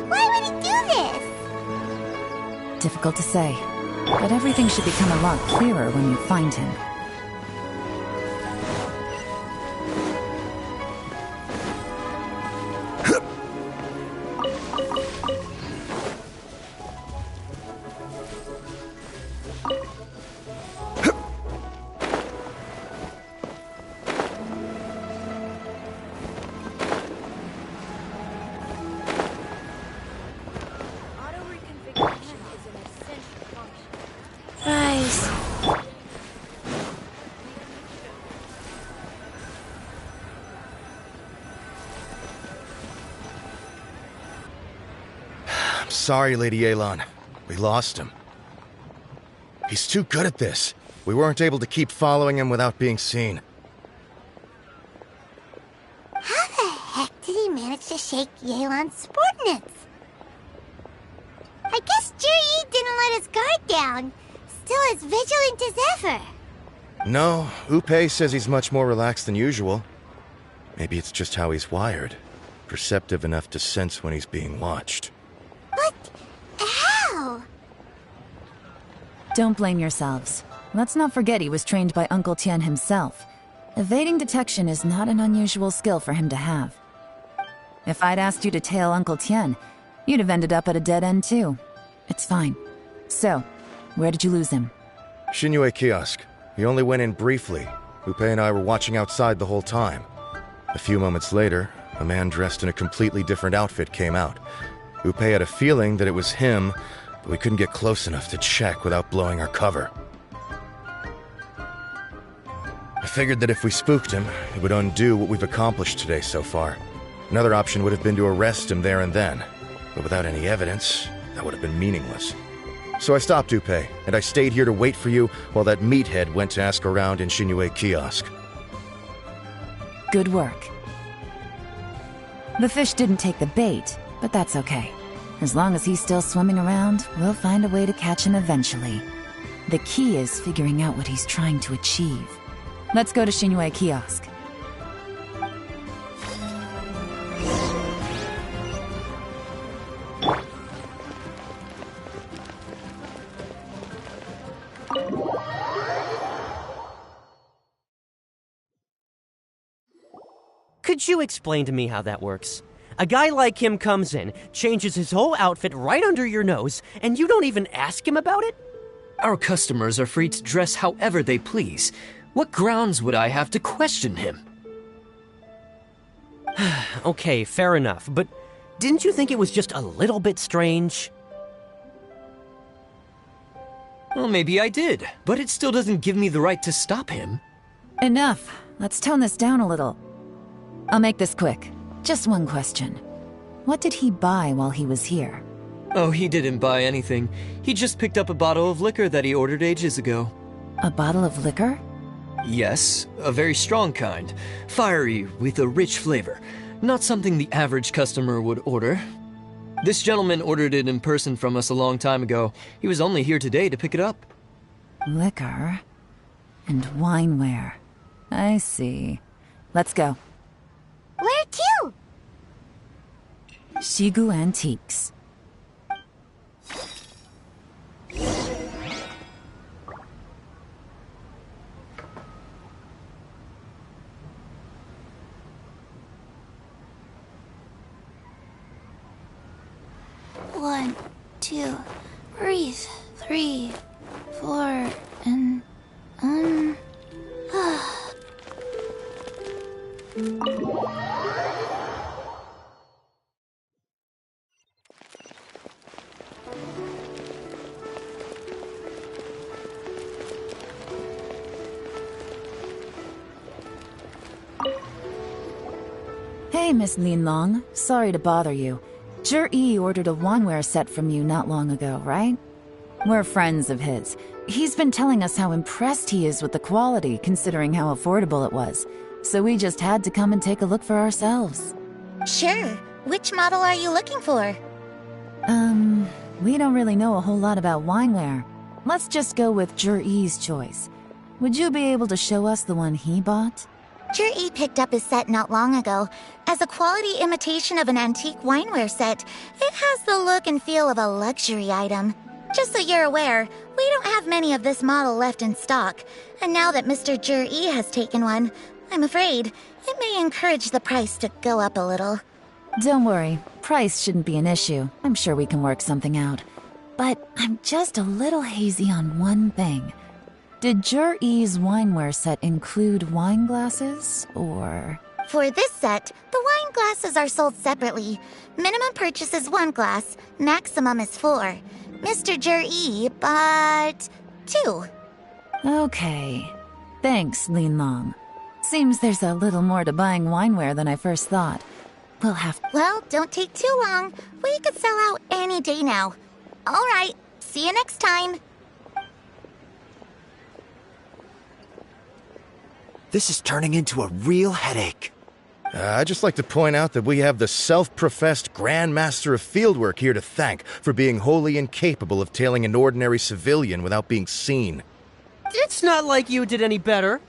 Why would he do this? Difficult to say, but everything should become a lot clearer when you find him. Sorry, Lady Yelan. We lost him. He's too good at this. We weren't able to keep following him without being seen. How the heck did he manage to shake Yelan's subordinates? I guess Jiri didn't let his guard down. Still as vigilant as ever. No, Upe says he's much more relaxed than usual. Maybe it's just how he's wired. Perceptive enough to sense when he's being watched. But how? Don't blame yourselves. Let's not forget he was trained by Uncle Tian himself. Evading detection is not an unusual skill for him to have. If I'd asked you to tail Uncle Tian, you'd have ended up at a dead end too. It's fine. So, where did you lose him? Liyue kiosk. He only went in briefly. Upe and I were watching outside the whole time. A few moments later, a man dressed in a completely different outfit came out. Upe had a feeling that it was him, but we couldn't get close enough to check without blowing our cover. I figured that if we spooked him, it would undo what we've accomplished today so far. Another option would have been to arrest him there and then, but without any evidence, that would have been meaningless. So I stopped Upe, and I stayed here to wait for you while that meathead went to ask around in Liyue kiosk. Good work. The fish didn't take the bait, but that's okay. As long as he's still swimming around, we'll find a way to catch him eventually. The key is figuring out what he's trying to achieve. Let's go to Liyue kiosk. Could you explain to me how that works? A guy like him comes in, changes his whole outfit right under your nose, and you don't even ask him about it? Our customers are free to dress however they please. What grounds would I have to question him? Okay, fair enough, but didn't you think it was just a little bit strange? Well, maybe I did, but it still doesn't give me the right to stop him. Enough. Let's tone this down a little. I'll make this quick. Just one question. What did he buy while he was here? Oh, he didn't buy anything. He just picked up a bottle of liquor that he ordered ages ago. A bottle of liquor? Yes, a very strong kind. Fiery, with a rich flavor. Not something the average customer would order. This gentleman ordered it in person from us a long time ago. He was only here today to pick it up. Liquor and wineware. I see. Let's go. Where to? Shigu Antiques. One, two, breathe. 3, 4, and Hey, Miss Linlong. Sorry to bother you. Zhi ordered a wanware set from you not long ago, right? We're friends of his. He's been telling us how impressed he is with the quality, considering how affordable it was. So we just had to come and take a look for ourselves. Sure. Which model are you looking for? We don't really know a whole lot about wineware. Let's just go with Zhi's choice. Would you be able to show us the one he bought? Jiri picked up his set not long ago. As a quality imitation of an antique wineware set, it has the look and feel of a luxury item. Just so you're aware, we don't have many of this model left in stock, and now that Mr. Jur-E has taken one, I'm afraid it may encourage the price to go up a little. Don't worry, price shouldn't be an issue. I'm sure we can work something out. But I'm just a little hazy on one thing. Did Jur-E's wineware set include wine glasses, or...? For this set, the wine glasses are sold separately. Minimum purchase is 1 glass, maximum is 4. Mr. Jur-E bought 2. Okay. Thanks, Lin Long. Seems there's a little more to buying wineware than I first thought. We'll have... Well, don't take too long. We could sell out any day now. All right, see you next time. This is turning into a real headache. I'd just like to point out that we have the self-professed Grand Master of Fieldwork here to thank for being wholly incapable of tailing an ordinary civilian without being seen. It's not like you did any better.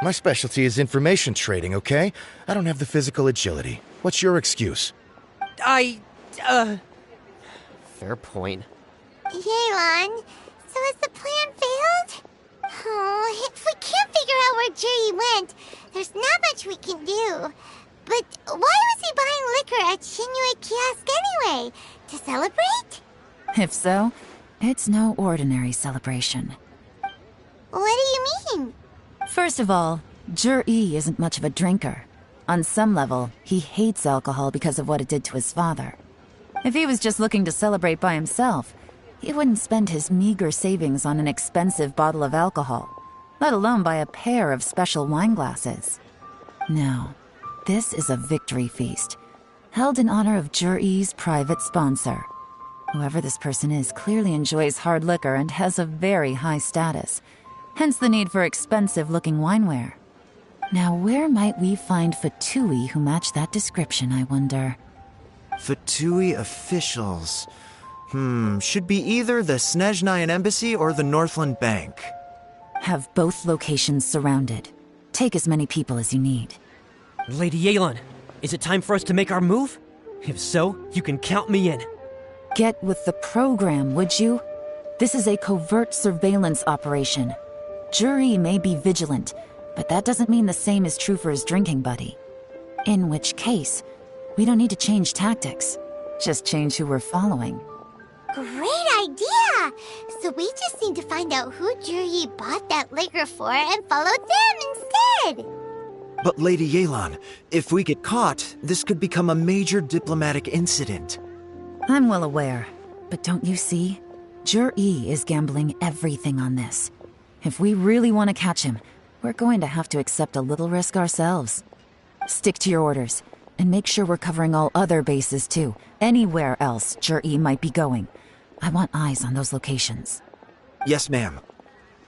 My specialty is information trading, okay? I don't have the physical agility. What's your excuse? Fair point. Yelan, so has the plan failed? Oh, if we can't figure out where Jerry went, there's not much we can do. But why was he buying liquor at Liyue Kiosk anyway? To celebrate? If so, it's no ordinary celebration. What do you mean? First of all, Jur-E isn't much of a drinker. On some level, he hates alcohol because of what it did to his father. If he was just looking to celebrate by himself, he wouldn't spend his meager savings on an expensive bottle of alcohol, let alone buy a pair of special wine glasses. No, this is a victory feast, held in honor of Jur-E's private sponsor. Whoever this person is clearly enjoys hard liquor and has a very high status, hence the need for expensive-looking wineware. Now, where might we find Fatui who match that description, I wonder? Fatui officials. Should be either the Snezhnayan Embassy or the Northland Bank. Have both locations surrounded. Take as many people as you need. Lady Yelan, is it time for us to make our move? If so, you can count me in. Get with the program, would you? This is a covert surveillance operation. Jur-E may be vigilant, but that doesn't mean the same is true for his drinking buddy. In which case, we don't need to change tactics. Just change who we're following. Great idea! So we just need to find out who Jur-E bought that liquor for and follow them instead! But Lady Yelan, if we get caught, this could become a major diplomatic incident. I'm well aware, but don't you see? Jur-E is gambling everything on this. If we really want to catch him, we're going to have to accept a little risk ourselves. Stick to your orders, and make sure we're covering all other bases too. Anywhere else Jur-E might be going. I want eyes on those locations. Yes, ma'am.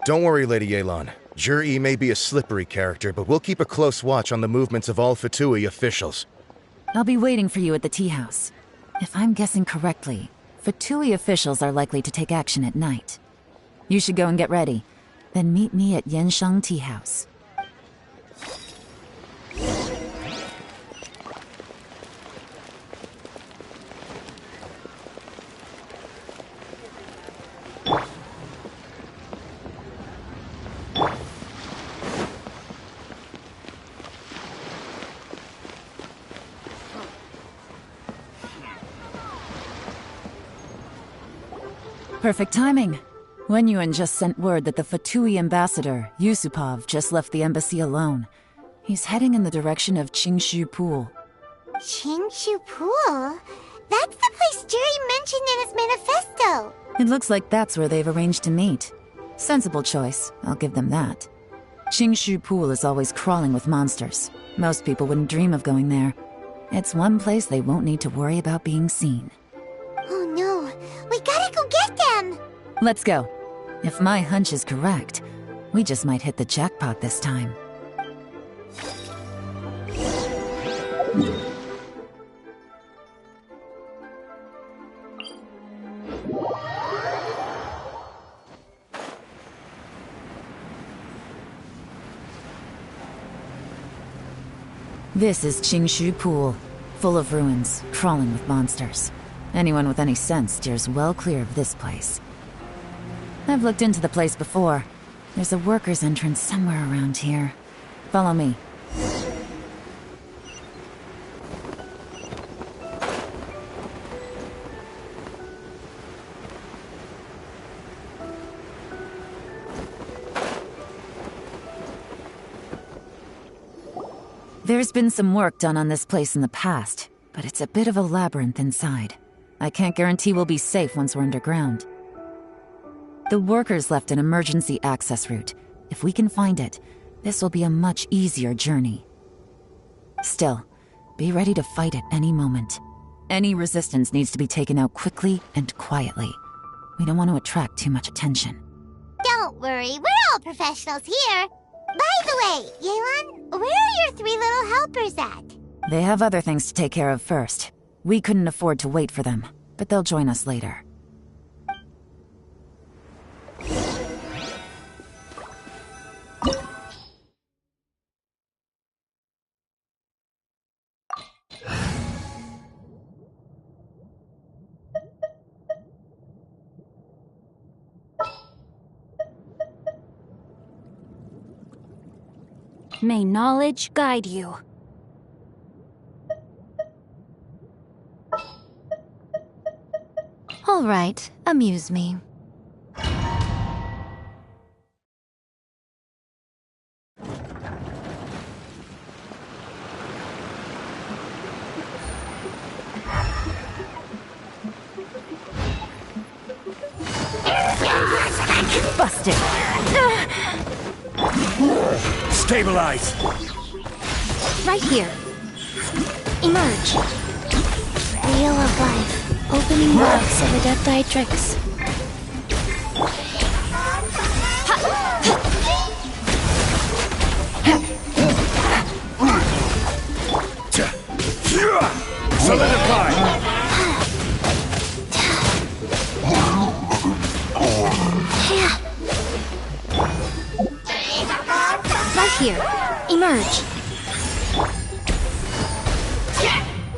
Don't worry, Lady Yelan. Jur-E may be a slippery character, but we'll keep a close watch on the movements of all Fatui officials. I'll be waiting for you at the tea house. If I'm guessing correctly, Fatui officials are likely to take action at night. You should go and get ready. Then meet me at Yansheng Tea House. Perfect timing. Wenyuan just sent word that the Fatui ambassador, Yusupov, just left the embassy alone. He's heading in the direction of Qingshu Pool. Qingshu Pool? That's the place Jerry mentioned in his manifesto! It looks like that's where they've arranged to meet. Sensible choice, I'll give them that. Qingshu Pool is always crawling with monsters. Most people wouldn't dream of going there. It's one place they won't need to worry about being seen. Oh no, we gotta go get them! Let's go. If my hunch is correct, we just might hit the jackpot this time. This is Qingshu Pool, full of ruins, crawling with monsters. Anyone with any sense steers well clear of this place. I've looked into the place before. There's a worker's entrance somewhere around here. Follow me. There's been some work done on this place in the past, but it's a bit of a labyrinth inside. I can't guarantee we'll be safe once we're underground. The workers left an emergency access route. If we can find it, this will be a much easier journey. Still, be ready to fight at any moment. Any resistance needs to be taken out quickly and quietly. We don't want to attract too much attention. Don't worry, we're all professionals here. By the way, Yelan, where are your 3 little helpers at? They have other things to take care of first. We couldn't afford to wait for them, but they'll join us later. May knowledge guide you. All right, amuse me. Busted! Stabilize! Right here. Emerge. Wheel of life. Opening box of adept tricks. Solidify! Right here. Emerge.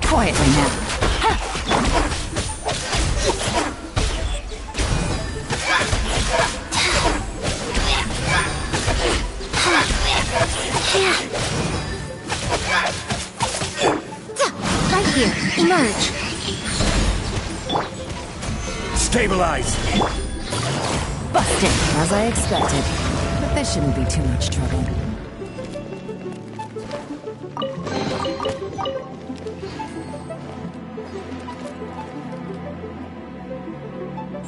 Quietly now. Right here. Emerge. Stabilize! Busted, as I expected. But this shouldn't be too much trouble.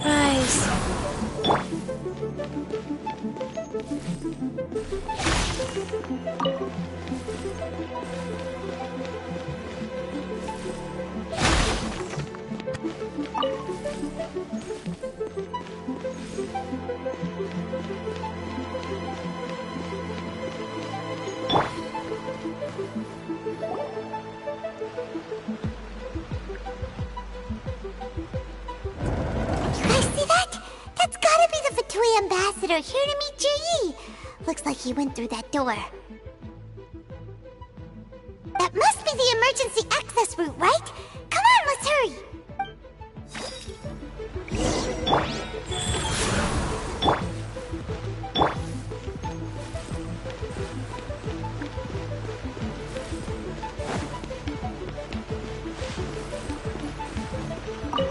Rise. Ambassador here to meet Ji. Looks like he went through that door. That must be the emergency access route, right? Come on, let's hurry.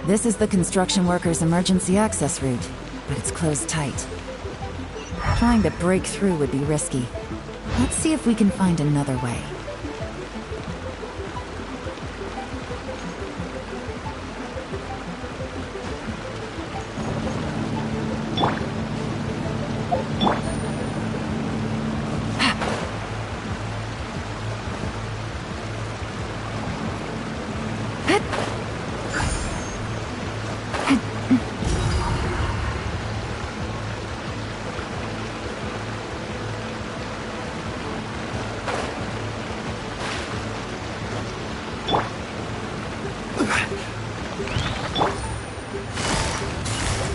This is the construction workers' emergency access route, but it's closed tight. Trying to break through would be risky. Let's see if we can find another way.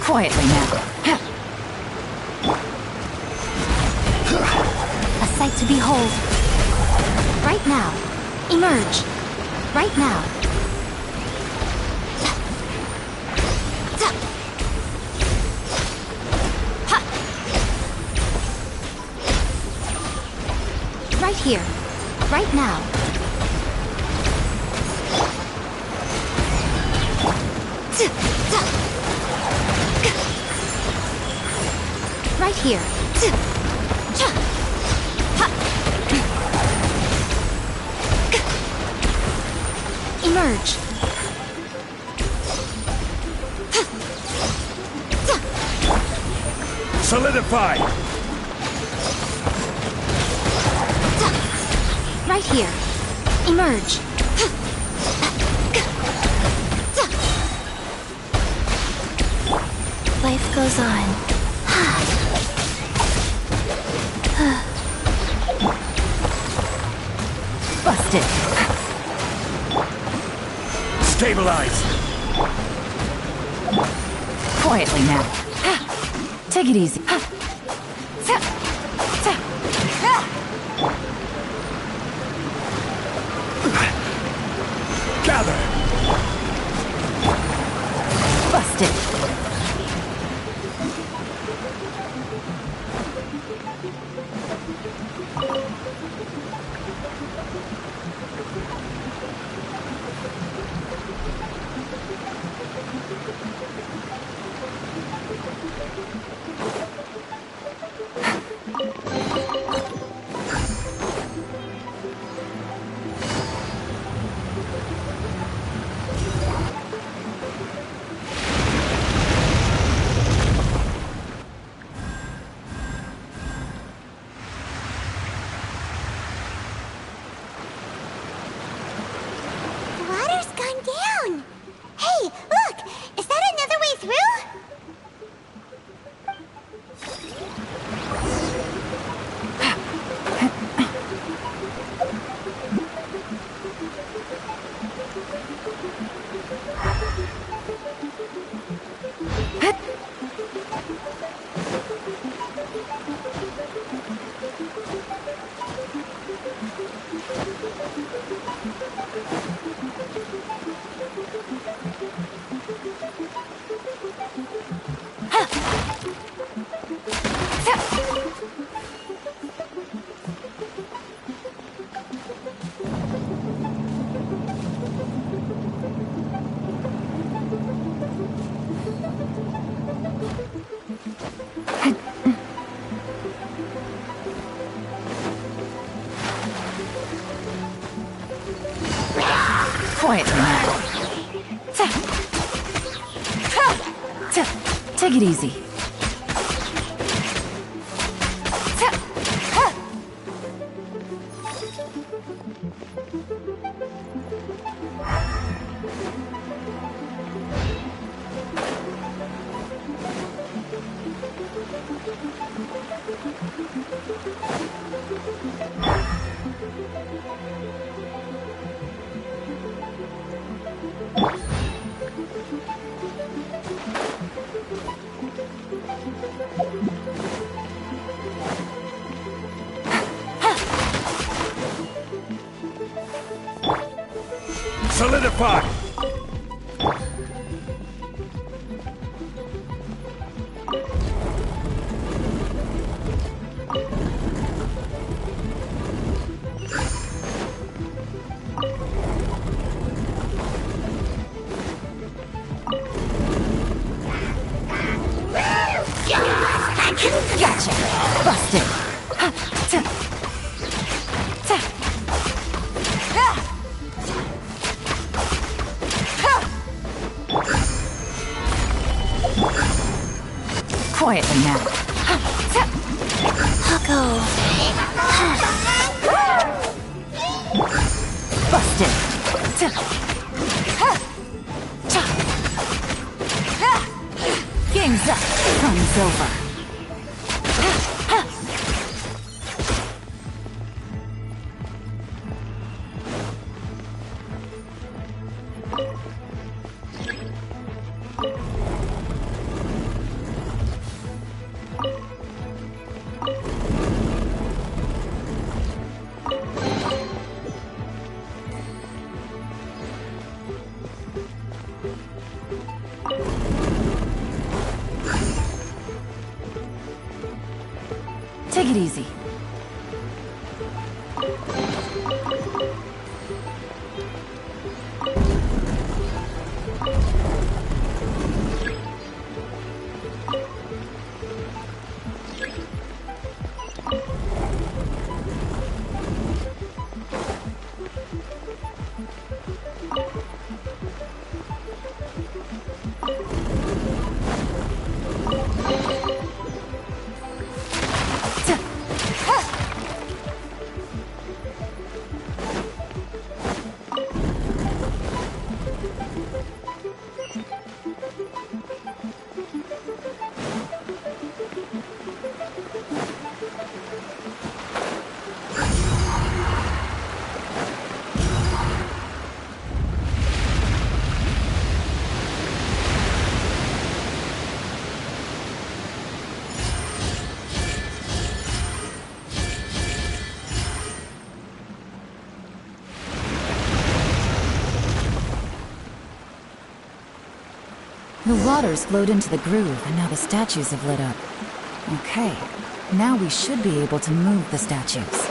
Quietly now. A sight to behold. Right now. Emerge. Right now. Right here. Right now. Right here. Emerge. Solidify! Right here. Emerge. Life goes on. Busted. Stabilize! Quietly now. Take it easy. Gather! Busted. Water's gone down. Hey, look! Is that another way through? Quietly now. Take it easy. Solidify! Gotcha. Busted. Quietly now. Hugo. Busted. Game's up. Fun's over. Take it easy. The water's flowed into the groove, and now the statues have lit up. Okay, now we should be able to move the statues.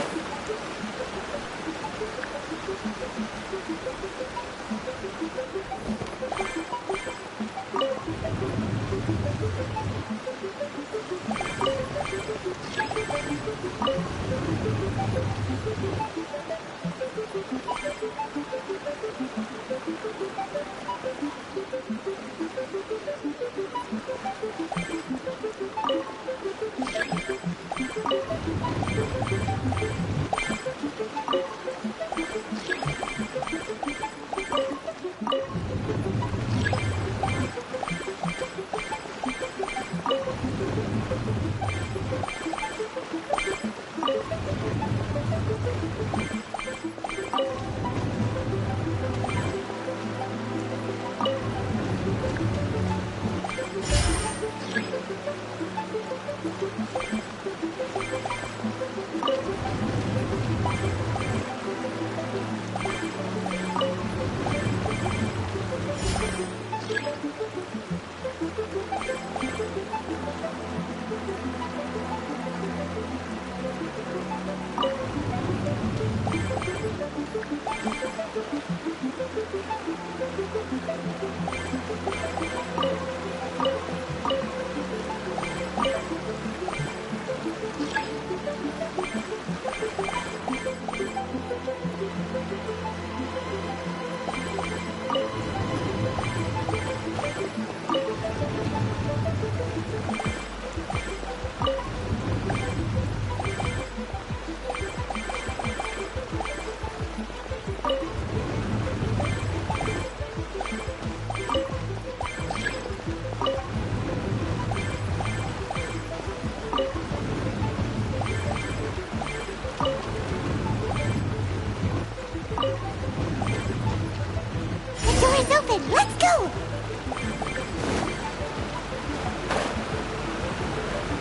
Let's go!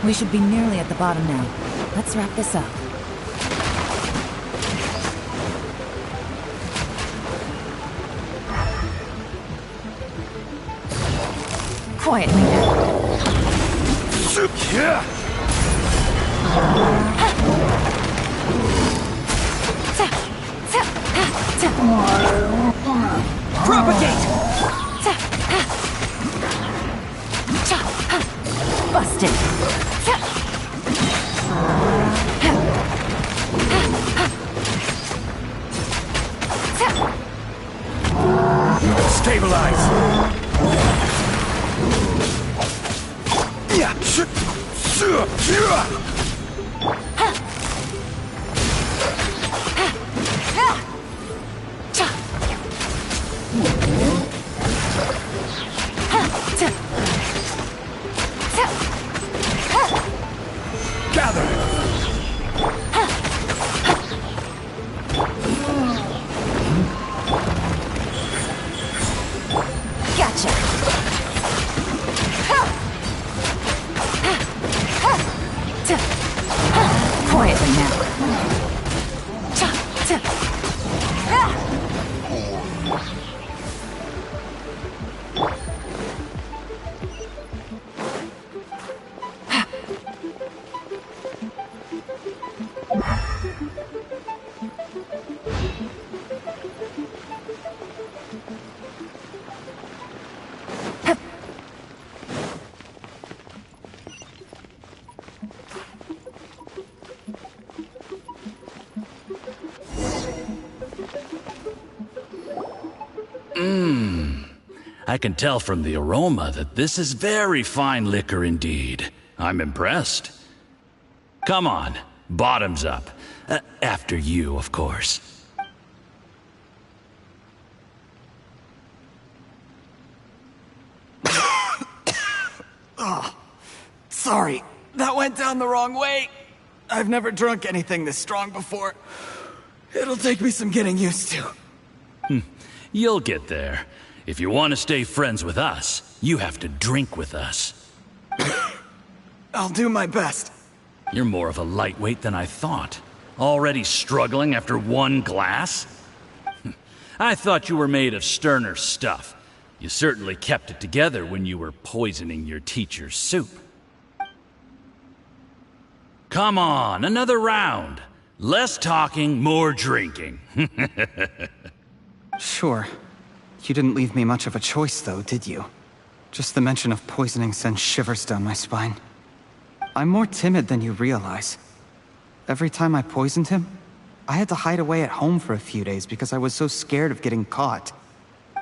We should be nearly at the bottom now. Let's wrap this up. Quietly now. Propagate! Busted. Stabilize! Gather! Gotcha. I can tell from the aroma that this is very fine liquor indeed. I'm impressed. Come on, bottoms up. After you, of course. Oh, sorry. That went down the wrong way. I've never drunk anything this strong before. It'll take me some getting used to. You'll get there. If you want to stay friends with us, you have to drink with us. I'll do my best. You're more of a lightweight than I thought. Already struggling after one glass? I thought you were made of sterner stuff. You certainly kept it together when you were poisoning your teacher's soup. Come on, another round. Less talking, more drinking. Sure. You didn't leave me much of a choice, though, did you? Just the mention of poisoning sends shivers down my spine. I'm more timid than you realize. Every time I poisoned him, I had to hide away at home for a few days because I was so scared of getting caught.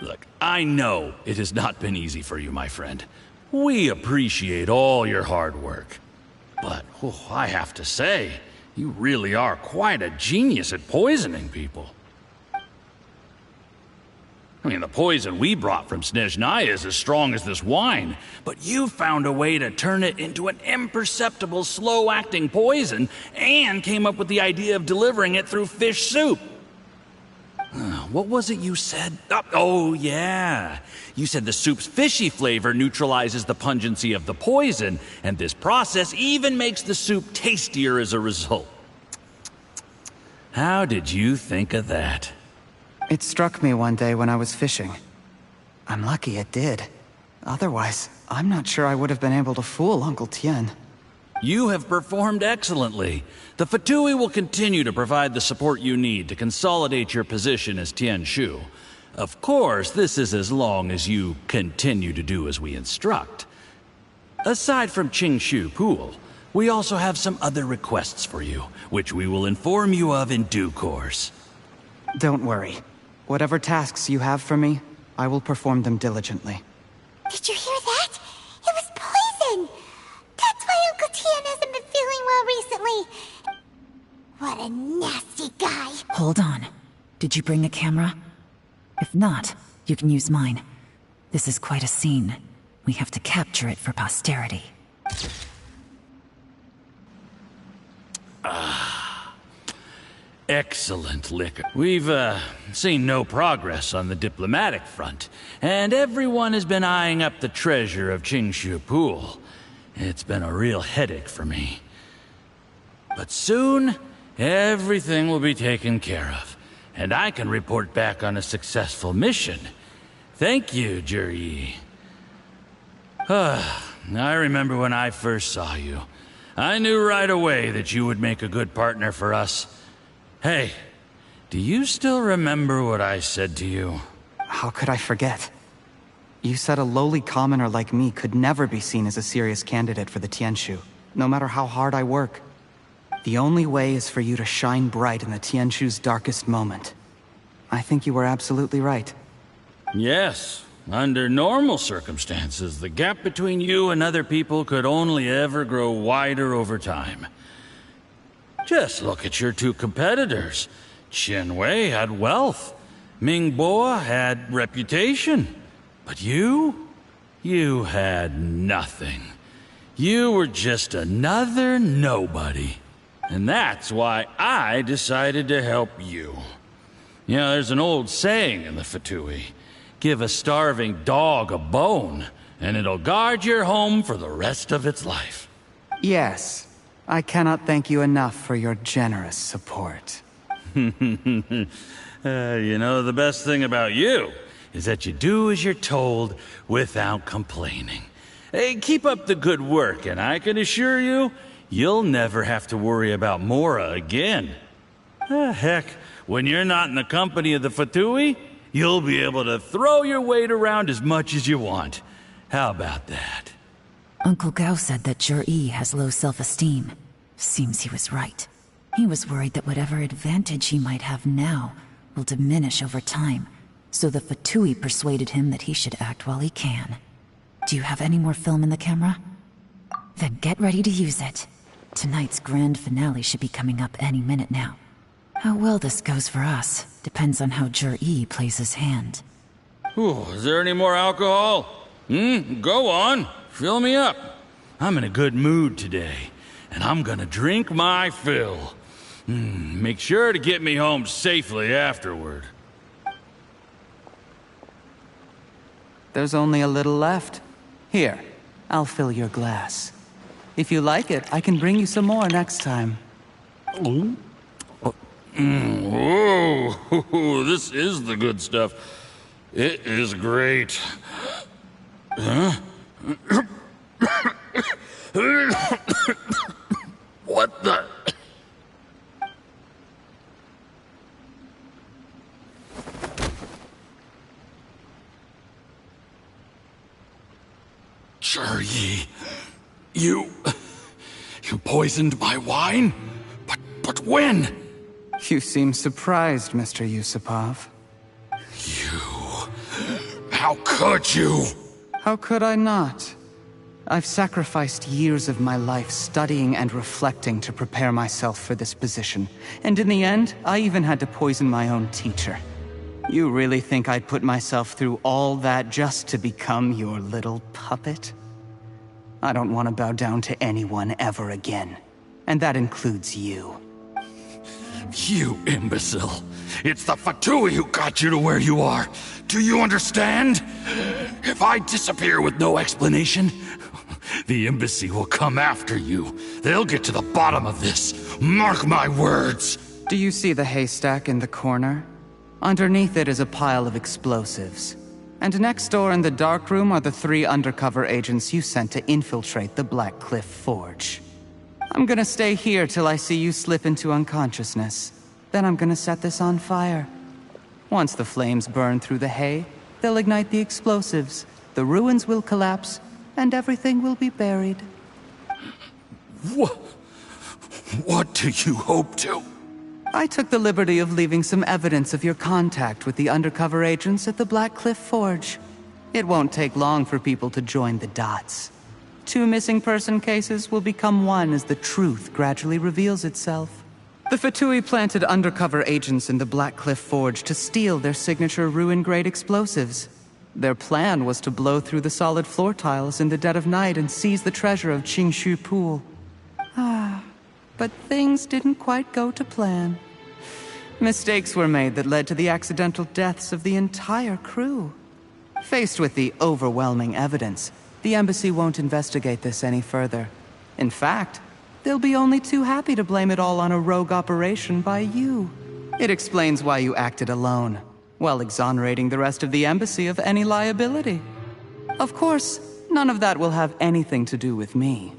Look, I know it has not been easy for you, my friend. We appreciate all your hard work. But, I have to say, you really are quite a genius at poisoning people. I mean, the poison we brought from Snezhnaya is as strong as this wine, but you found a way to turn it into an imperceptible, slow-acting poison, and came up with the idea of delivering it through fish soup. What was it you said? Oh, yeah. You said the soup's fishy flavor neutralizes the pungency of the poison, and this process even makes the soup tastier as a result. How did you think of that? It struck me one day when I was fishing. I'm lucky it did. Otherwise, I'm not sure I would have been able to fool Uncle Tien. You have performed excellently. The Fatui will continue to provide the support you need to consolidate your position as Tien Shu. Of course, this is as long as you continue to do as we instruct. Aside from Qingshu Pool, we also have some other requests for you, which we will inform you of in due course. Don't worry. Whatever tasks you have for me, I will perform them diligently. Did you hear that? It was poison! That's why Uncle Tien hasn't been feeling well recently. What a nasty guy. Hold on. Did you bring a camera? If not, you can use mine. This is quite a scene. We have to capture it for posterity. Excellent liquor. We've, seen no progress on the diplomatic front, and everyone has been eyeing up the treasure of Qingshu Pool. It's been a real headache for me. But soon, everything will be taken care of, and I can report back on a successful mission. Thank you, Juri. I remember when I first saw you. I knew right away that you would make a good partner for us. Hey, do you still remember what I said to you? How could I forget? You said a lowly commoner like me could never be seen as a serious candidate for the Tianshu, no matter how hard I work. The only way is for you to shine bright in the Tianshu's darkest moment. I think you were absolutely right. Yes. Under normal circumstances, the gap between you and other people could only ever grow wider over time. Just look at your two competitors. Chen Wei had wealth. Ming Boa had reputation. But you had nothing. You were just another nobody. And that's why I decided to help you. You know, there's an old saying in the Fatui. Give a starving dog a bone, and it'll guard your home for the rest of its life. Yes. I cannot thank you enough for your generous support. You know, the best thing about you is that you do as you're told without complaining. Hey, keep up the good work, and I can assure you, you'll never have to worry about Mora again. Heck, when you're not in the company of the Fatui, you'll be able to throw your weight around as much as you want. How about that? Uncle Gao said that Jur-E has low self-esteem. Seems he was right. He was worried that whatever advantage he might have now will diminish over time, so the Fatui persuaded him that he should act while he can. Do you have any more film in the camera? Then get ready to use it. Tonight's grand finale should be coming up any minute now. How well this goes for us depends on how Jur-E plays his hand. Ooh, is there any more alcohol? Go on. Fill me up. I'm in a good mood today, and I'm gonna drink my fill. Make sure to get me home safely afterward. There's only a little left. Here, I'll fill your glass. If you like it, I can bring you some more next time. Whoa, this is the good stuff. It is great. Huh? What the? Jur-E, you poisoned my wine? But when? You seem surprised, Mr. Yusupov. How could you? How could I not? I've sacrificed years of my life studying and reflecting to prepare myself for this position. And in the end, I even had to poison my own teacher. You really think I'd put myself through all that just to become your little puppet? I don't want to bow down to anyone ever again. And that includes you. You imbecile. It's the Fatui who got you to where you are. Do you understand? If I disappear with no explanation, the embassy will come after you. They'll get to the bottom of this. Mark my words. Do you see the haystack in the corner? Underneath it is a pile of explosives. And next door in the dark room are the 3 undercover agents you sent to infiltrate the Black Cliff Forge. I'm gonna stay here till I see you slip into unconsciousness. Then I'm gonna set this on fire. Once the flames burn through the hay, they'll ignite the explosives, the ruins will collapse, and everything will be buried. What do you hope to? I took the liberty of leaving some evidence of your contact with the undercover agents at the Black Cliff Forge. It won't take long for people to join the dots. 2 missing person cases will become one as the truth gradually reveals itself. The Fatui planted undercover agents in the Black Cliff Forge to steal their signature ruin-grade explosives. Their plan was to blow through the solid floor tiles in the dead of night and seize the treasure of Qingshu Pool. But things didn't quite go to plan. Mistakes were made that led to the accidental deaths of the entire crew. Faced with the overwhelming evidence, the embassy won't investigate this any further. In fact, they'll be only too happy to blame it all on a rogue operation by you. It explains why you acted alone, while exonerating the rest of the embassy of any liability. Of course, none of that will have anything to do with me.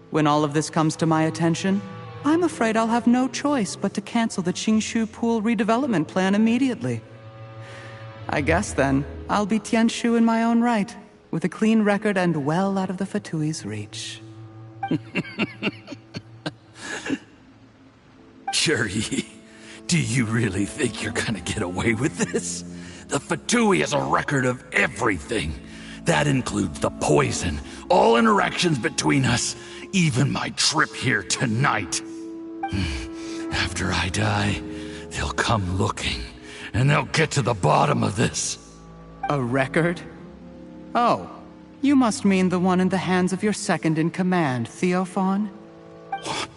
When all of this comes to my attention, I'm afraid I'll have no choice but to cancel the Qingshu Pool redevelopment plan immediately. I guess then, I'll be Tianshu in my own right, with a clean record and well out of the Fatui's reach. Jur-E, do you really think you're gonna get away with this? The Fatui has a record of everything. That includes the poison, all interactions between us, even my trip here tonight. After I die, they'll come looking, and they'll get to the bottom of this. A record? Oh, you must mean the one in the hands of your second-in-command, Theophan? What?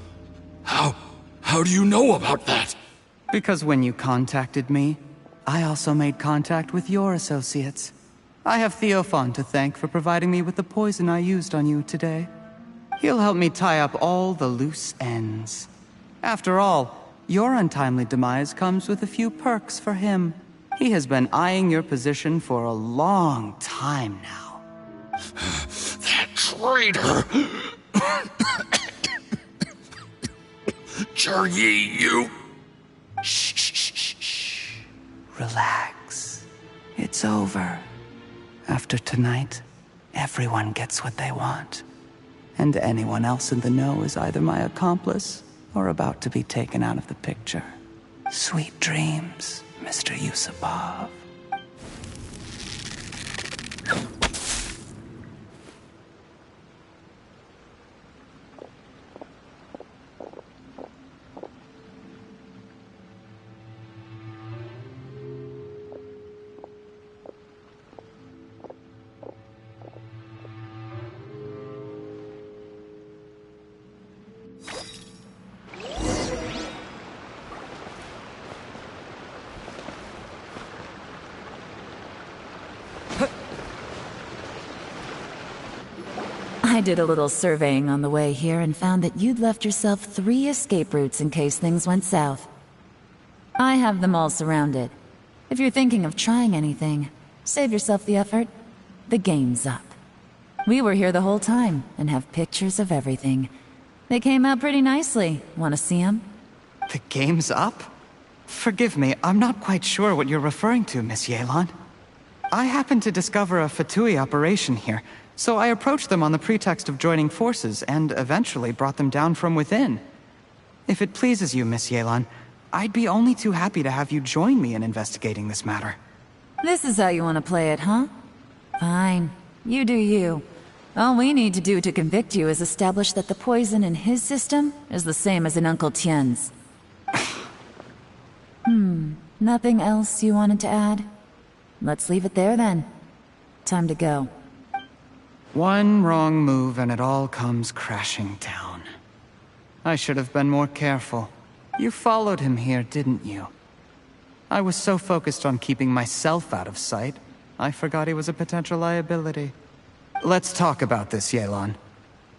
How do you know about that? Because when you contacted me, I also made contact with your associates. I have Theophan to thank for providing me with the poison I used on you today. He'll help me tie up all the loose ends. After all, your untimely demise comes with a few perks for him. He has been eyeing your position for a long time now. That traitor! Jur-E, you... Shh. Relax. It's over. After tonight, everyone gets what they want. And anyone else in the know is either my accomplice or about to be taken out of the picture. Sweet dreams, Mr. Yusupov. I did a little surveying on the way here and found that you'd left yourself 3 escape routes in case things went south. I have them all surrounded. If you're thinking of trying anything, save yourself the effort. The game's up. We were here the whole time and have pictures of everything. They came out pretty nicely. Want to see them? The game's up? Forgive me, I'm not quite sure what you're referring to, Miss Yelan. I happened to discover a Fatui operation here, so I approached them on the pretext of joining forces and eventually brought them down from within. If it pleases you, Miss Yelan, I'd be only too happy to have you join me in investigating this matter. This is how you want to play it, huh? Fine. You do you. All we need to do to convict you is establish that the poison in his system is the same as in Uncle Tien's. Nothing else you wanted to add? Let's leave it there then. Time to go. One wrong move and it all comes crashing down. I should have been more careful. You followed him here, didn't you? I was so focused on keeping myself out of sight, I forgot he was a potential liability. Let's talk about this, Yelan.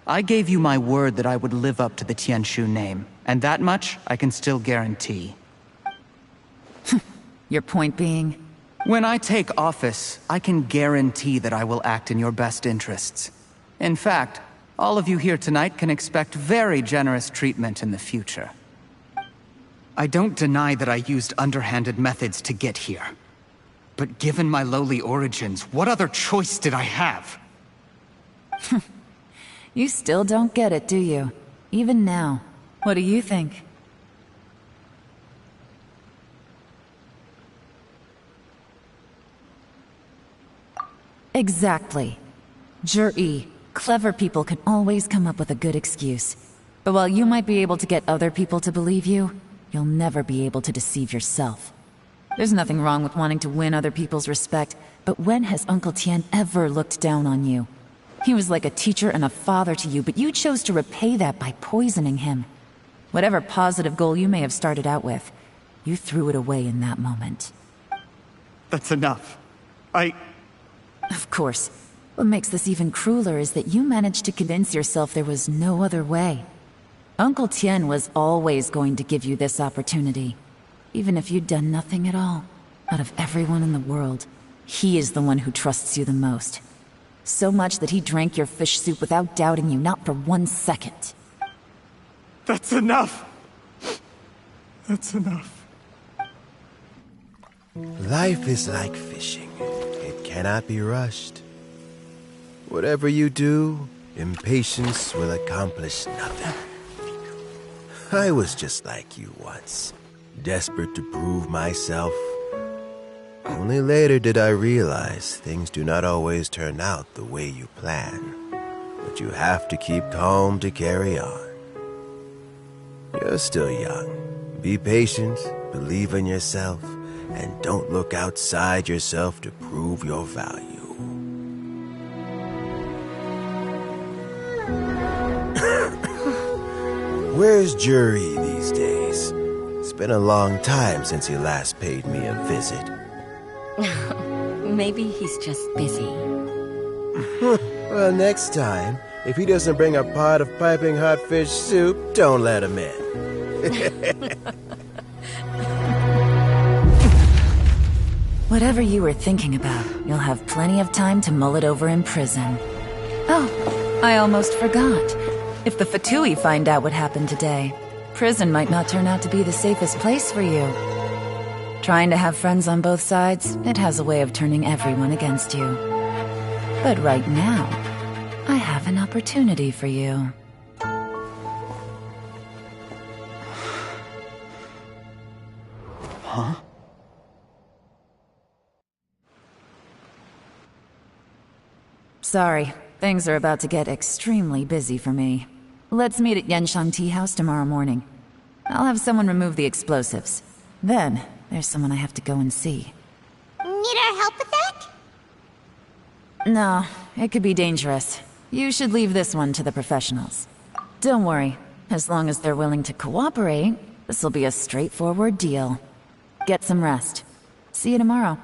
I gave you my word that I would live up to the Tianshu name, and that much I can still guarantee. Your point being? When I take office, I can guarantee that I will act in your best interests. In fact, all of you here tonight can expect very generous treatment in the future. I don't deny that I used underhanded methods to get here. But given my lowly origins, what other choice did I have? You still don't get it, do you? Even now. What do you think? Exactly. Jur-E, clever people can always come up with a good excuse. But while you might be able to get other people to believe you, you'll never be able to deceive yourself. There's nothing wrong with wanting to win other people's respect, but when has Uncle Tien ever looked down on you? He was like a teacher and a father to you, but you chose to repay that by poisoning him. Whatever positive goal you may have started out with, you threw it away in that moment. That's enough. Of course. What makes this even crueler is that you managed to convince yourself there was no other way. Uncle Tien was always going to give you this opportunity. Even if you'd done nothing at all. Out of everyone in the world, he is the one who trusts you the most. So much that he drank your fish soup without doubting you, not for 1 second. That's enough! That's enough. Life is like fishing. It cannot be rushed. Whatever you do, impatience will accomplish nothing. I was just like you once, desperate to prove myself. Only later did I realize things do not always turn out the way you plan. But you have to keep calm to carry on. You're still young. Be patient, believe in yourself, and don't look outside yourself to prove your value. Where's Jur-E these days? It's been a long time since he last paid me a visit. Maybe he's just busy. Well, next time, if he doesn't bring a pot of piping hot fish soup, don't let him in. Whatever you were thinking about, you'll have plenty of time to mull it over in prison. Oh, I almost forgot. If the Fatui find out what happened today, prison might not turn out to be the safest place for you. Trying to have friends on both sides, it has a way of turning everyone against you. But right now, I have an opportunity for you. Huh? Sorry, things are about to get extremely busy for me. Let's meet at Genshin Tea House tomorrow morning. I'll have someone remove the explosives. Then, there's someone I have to go and see. Need our help with that? No, it could be dangerous. You should leave this one to the professionals. Don't worry, as long as they're willing to cooperate, this'll be a straightforward deal. Get some rest. See you tomorrow.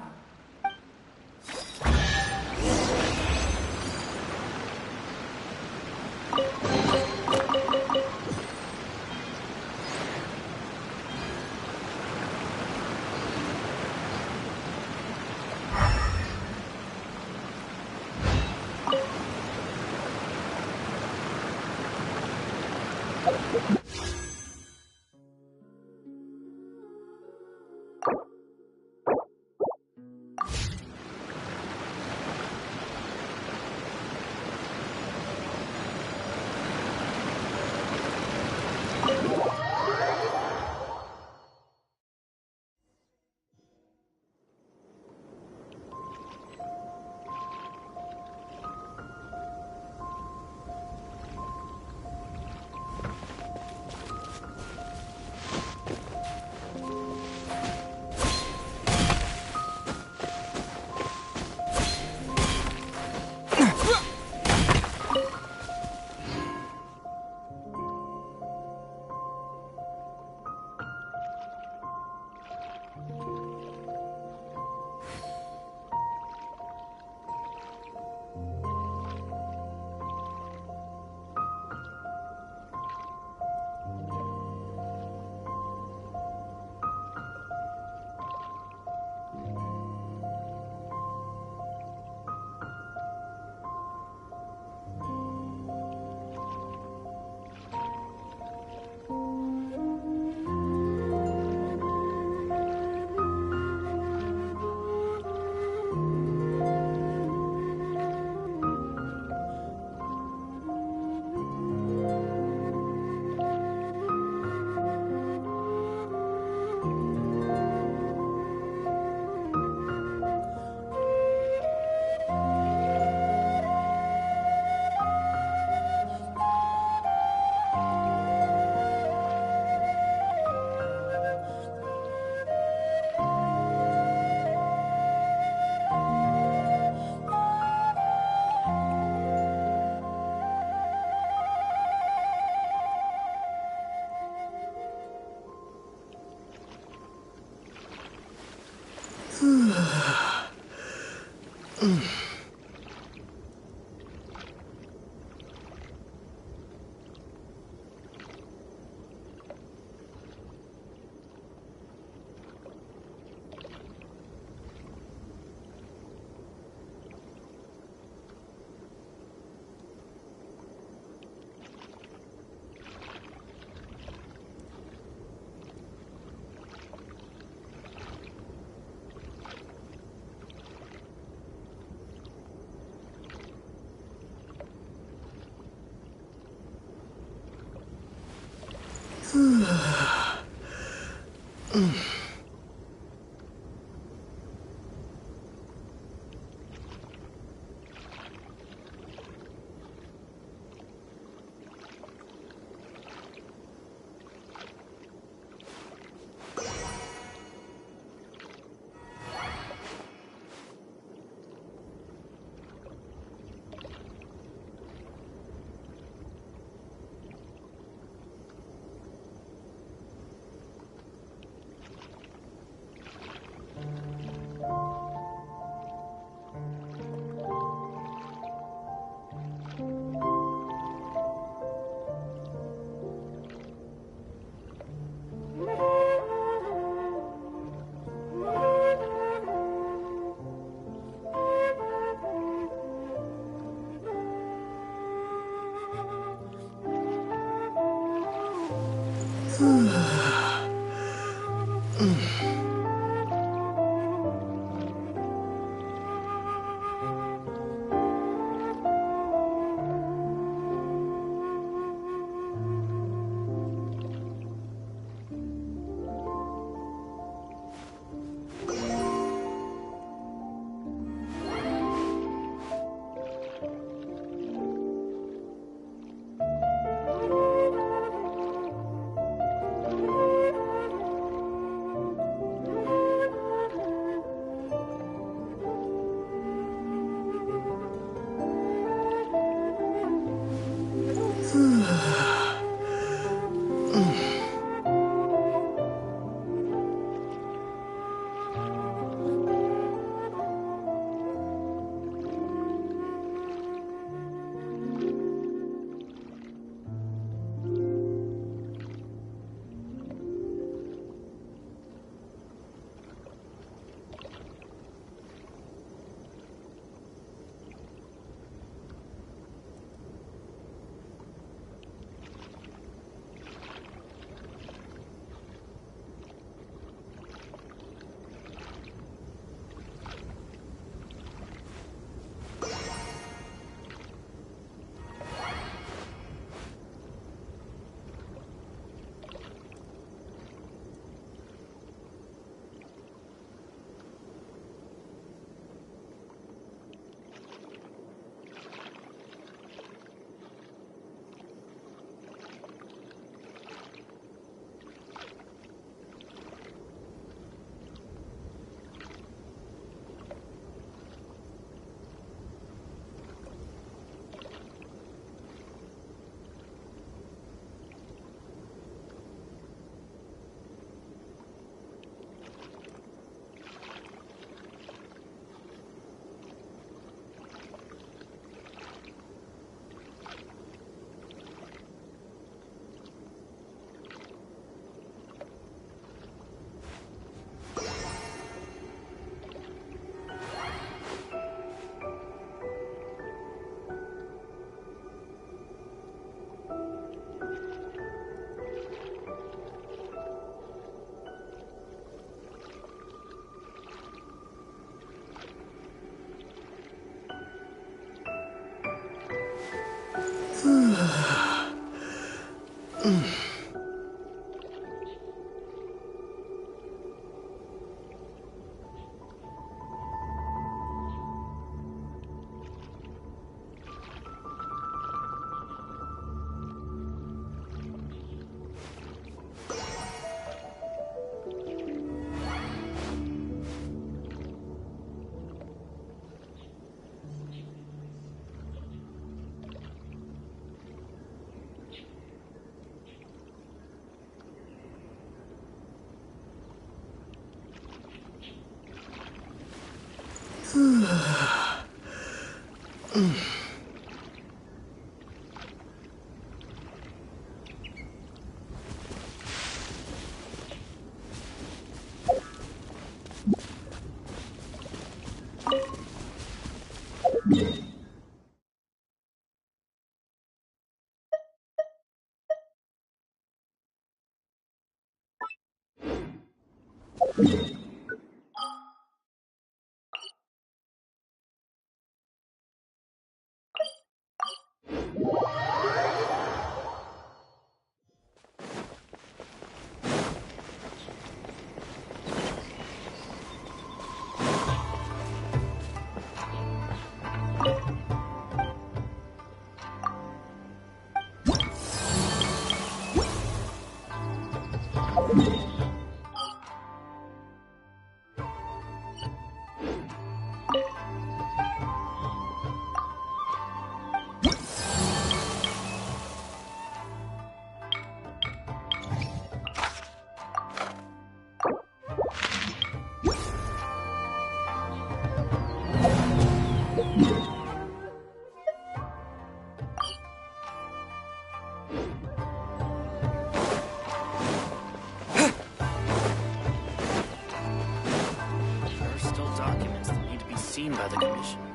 By the Commissioner.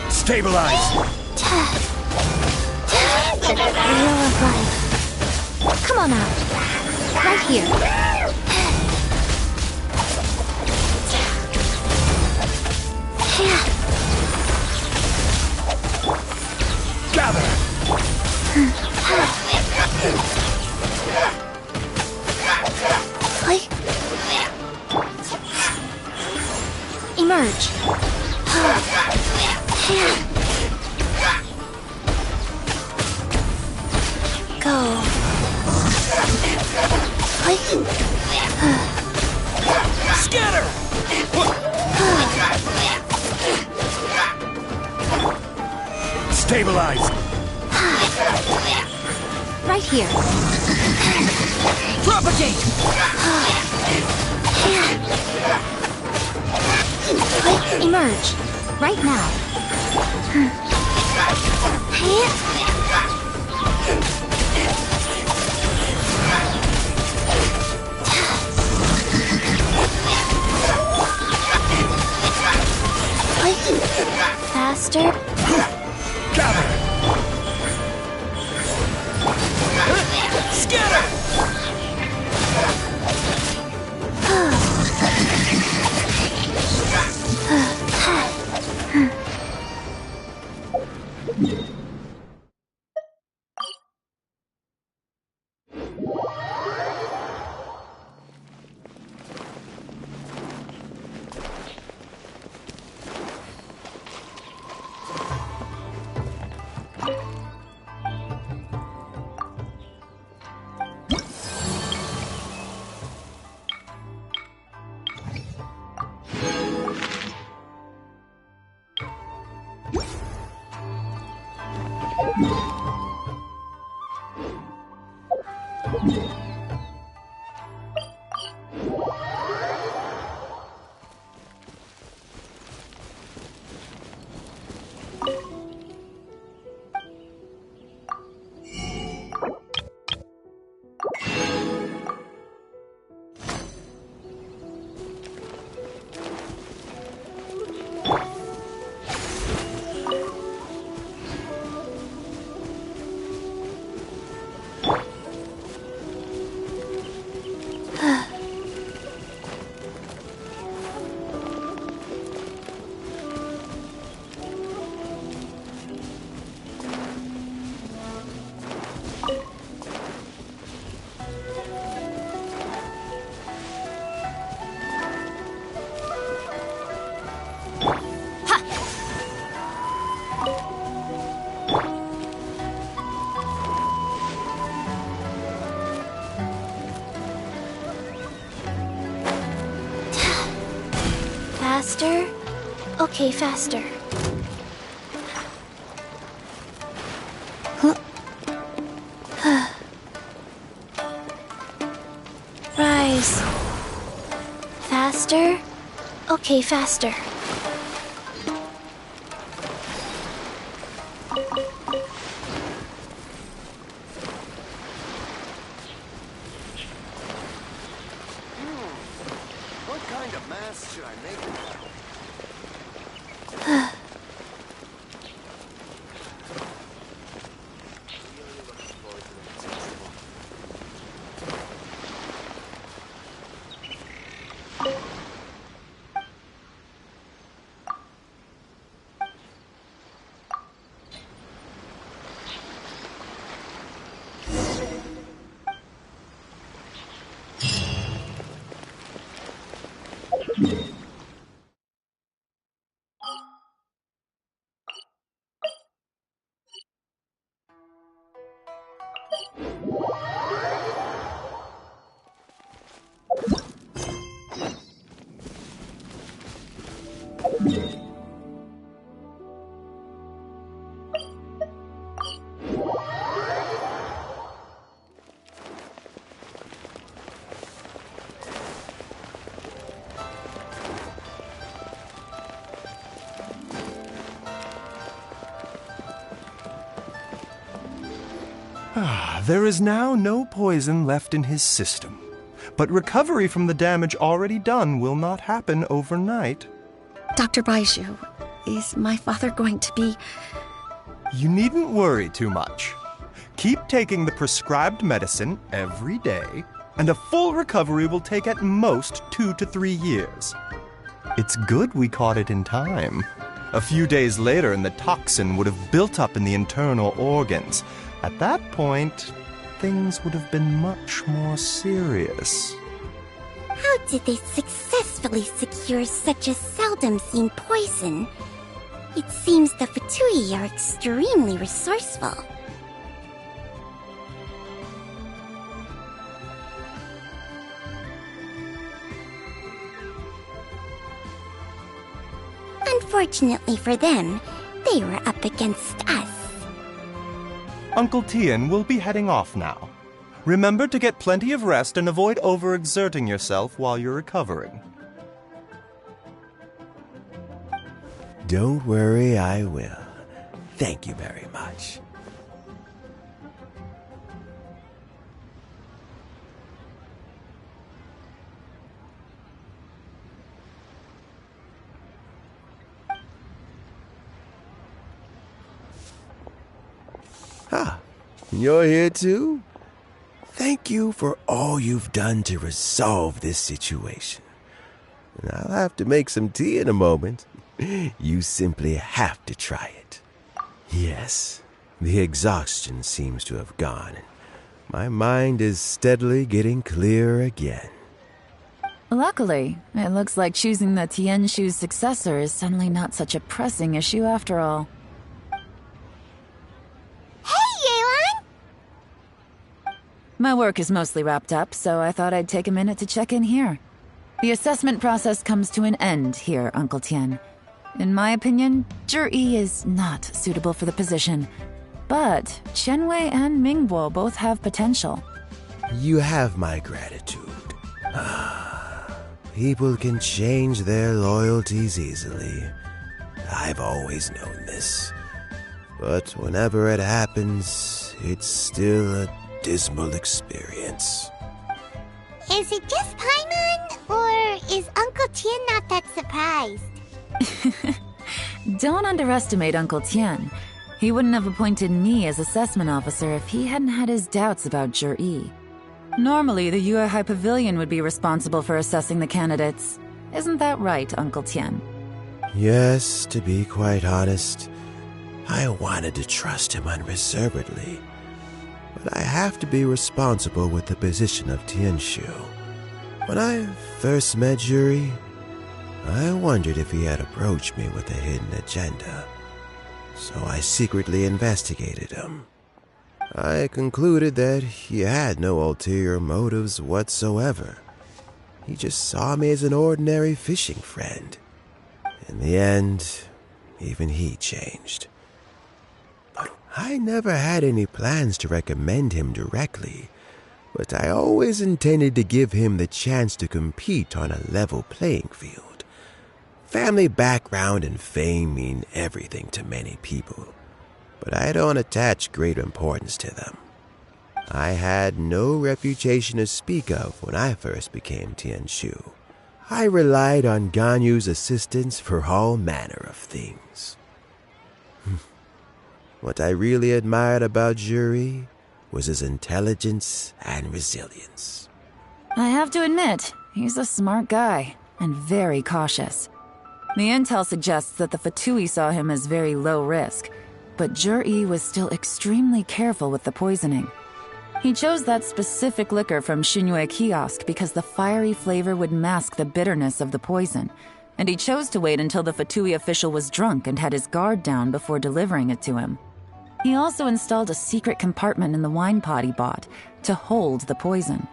Stabilize! Wheel of life. Come on out. Right here. Gather! Emerge. Go. Scatter! Stabilize! Right here. Propagate! Emerge. Right now. Faster. Gather! Scatter! Okay, faster. Rise. Faster? Okay, faster. What kind of mask should I make? There is now no poison left in his system, but recovery from the damage already done will not happen overnight. Dr. Baiju, is my father going to be... You needn't worry too much. Keep taking the prescribed medicine every day, and a full recovery will take at most 2 to 3 years. It's good we caught it in time. A few days later, and the toxin would have built up in the internal organs. At that point, things would have been much more serious. How did they successfully secure such a seldom-seen poison? It seems the Fatui are extremely resourceful. Unfortunately for them, they were up against us. Uncle Tian will be heading off now. Remember to get plenty of rest and avoid overexerting yourself while you're recovering. Don't worry, I will. Thank you very much. Ah, you're here too? Thank you for all you've done to resolve this situation. And I'll have to make some tea in a moment. You simply have to try it. Yes, the exhaustion seems to have gone, and my mind is steadily getting clearer again. Luckily, it looks like choosing the Tianshu's successor is suddenly not such a pressing issue after all. My work is mostly wrapped up, so I thought I'd take a minute to check in here. The assessment process comes to an end here, Uncle Tian. In my opinion, Zhi is not suitable for the position. But Qianwei and Mingguo both have potential. You have my gratitude. People can change their loyalties easily. I've always known this. But whenever it happens, it's still a dismal experience. Is it just Paimon, or is Uncle Tian not that surprised? Don't underestimate Uncle Tian. He wouldn't have appointed me as assessment officer if he hadn't had his doubts about Zhi. Normally, the Liyue High Pavilion would be responsible for assessing the candidates. Isn't that right, Uncle Tian? Yes, to be quite honest, I wanted to trust him unreservedly. But I have to be responsible with the position of Tianshu. When I first met Zhi, I wondered if he had approached me with a hidden agenda. So I secretly investigated him. I concluded that he had no ulterior motives whatsoever. He just saw me as an ordinary fishing friend. In the end, even he changed. I never had any plans to recommend him directly, but I always intended to give him the chance to compete on a level playing field. Family background and fame mean everything to many people, but I don't attach great importance to them. I had no reputation to speak of when I first became Tianshu. I relied on Ganyu's assistance for all manner of things. What I really admired about Juri was his intelligence and resilience. I have to admit, he's a smart guy, and very cautious. The intel suggests that the Fatui saw him as very low risk, but Juri was still extremely careful with the poisoning. He chose that specific liquor from Shinue Kiosk because the fiery flavor would mask the bitterness of the poison, and he chose to wait until the Fatui official was drunk and had his guard down before delivering it to him. He also installed a secret compartment in the wine pot he bought to hold the poison.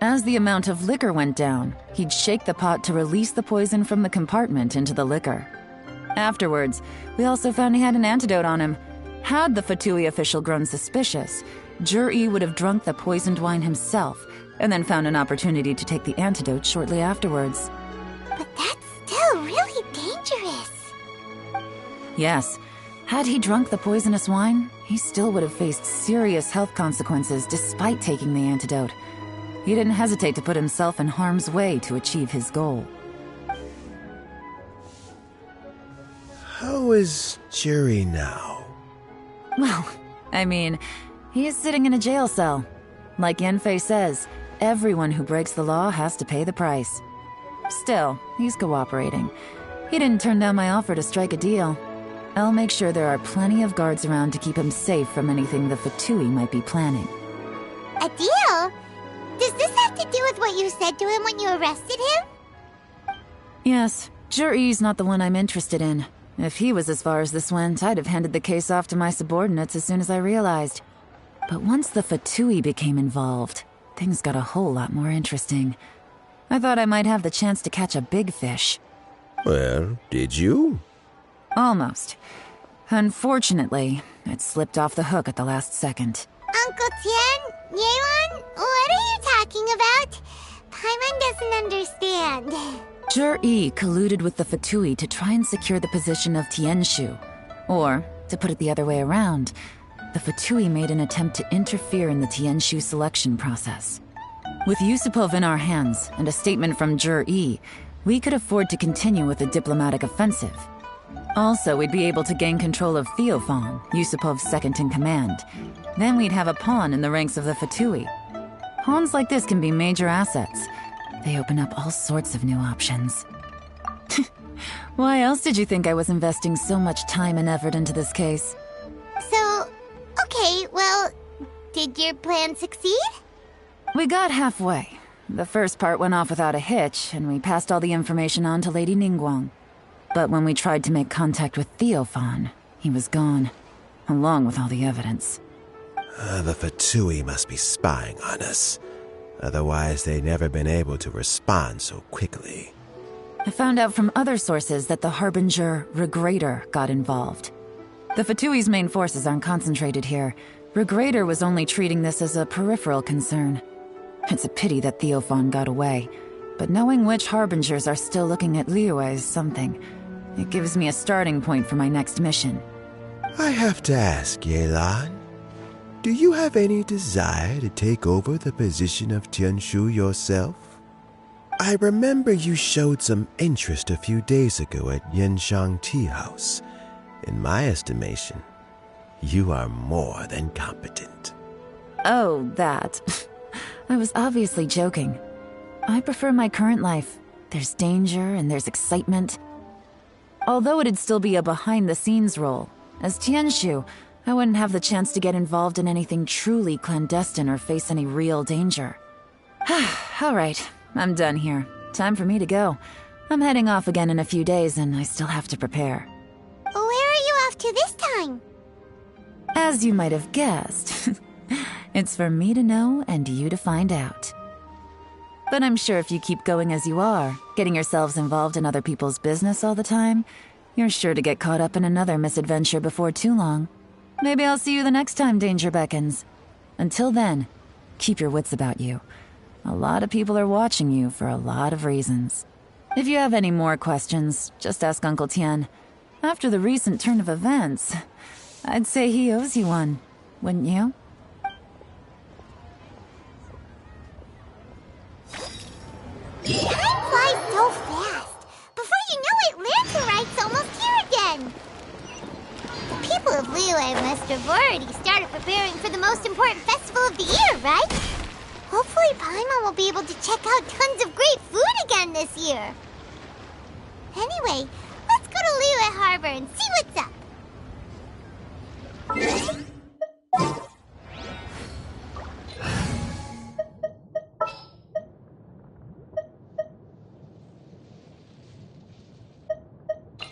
As the amount of liquor went down, he'd shake the pot to release the poison from the compartment into the liquor. Afterwards, we also found he had an antidote on him. Had the Fatui official grown suspicious, Juri would have drunk the poisoned wine himself and then found an opportunity to take the antidote shortly afterwards. But that's still really dangerous. Yes. Had he drunk the poisonous wine, he still would have faced serious health consequences despite taking the antidote. He didn't hesitate to put himself in harm's way to achieve his goal. How is Juri now? Well, I mean, he is sitting in a jail cell. Like Yanfei says, everyone who breaks the law has to pay the price. Still, he's cooperating. He didn't turn down my offer to strike a deal. I'll make sure there are plenty of guards around to keep him safe from anything the Fatui might be planning. A deal? Does this have to do with what you said to him when you arrested him? Yes, Juri's not the one I'm interested in. If he was as far as this went, I'd have handed the case off to my subordinates as soon as I realized. But once the Fatui became involved, things got a whole lot more interesting. I thought I might have the chance to catch a big fish. Well, did you? Almost. Unfortunately, it slipped off the hook at the last second. Uncle Tian? Yeon? What are you talking about? Paimon doesn't understand. Jur-E colluded with the Fatui to try and secure the position of Tianshu. Or, to put it the other way around, the Fatui made an attempt to interfere in the Tianshu selection process. With Yusupov in our hands and a statement from Jur-E, we could afford to continue with a diplomatic offensive. Also, we'd be able to gain control of Theophan, Yusupov's second-in-command. Then we'd have a pawn in the ranks of the Fatui. Pawns like this can be major assets. They open up all sorts of new options. Why else did you think I was investing so much time and effort into this case? So, okay, well, did your plan succeed? We got halfway. The first part went off without a hitch, and we passed all the information on to Lady Ningguang. But when we tried to make contact with Theophan, he was gone, along with all the evidence. The Fatui must be spying on us. Otherwise, they'd never been able to respond so quickly. I found out from other sources that the Harbinger, Regrator, got involved. The Fatui's main forces aren't concentrated here. Regrator was only treating this as a peripheral concern. It's a pity that Theophan got away, but knowing which Harbingers are still looking at Liyue is something. It gives me a starting point for my next mission. I have to ask, Yelan, do you have any desire to take over the position of Tianshu yourself? I remember you showed some interest a few days ago at Yenshang Tea House. In my estimation, you are more than competent. Oh, that. I was obviously joking. I prefer my current life. There's danger and there's excitement. Although it'd still be a behind-the-scenes role, as Tianshu, I wouldn't have the chance to get involved in anything truly clandestine or face any real danger. All right, I'm done here. Time for me to go. I'm heading off again in a few days, and I still have to prepare. Where are you off to this time? As you might have guessed, it's for me to know and you to find out. But I'm sure if you keep going as you are, getting yourselves involved in other people's business all the time, you're sure to get caught up in another misadventure before too long. Maybe I'll see you the next time danger beckons. Until then, keep your wits about you. A lot of people are watching you for a lot of reasons. If you have any more questions, just ask Uncle Tian. After the recent turn of events, I'd say he owes you one, wouldn't you? Time flies so fast. Before you know it, Lantern Rite's almost here again. The people of Liyue must have already started preparing for the most important festival of the year, right? Hopefully Paimon will be able to check out tons of great food again this year. Anyway, let's go to Liyue Harbor and see what's up.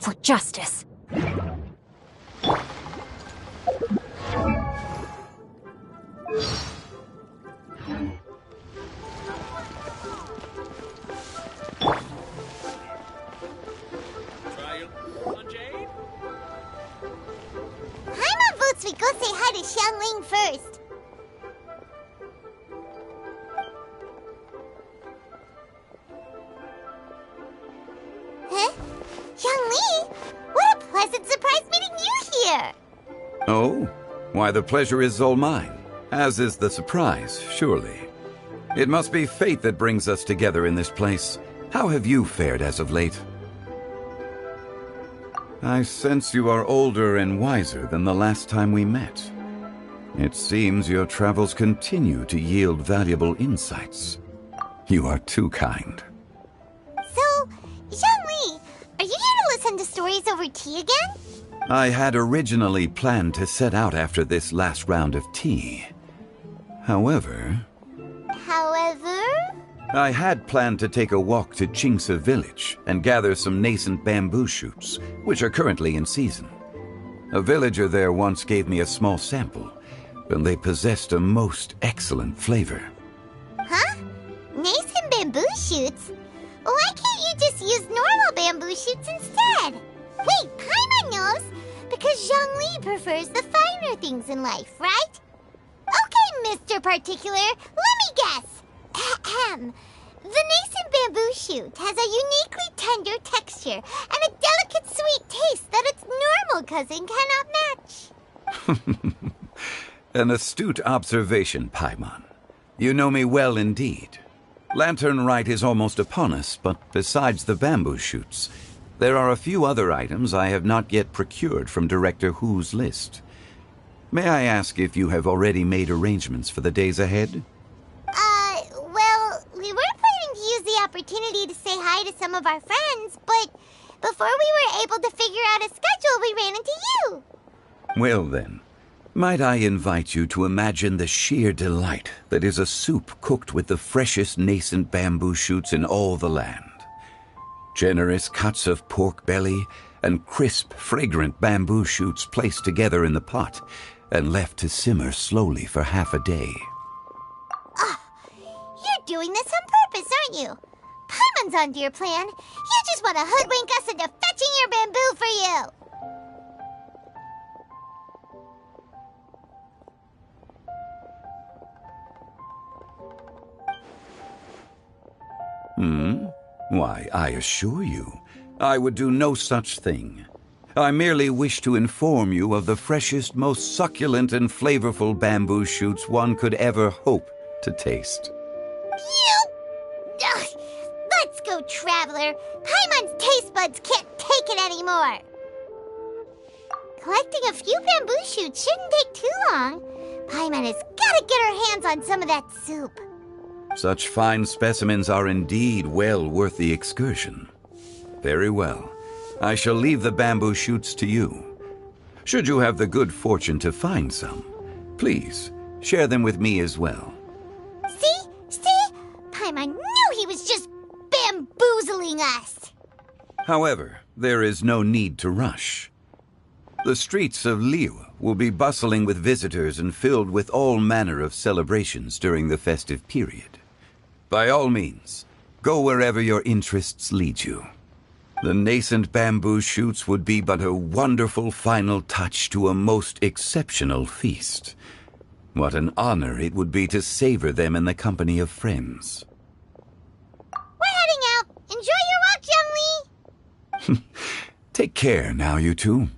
For justice. Paimon votes we go say hi to Xiangling first. Huh? Xiangling? What a pleasant surprise meeting you here! Oh? Why, the pleasure is all mine, as is the surprise, surely. It must be fate that brings us together in this place. How have you fared as of late? I sense you are older and wiser than the last time we met. It seems your travels continue to yield valuable insights. You are too kind. So, Xiangling, are you here to listen to stories over tea again? I had originally planned to set out after this last round of tea. However, I had planned to take a walk to Qingce village and gather some nascent bamboo shoots, which are currently in season. A villager there once gave me a small sample, and they possessed a most excellent flavor. Huh? Nascent bamboo shoots? Why can't you just use normal bamboo shoots instead? Wait, Paimon knows! Because Zhongli prefers the finer things in life, right? Okay, Mr. Particular, let me guess. Ahem. The nascent bamboo shoot has a uniquely tender texture and a delicate sweet taste that its normal cousin cannot match. An astute observation, Paimon. You know me well indeed. Lantern Rite is almost upon us, but besides the bamboo shoots, there are a few other items I have not yet procured from Director Hu's list. May I ask if you have already made arrangements for the days ahead? Well, we were planning to use the opportunity to say hi to some of our friends, but before we were able to figure out a schedule, we ran into you. Well then, might I invite you to imagine the sheer delight that is a soup cooked with the freshest nascent bamboo shoots in all the land. Generous cuts of pork belly and crisp, fragrant bamboo shoots placed together in the pot and left to simmer slowly for half a day. You're doing this on purpose, aren't you? Paimon's onto your plan. You just want to hoodwink us into fetching your bamboo for you. Why, I assure you, I would do no such thing. I merely wish to inform you of the freshest, most succulent and flavorful bamboo shoots one could ever hope to taste. Ugh. Let's go, Traveler. Paimon's taste buds can't take it anymore. Collecting a few bamboo shoots shouldn't take too long. Paimon has got to get her hands on some of that soup. Such fine specimens are indeed well worth the excursion. Very well. I shall leave the bamboo shoots to you. Should you have the good fortune to find some, please share them with me as well. See? Paimon knew he was just bamboozling us. However, there is no need to rush. The streets of Liyue will be bustling with visitors and filled with all manner of celebrations during the festive period. By all means, go wherever your interests lead you. The nascent bamboo shoots would be but a wonderful final touch to a most exceptional feast. What an honor it would be to savor them in the company of friends. We're heading out. Enjoy your walk, Zhongli. Take care now, you two.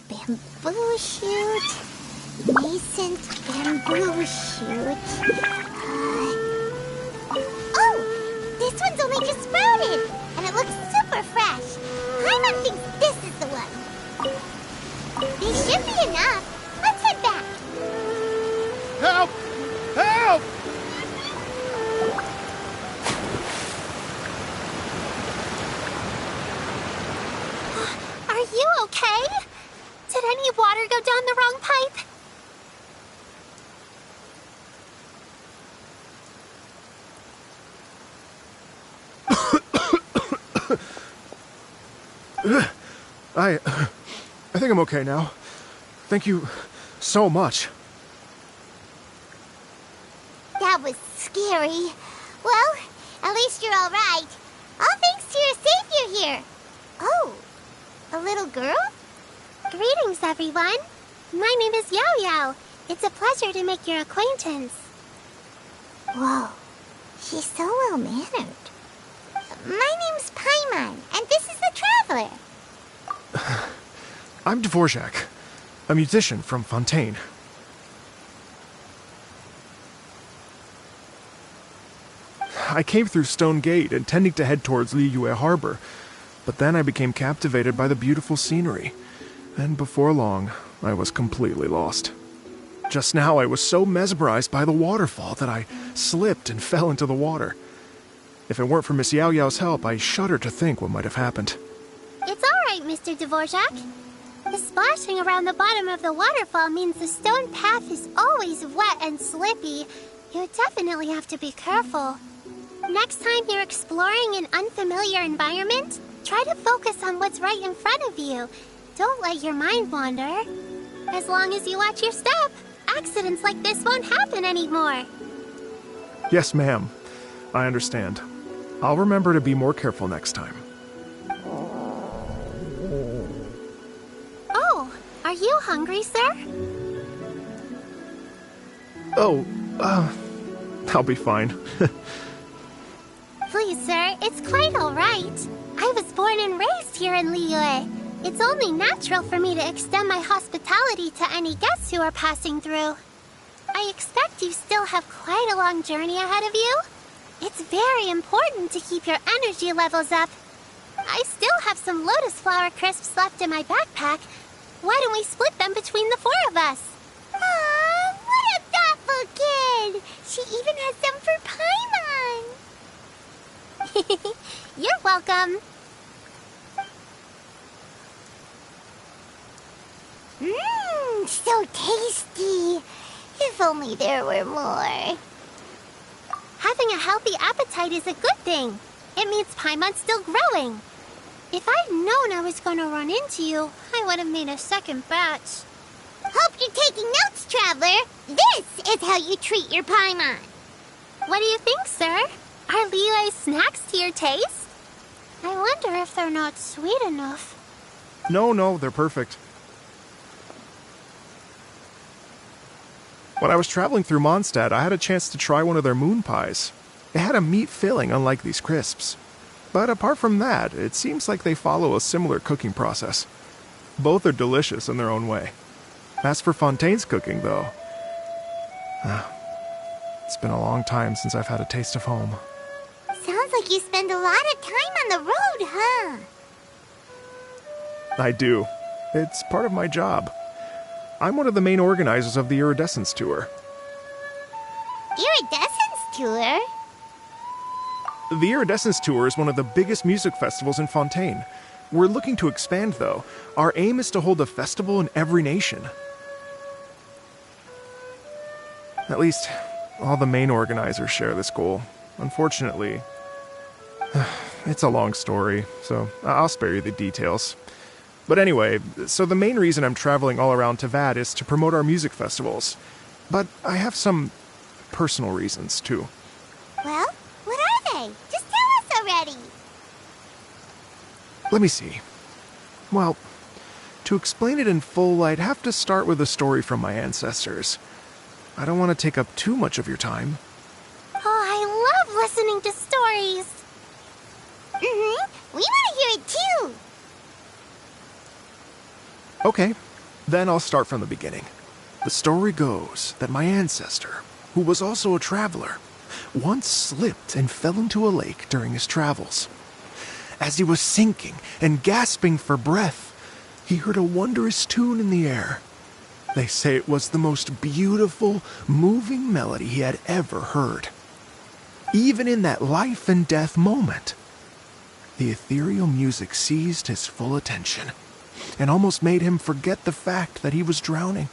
Bamboo shoot, nascent bamboo shoot. Oh, this one's only just sprouted, and it looks super fresh. Paimon thinks this is the one. They should be enough. Let's head back. Help! Help! Are you okay? Did any water go down the wrong pipe? I think I'm okay now. Thank you so much. That was scary. Well, at least you're all right. All thanks to your savior here. Oh, a little girl? Greetings, everyone. My name is Yao Yao. It's a pleasure to make your acquaintance. Whoa, she's so well-mannered. My name's Paimon, and this is the Traveler. I'm Dvorak, a musician from Fontaine. I came through Stone Gate, intending to head towards Liyue Harbor, but then I became captivated by the beautiful scenery, and before long, I was completely lost. Just now, I was so mesmerized by the waterfall that I slipped and fell into the water. If it weren't for Miss Yao Yao's help, I shudder to think what might have happened. It's all right, Mr. Dvorak. The splashing around the bottom of the waterfall means the stone path is always wet and slippy. You definitely have to be careful. Next time you're exploring an unfamiliar environment, try to focus on what's right in front of you. Don't let your mind wander. As long as you watch your step, accidents like this won't happen anymore. Yes, ma'am. I understand. I'll remember to be more careful next time. Oh, are you hungry, sir? Oh, I'll be fine. Please, sir, it's quite all right. I was born and raised here in Liyue. It's only natural for me to extend my hospitality to any guests who are passing through. I expect you still have quite a long journey ahead of you. It's very important to keep your energy levels up. I still have some lotus flower crisps left in my backpack. Why don't we split them between the four of us? Aw, what a thoughtful kid! She even has some for Paimon! You're welcome. Mmm, so tasty. If only there were more. How Having a healthy appetite is a good thing. It means Paimon's still growing. If I'd known I was gonna run into you, I would have made a second batch. Hope you're taking notes, Traveler. This is how you treat your Paimon. What do you think, sir? Are Liyue snacks to your taste? I wonder if they're not sweet enough. No, they're perfect. When I was traveling through Mondstadt, I had a chance to try one of their moon pies. It had a meat filling, unlike these crisps. But apart from that, it seems like they follow a similar cooking process. Both are delicious in their own way. As for Fontaine's cooking, though, it's been a long time since I've had a taste of home. Sounds like you spend a lot of time on the road, huh? I do. It's part of my job. I'm one of the main organizers of the Iridescence Tour. Iridescence Tour? The Iridescence Tour is one of the biggest music festivals in Fontaine. We're looking to expand, though. Our aim is to hold a festival in every nation. At least, all the main organizers share this goal. Unfortunately, it's a long story, so I'll spare you the details. But anyway, so the main reason I'm traveling all around Teyvet is to promote our music festivals. But I have some personal reasons, too. Well, what are they? Just tell us already. Let me see. Well, to explain it in full, I'd have to start with a story from my ancestors. I don't want to take up too much of your time. Oh, I love listening to stories. We want to hear it too. Okay, then I'll start from the beginning. The story goes that my ancestor, who was also a traveler, once slipped and fell into a lake during his travels. As he was sinking and gasping for breath, he heard a wondrous tune in the air. They say it was the most beautiful, moving melody he had ever heard. Even in that life and death moment, the ethereal music seized his full attention and almost made him forget the fact that he was drowning.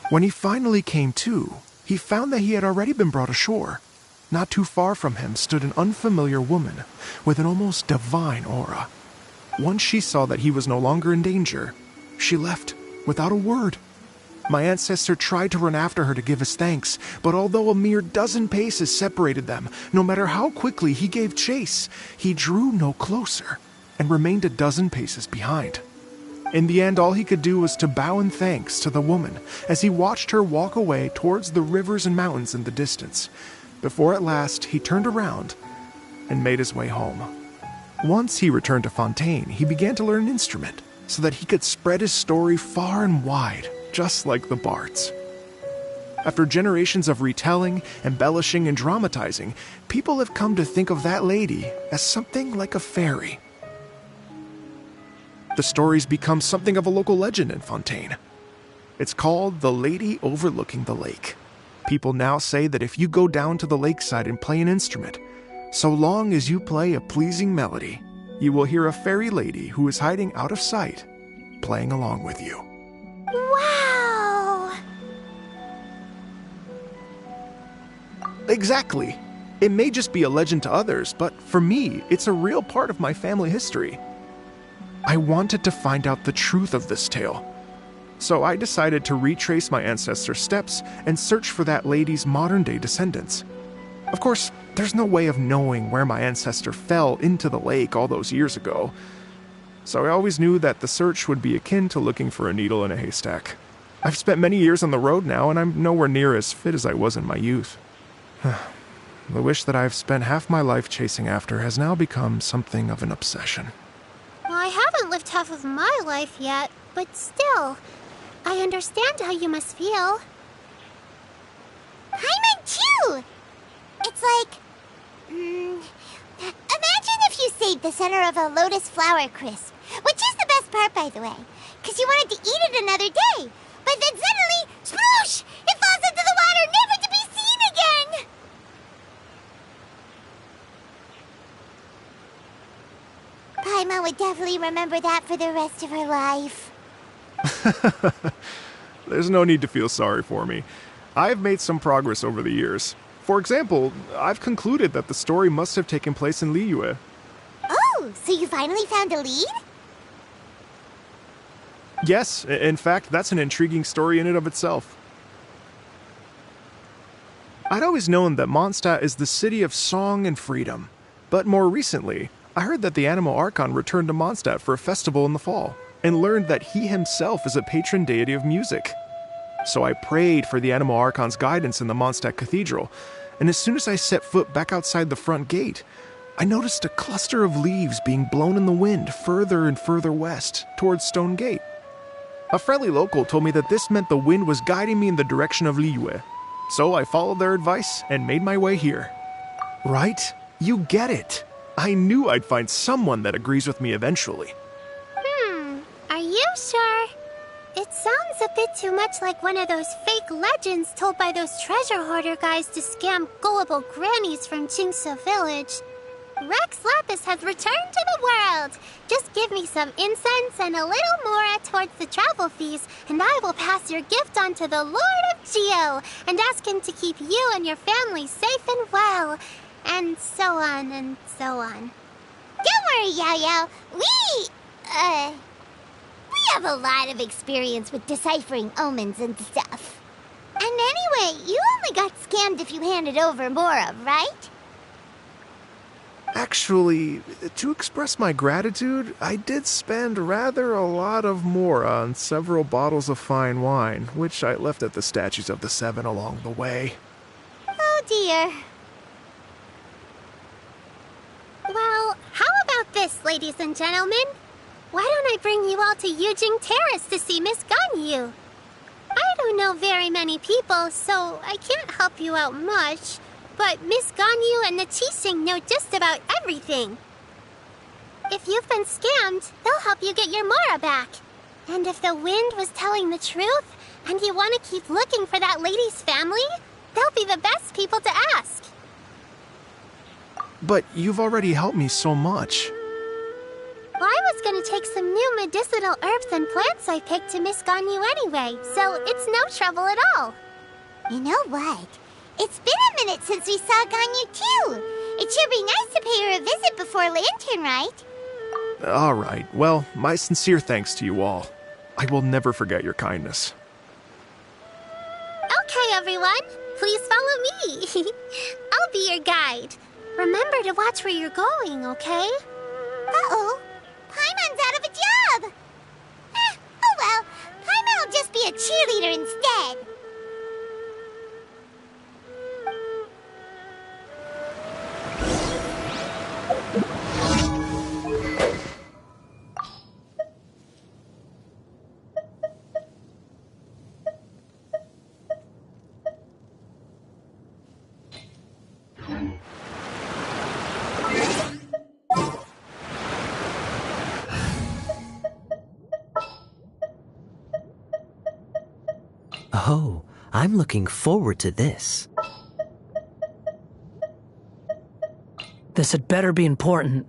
When he finally came to, he found that he had already been brought ashore. Not too far from him stood an unfamiliar woman with an almost divine aura. Once she saw that he was no longer in danger, she left without a word. My ancestor tried to run after her to give his thanks, but although a mere dozen paces separated them, no matter how quickly he gave chase, he drew no closer and remained a dozen paces behind. In the end, all he could do was to bow in thanks to the woman as he watched her walk away towards the rivers and mountains in the distance, before at last he turned around and made his way home. Once he returned to Fontaine, he began to learn an instrument so that he could spread his story far and wide, just like the bards. After generations of retelling, embellishing, and dramatizing, people have come to think of that lady as something like a fairy. The story's become something of a local legend in Fontaine. It's called The Lady Overlooking the Lake. People now say that if you go down to the lakeside and play an instrument, so long as you play a pleasing melody, you will hear a fairy lady who is hiding out of sight, playing along with you. Wow! Exactly. It may just be a legend to others, but for me, it's a real part of my family history. I wanted to find out the truth of this tale, so I decided to retrace my ancestors' steps and search for that lady's modern-day descendants. Of course, there's no way of knowing where my ancestor fell into the lake all those years ago, so I always knew that the search would be akin to looking for a needle in a haystack. I've spent many years on the road now, and I'm nowhere near as fit as I was in my youth. The wish that I've spent half my life chasing after has now become something of an obsession. I haven't lived half of my life yet, but still, I understand how you must feel. Paimon too! It's like... imagine if you saved the center of a lotus flower crisp, which is the best part, by the way, because you wanted to eat it another day, but then suddenly, sploosh! It falls into the water, never to be seen again! Paimon would definitely remember that for the rest of her life. There's no need to feel sorry for me. I've made some progress over the years. For example, I've concluded that the story must have taken place in Liyue. Oh, so you finally found a lead? Yes, in fact, that's an intriguing story in and of itself. I'd always known that Mondstadt is the city of song and freedom, but more recently, I heard that the Animal Archon returned to Mondstadt for a festival in the fall, and learned that he himself is a patron deity of music. So I prayed for the Animal Archon's guidance in the Mondstadt Cathedral, and as soon as I set foot back outside the front gate, I noticed a cluster of leaves being blown in the wind further and further west, towards Stone Gate. A friendly local told me that this meant the wind was guiding me in the direction of Liyue, so I followed their advice and made my way here. Right? You get it. I knew I'd find someone that agrees with me eventually. Are you sure? It sounds a bit too much like one of those fake legends told by those treasure hoarder guys to scam gullible grannies from Jinxa Village. Rex Lapis has returned to the world. Just give me some incense and a little more towards the travel fees, and I will pass your gift on to the Lord of Geo and ask him to keep you and your family safe and well. And so on and so on. Don't worry, Yao Yao. We have a lot of experience with deciphering omens and stuff. And anyway, you only got scammed if you handed over Mora, right? Actually, to express my gratitude, I did spend rather a lot of Mora on several bottles of fine wine, which I left at the Statues of the Seven along the way. Oh dear. Well, how about this, ladies and gentlemen? Why don't I bring you all to Yujing Terrace to see Miss Ganyu? I don't know very many people, so I can't help you out much. But Miss Ganyu and the Qixing know just about everything. If you've been scammed, they'll help you get your Mora back. And if the wind was telling the truth, and you want to keep looking for that lady's family, they'll be the best people to ask. But you've already helped me so much. Well, I was going to take some new medicinal herbs and plants I picked to Miss Ganyu anyway, so it's no trouble at all. You know what? It's been a minute since we saw Ganyu too. It should be nice to pay her a visit before Lantern, right? All right. Well, my sincere thanks to you all. I will never forget your kindness. Okay, everyone. Please follow me. I'll be your guide. Remember to watch where you're going, okay? Uh-oh. Paimon's out of a job! Oh well, Paimon will just be a cheerleader instead. Oh, I'm looking forward to this. This had better be important.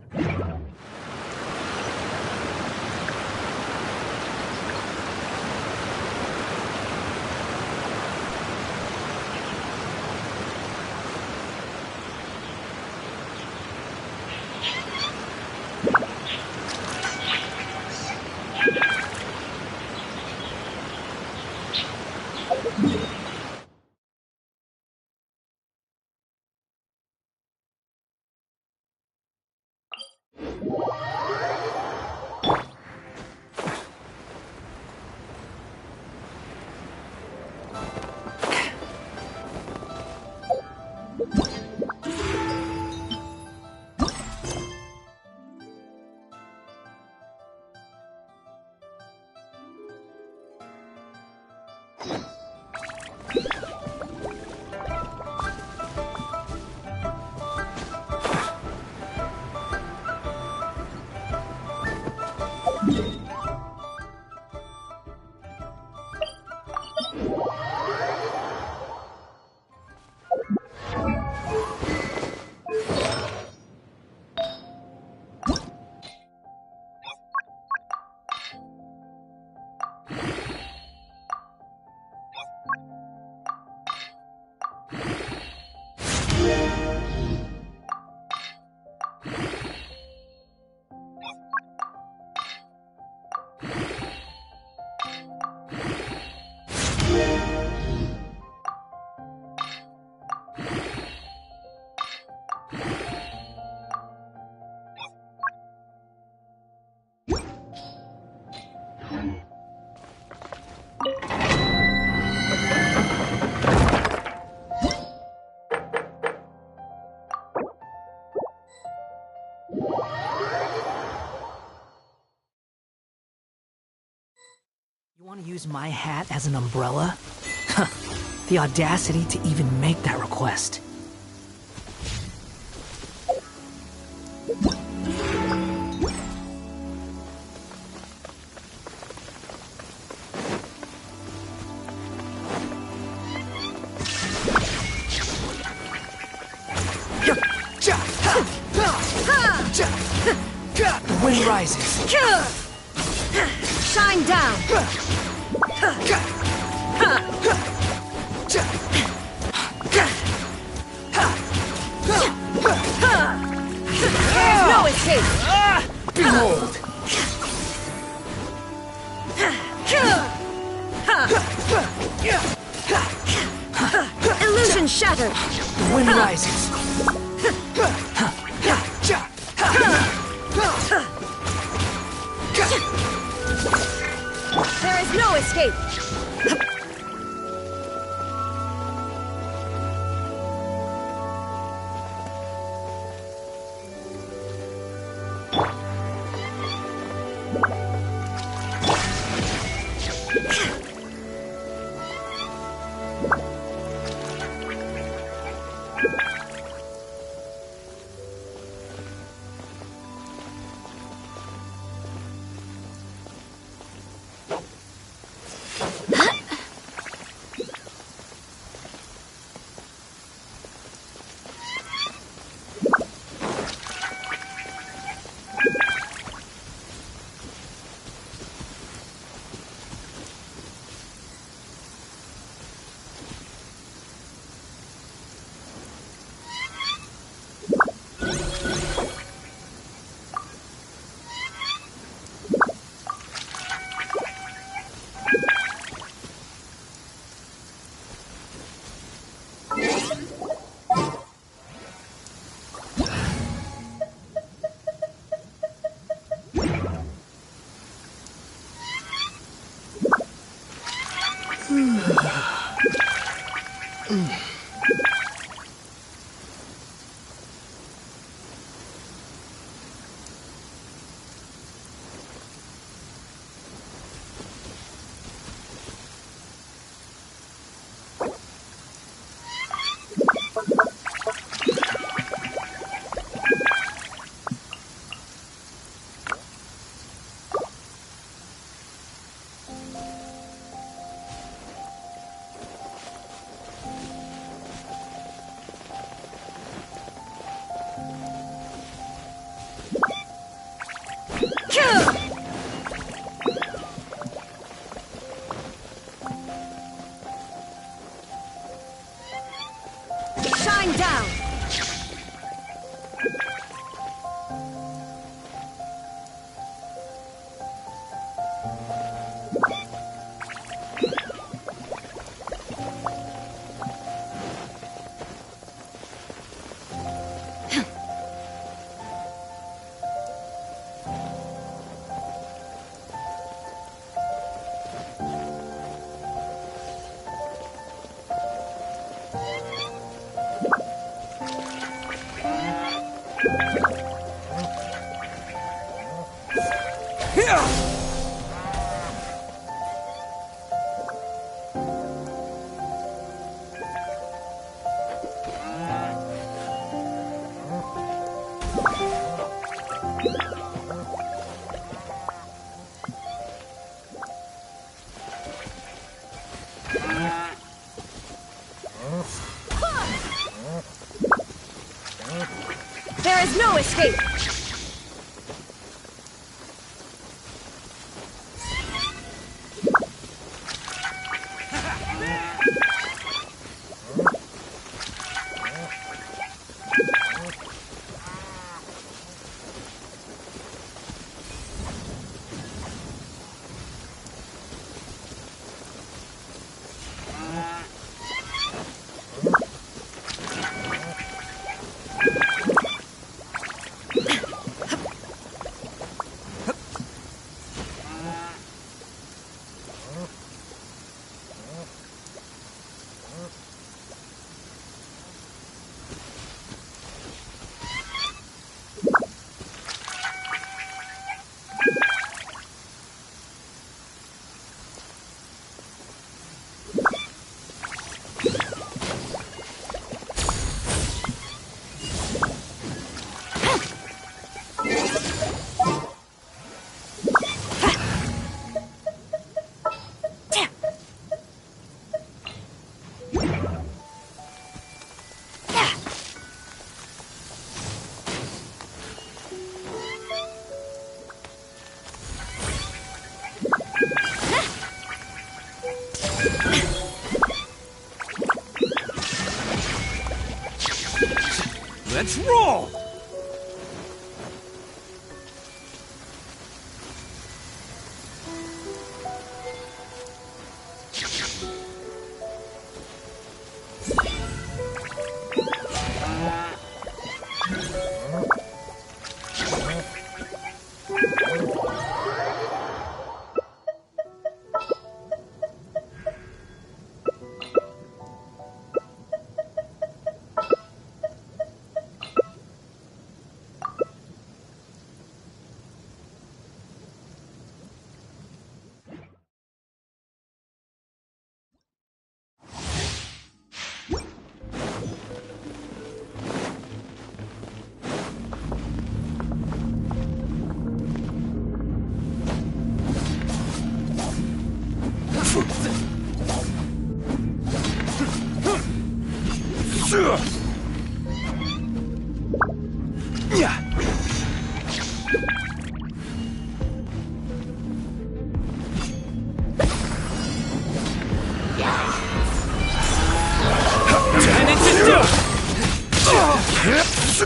use my hat as an umbrella? The audacity to even make that request. The wind rises. Shine down. There's no escape. Behold. Illusion shattered. The wind rises. There is no escape. Shine down. There is no escape. Let's roll!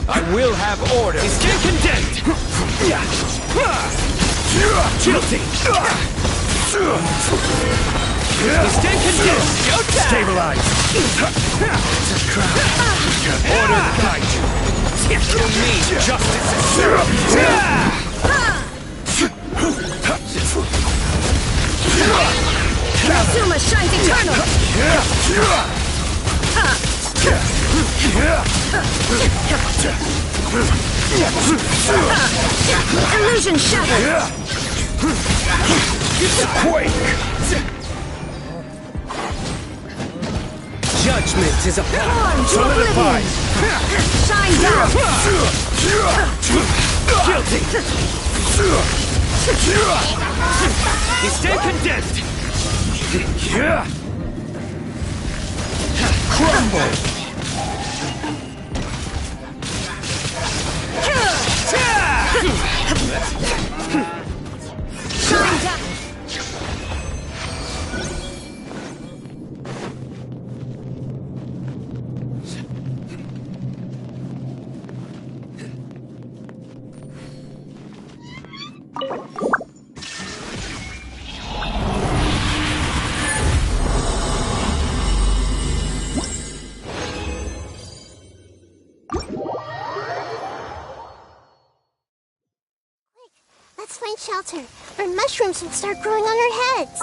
I will have order. Stand condemned. Guilty. Stand condemned. Stabilize. Order guide you. Through me, justice is served. Inazuma shines eternal! Illusion shattered! Quake! Judgment is upon. Solidified! Shine down! Guilty! You stand condemned! Crumble! Shine down! Let's find shelter, or mushrooms will start growing on our heads.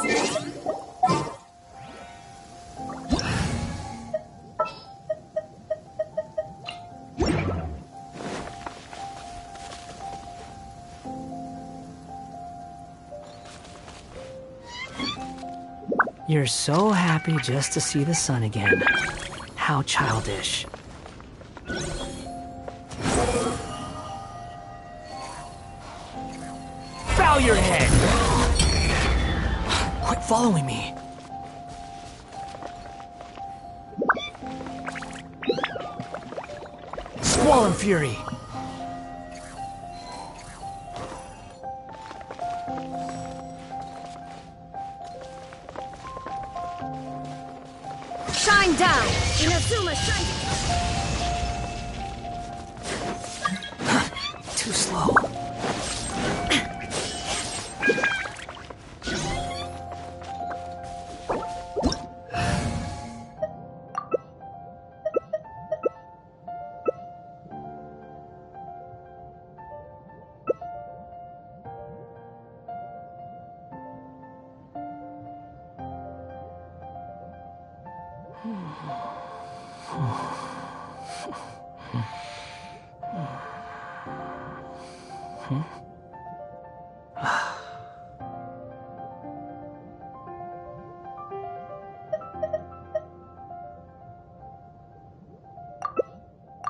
You're so happy just to see the sun again. How childish. Bow your head! Quit following me. Squall and fury. Shine down! Inazuma shine Too slow.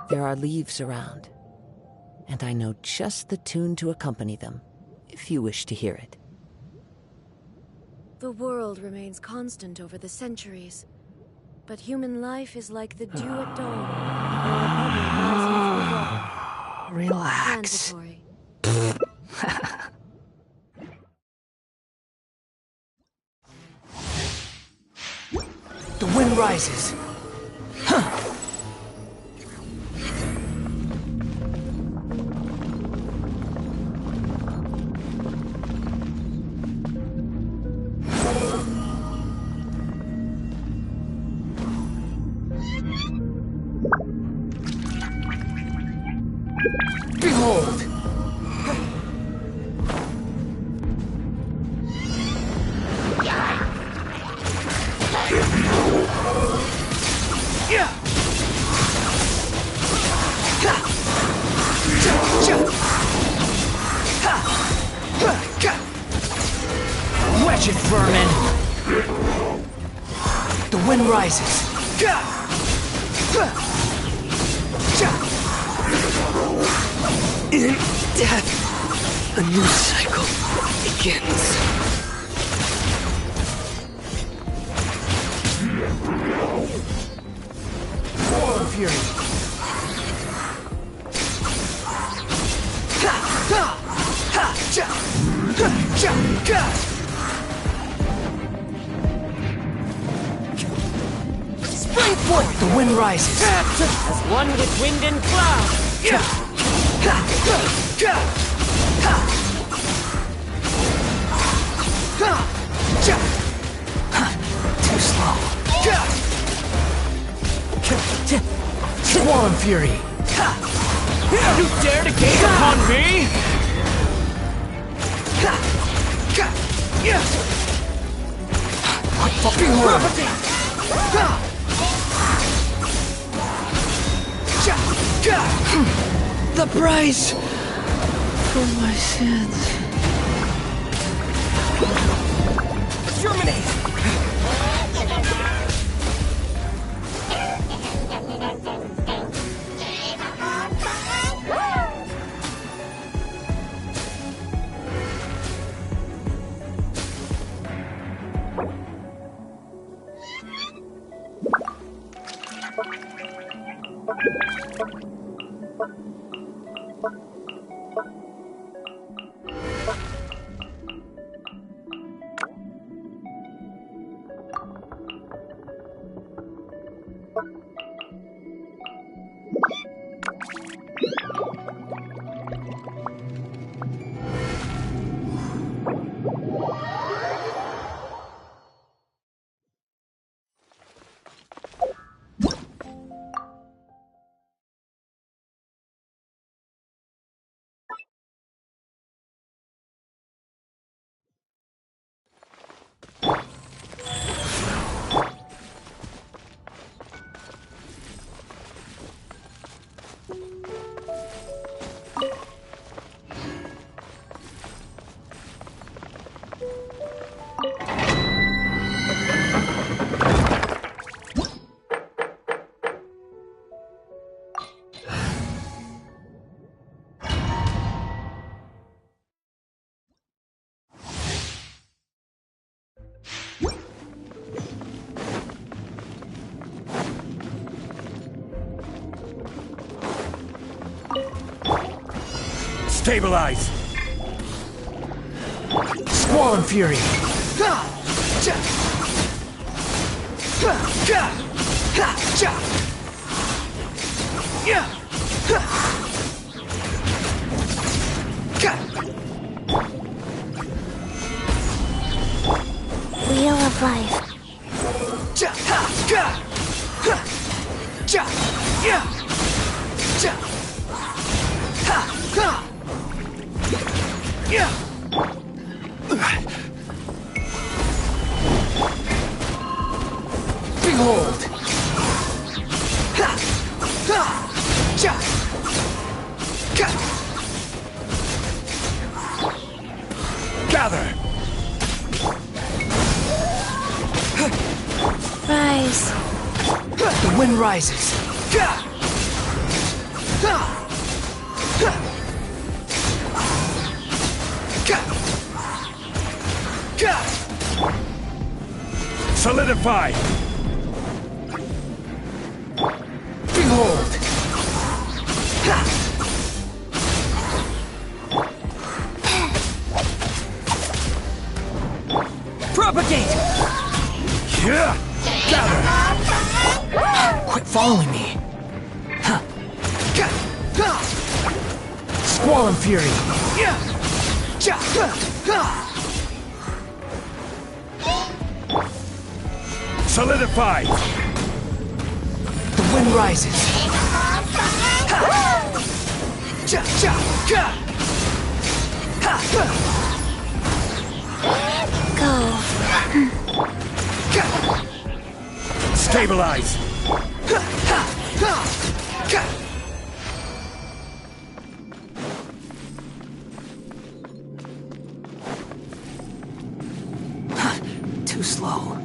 There are leaves around, and I know just the tune to accompany them, if you wish to hear it. The world remains constant over the centuries, but human life is like the dew at dawn, or a bubble rising from the water. Relax. Transitory. The wind rises. Huh. Behold! Wretched vermin! The wind rises. In death, a new cycle begins. War and fury. Spring forth! The wind rises. As one with wind and cloud. Too slow. Swollen fury. You dare to gaze upon me? The price for my sins. Terminate! Stabilize! Swollen fury. Wheel of life. Behold! Gather! Rise. The wind rises. Solidify! Behold! Propagate! Yeah! Gather! Quit following me. Swollen fury. Solidify! The wind rises. Stabilize! Too slow.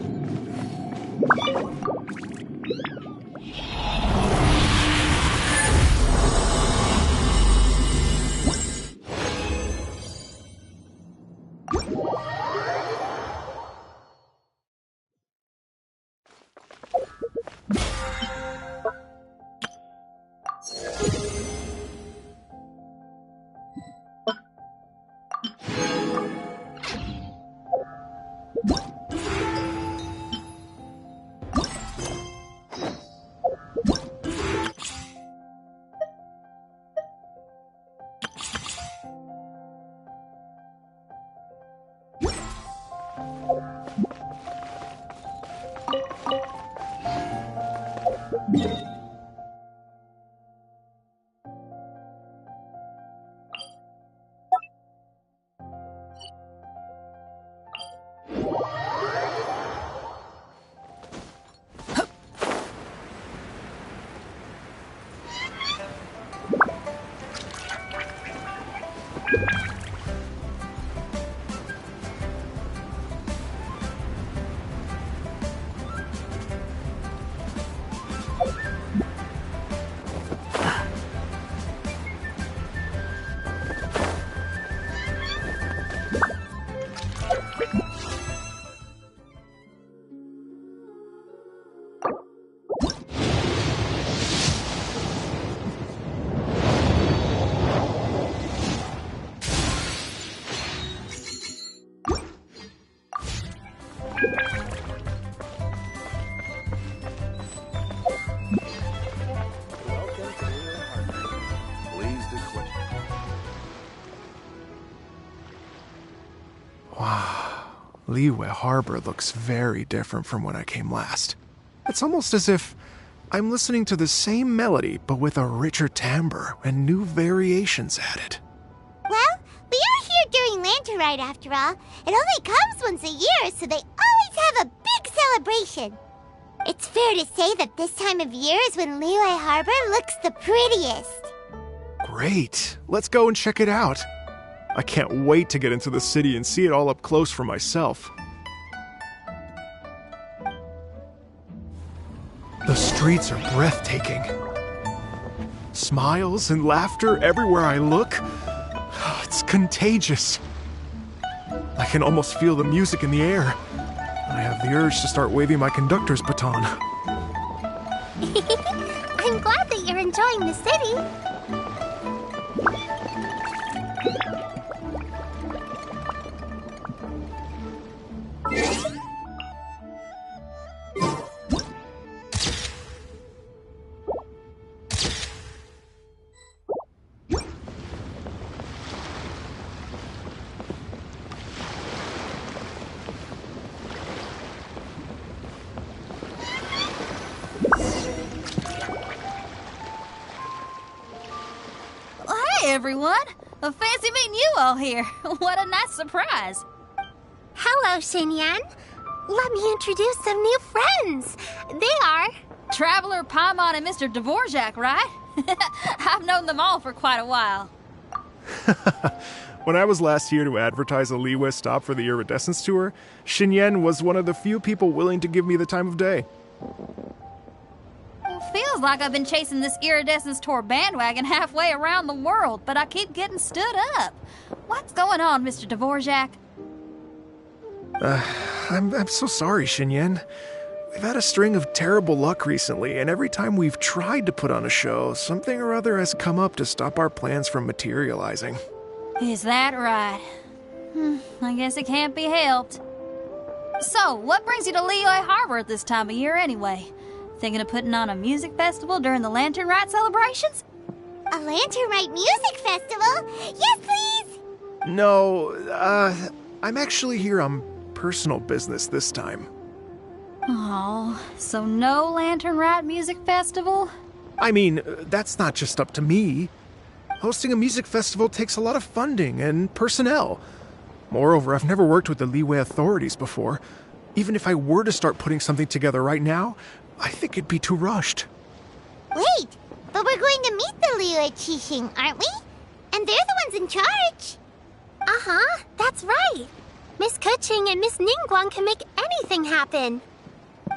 Liyue Harbor looks very different from when I came last. It's almost as if I'm listening to the same melody, but with a richer timbre and new variations added. Well, we are here during Lantern Rite after all. It only comes once a year, so they always have a big celebration. It's fair to say that this time of year is when Liyue Harbor looks the prettiest. Great. Let's go and check it out. I can't wait to get into the city and see it all up close for myself. The streets are breathtaking. Smiles and laughter everywhere I look. It's contagious. I can almost feel the music in the air. I have the urge to start waving my conductor's baton. I'm glad that you're enjoying the city. Everyone. Fancy meeting you all here. What a nice surprise. Hello, Xinyan. Let me introduce some new friends. They are... Traveler, Paimon, and Mr. Dvorak, right? I've known them all for quite a while. When I was last here to advertise a Liyue stop for the Iridescence Tour, Xinyan was one of the few people willing to give me the time of day. Feels like I've been chasing this Iridescence Tour bandwagon halfway around the world, but I keep getting stood up. What's going on, Mr. Dvorak? I'm so sorry, Xinyan. We've had a string of terrible luck recently, and every time we've tried to put on a show, something or other has come up to stop our plans from materializing. Is that right? I guess it can't be helped. So, what brings you to Liyue Harbor at this time of year anyway? Thinking of putting on a music festival during the Lantern Rite celebrations? A Lantern Rite music festival? Yes, please! No, I'm actually here on personal business this time. Oh, so no Lantern Rite music festival? I mean, that's not just up to me. Hosting a music festival takes a lot of funding and personnel. Moreover, I've never worked with the Liyue authorities before. Even if I were to start putting something together right now, I think it'd be too rushed. Wait, but we're going to meet the Liyue Qixing, aren't we? And they're the ones in charge. Uh-huh, that's right. Miss Keqing and Miss Ningguang can make anything happen.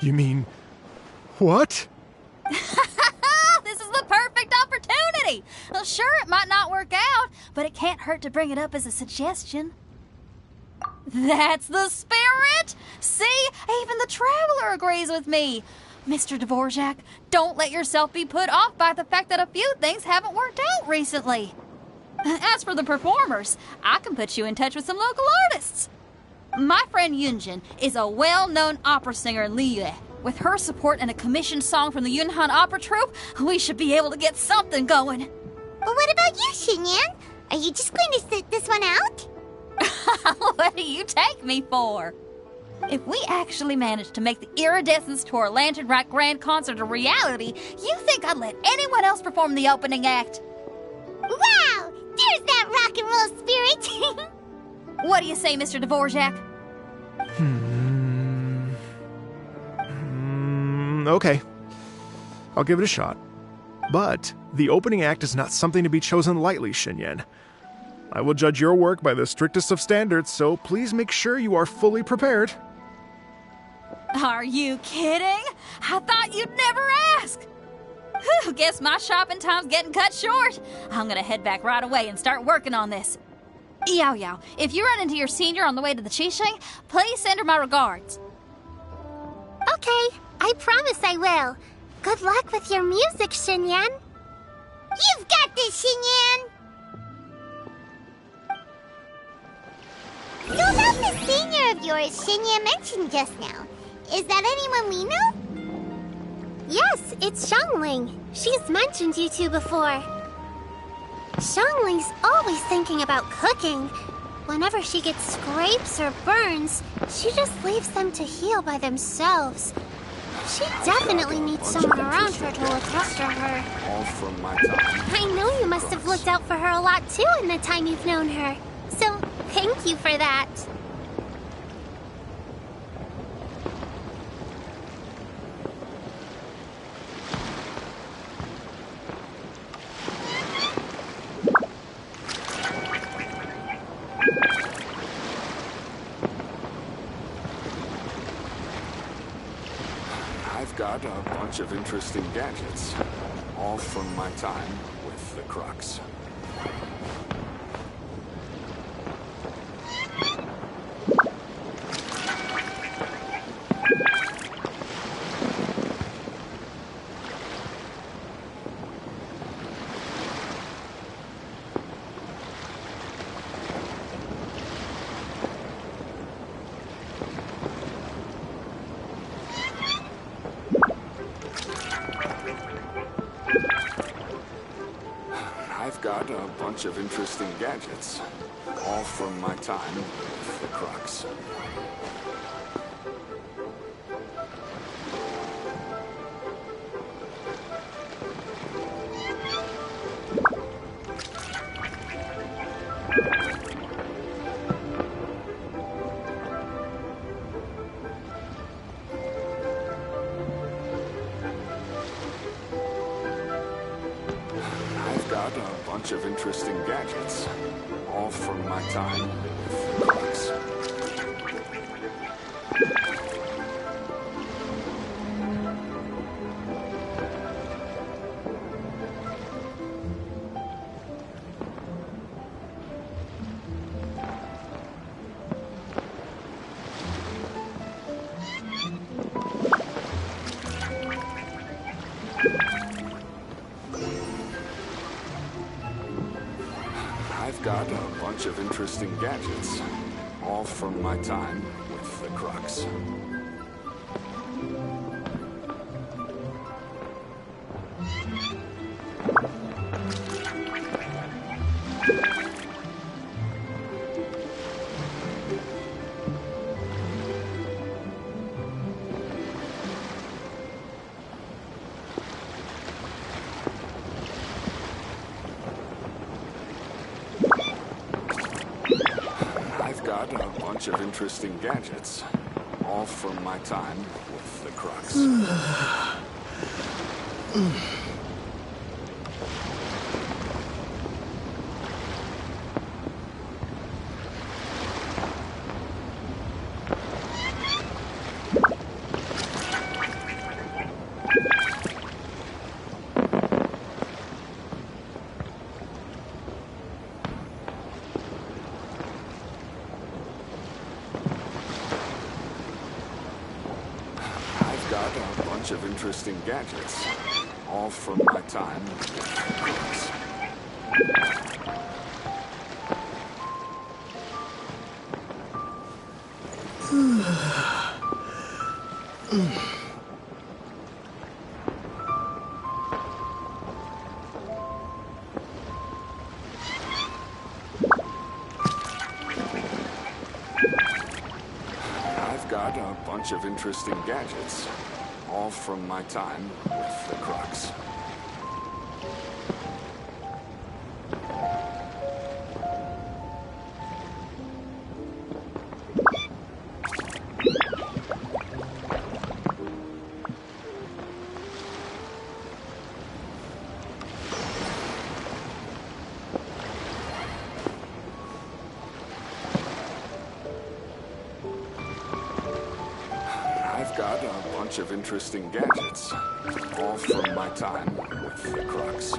You mean... what? This is the perfect opportunity! Well, sure, it might not work out, but it can't hurt to bring it up as a suggestion. That's the spirit! See? Even the Traveler agrees with me. Mr. Dvorak, don't let yourself be put off by the fact that a few things haven't worked out recently. As for the performers, I can put you in touch with some local artists. My friend Yunjin is a well-known opera singer in Liyue. With her support and a commissioned song from the Yunhan Opera Troupe, we should be able to get something going. But what about you, Xinyan? Are you just going to sit this one out? What do you take me for? If we actually managed to make the Iridescence Tour Lantern Rack Grand Concert a reality, you think I'd let anyone else perform the opening act? Wow! There's that rock and roll spirit! What do you say, Mr. Dvorak? Okay. I'll give it a shot. But the opening act is not something to be chosen lightly, Xinyan. I will judge your work by the strictest of standards, so please make sure you are fully prepared. Are you kidding? I thought you'd never ask. Whew, guess my shopping time's getting cut short. I'm gonna head back right away and start working on this. Yao Yao, if you run into your senior on the way to the Qixing, please send her my regards. Okay, I promise I will. Good luck with your music, Xinyan. You've got this, Xinyan! So about the senior of yours Xinyan mentioned just now, is that anyone we know? Yes, it's Xiangling. She's mentioned you two before. Xiangling's always thinking about cooking. Whenever she gets scrapes or burns, she just leaves them to heal by themselves. She definitely needs someone around her to look after her. All from my time. I know you must have looked out for her a lot too in the time you've known her. So, thank you for that. I've got a bunch of interesting gadgets, all from my time with the Crux. I've got a bunch of interesting gadgets, all from my time with the Crux. Got a bunch of interesting gadgets, all from my time with the Crux. I've got a bunch of interesting gadgets, all from my time with the Crux. bunch of interesting gadgets, all from my time with the Crux. Of interesting gadgets, all from my time with the Crux. I've got a bunch of interesting gadgets, all from my time with the Crux. I've got a bunch of interesting gadgets, all from my time with the Crux.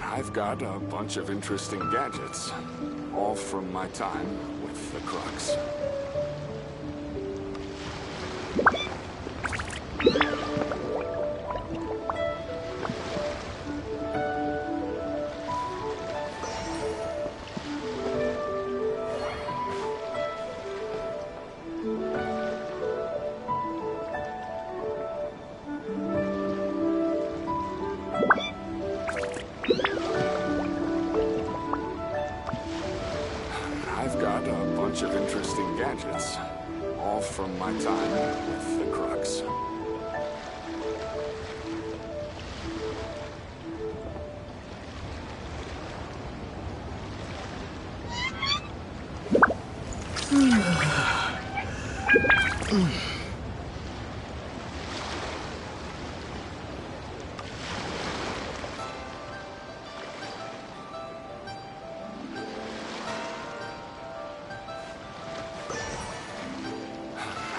I've got a bunch of interesting gadgets, all from my time with the Crux. I've got a bunch of interesting gadgets, all from my time with the Crux.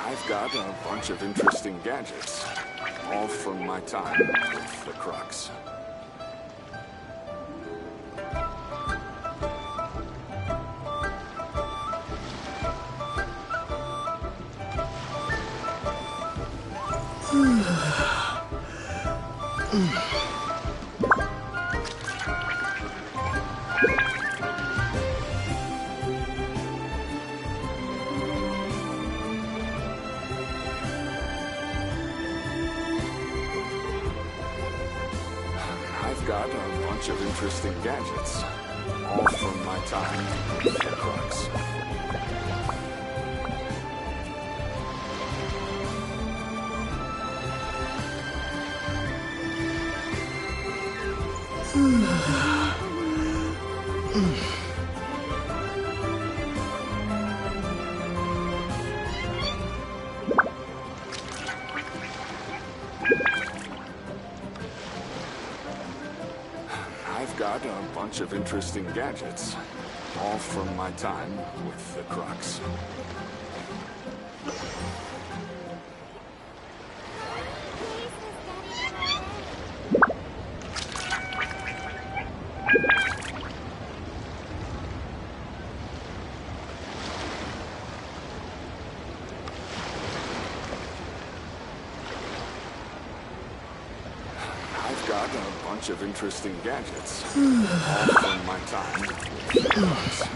I've got a bunch of interesting gadgets, all from my time with the Crux. I've got a bunch of interesting gadgets, all from my time with the Crux. I've got a bunch of interesting gadgets, all from my time with the Crux. I've got a bunch of interesting gadgets, all from my time with the Crux.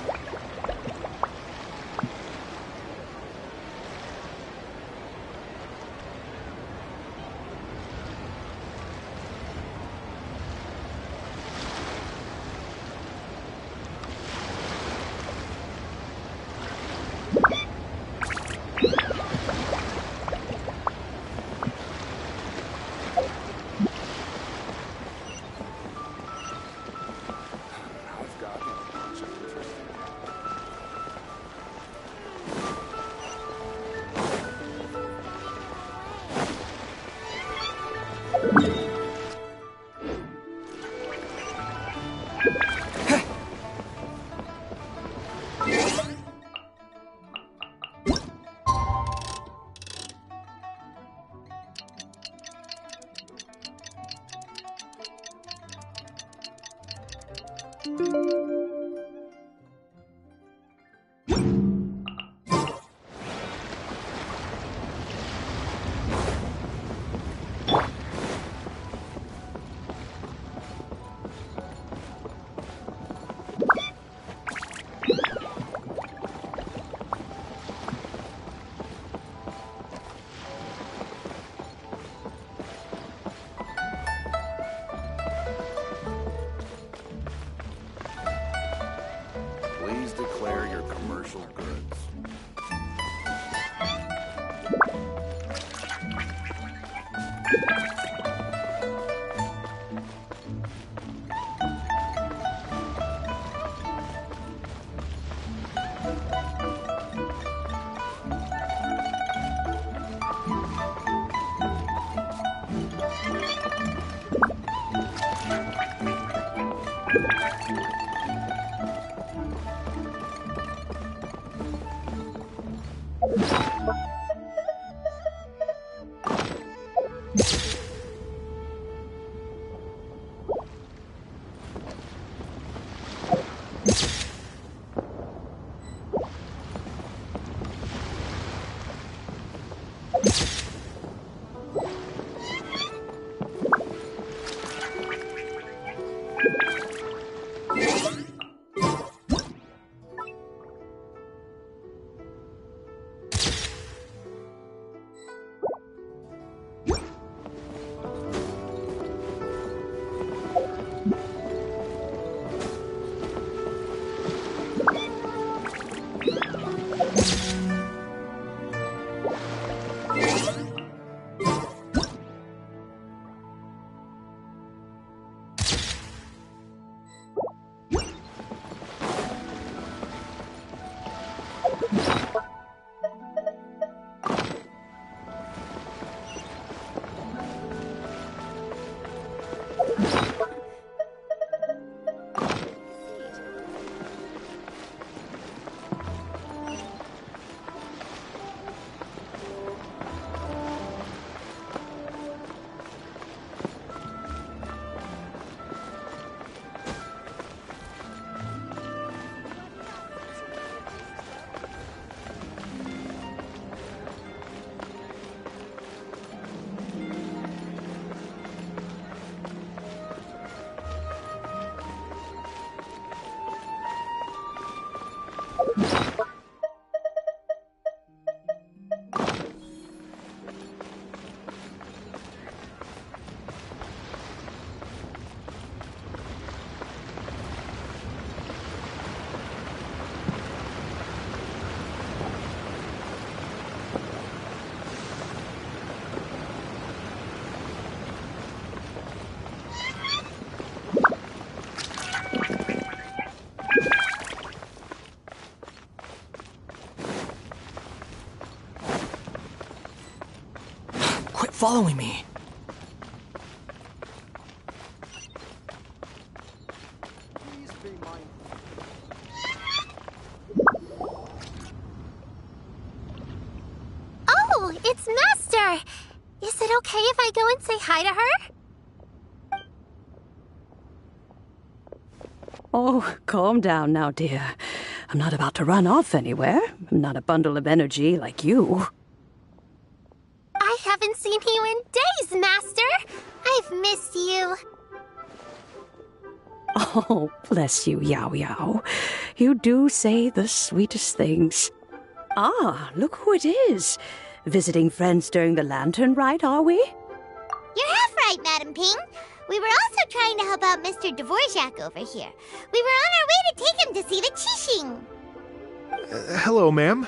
Please declare your commercial goods. Following me. Oh, it's Master! Is it okay if I go and say hi to her? Oh, calm down now, dear. I'm not about to run off anywhere. I'm not a bundle of energy like you. I haven't seen you in days, Master! I've missed you. Oh, bless you, Yao Yao. You do say the sweetest things. Ah, look who it is. Visiting friends during the lantern rite, are we? You're half right, Madam Ping. We were also trying to help out Mr. Dvorak over here. We were on our way to take him to see the Qixing. Hello, ma'am.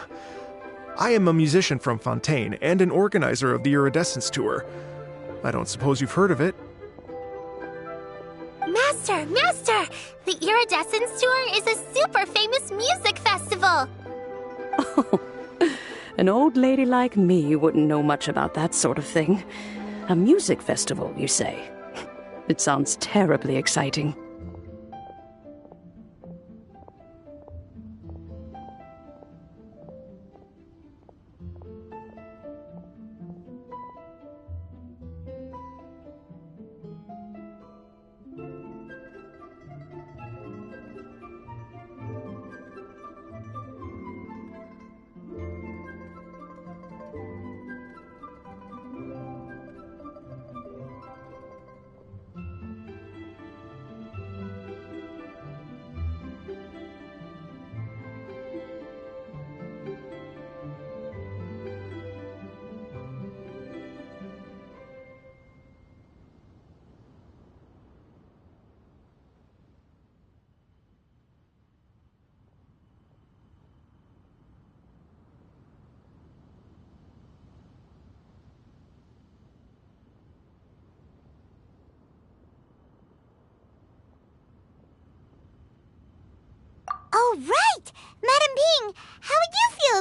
I am a musician from Fontaine and an organizer of the Iridescence Tour. I don't suppose you've heard of it. Master! The Iridescence Tour is a super famous music festival! Oh, an old lady like me wouldn't know much about that sort of thing. A music festival, you say? It sounds terribly exciting.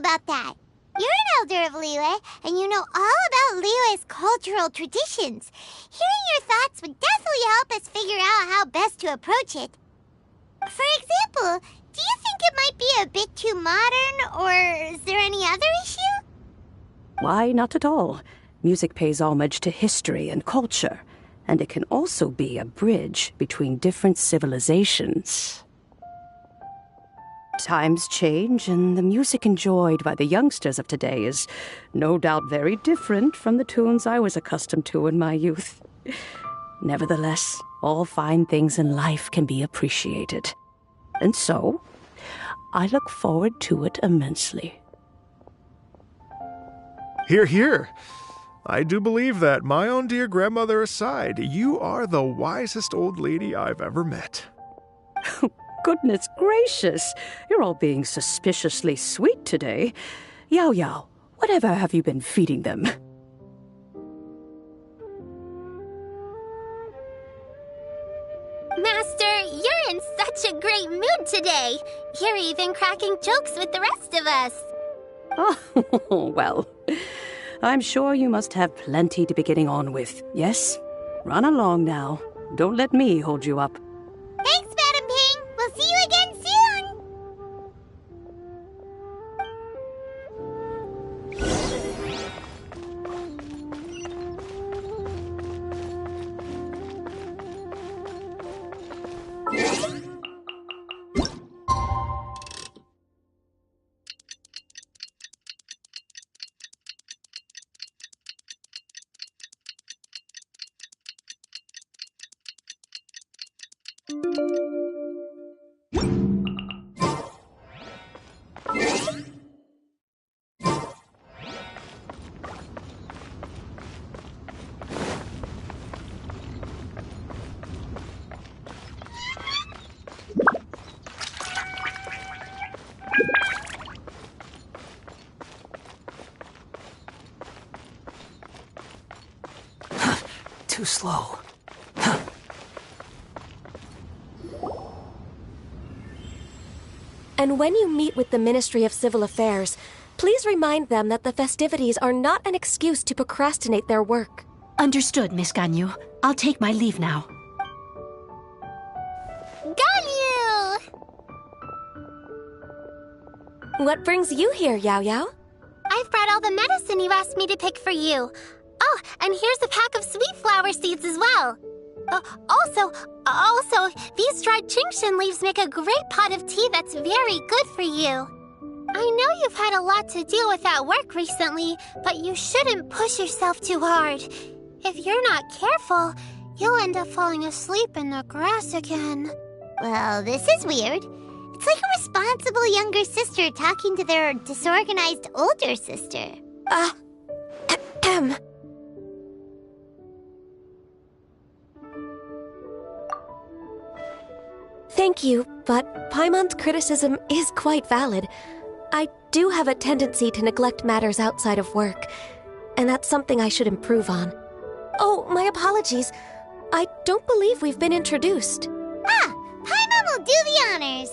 about that. You're an elder of Liyue, and you know all about Liyue's cultural traditions. Hearing your thoughts would definitely help us figure out how best to approach it. For example, do you think it might be a bit too modern, or is there any other issue? Why, not at all. Music pays homage to history and culture, and it can also be a bridge between different civilizations. Times change, and the music enjoyed by the youngsters of today is no doubt very different from the tunes I was accustomed to in my youth. Nevertheless, all fine things in life can be appreciated. And so, I look forward to it immensely. Hear, hear. I do believe that, my own dear grandmother aside, you are the wisest old lady I've ever met. Goodness gracious, you're all being suspiciously sweet today. Yao Yao, whatever have you been feeding them? Master, you're in such a great mood today. You're even cracking jokes with the rest of us. Oh, well, I'm sure you must have plenty to be getting on with. Yes? Run along now. Don't let me hold you up. Thanks, Madam Ping. We'll see you again soon. Too slow. And when you meet with the Ministry of Civil Affairs, please remind them that the festivities are not an excuse to procrastinate their work. Understood, Miss Ganyu. I'll take my leave now. Ganyu! What brings you here, Yao Yao? I've brought all the medicine you asked me to pick for you. Oh, and here's a pack of sweet flower seeds as well. Also, these dried Genshin leaves make a great pot of tea that's very good for you. I know you've had a lot to deal with at work recently, but you shouldn't push yourself too hard. If you're not careful, you'll end up falling asleep in the grass again. Well, this is weird. It's like a responsible younger sister talking to their disorganized older sister. Thank you, but Paimon's criticism is quite valid. I do have a tendency to neglect matters outside of work, and that's something I should improve on. Oh, my apologies. I don't believe we've been introduced. Ah, Paimon will do the honors.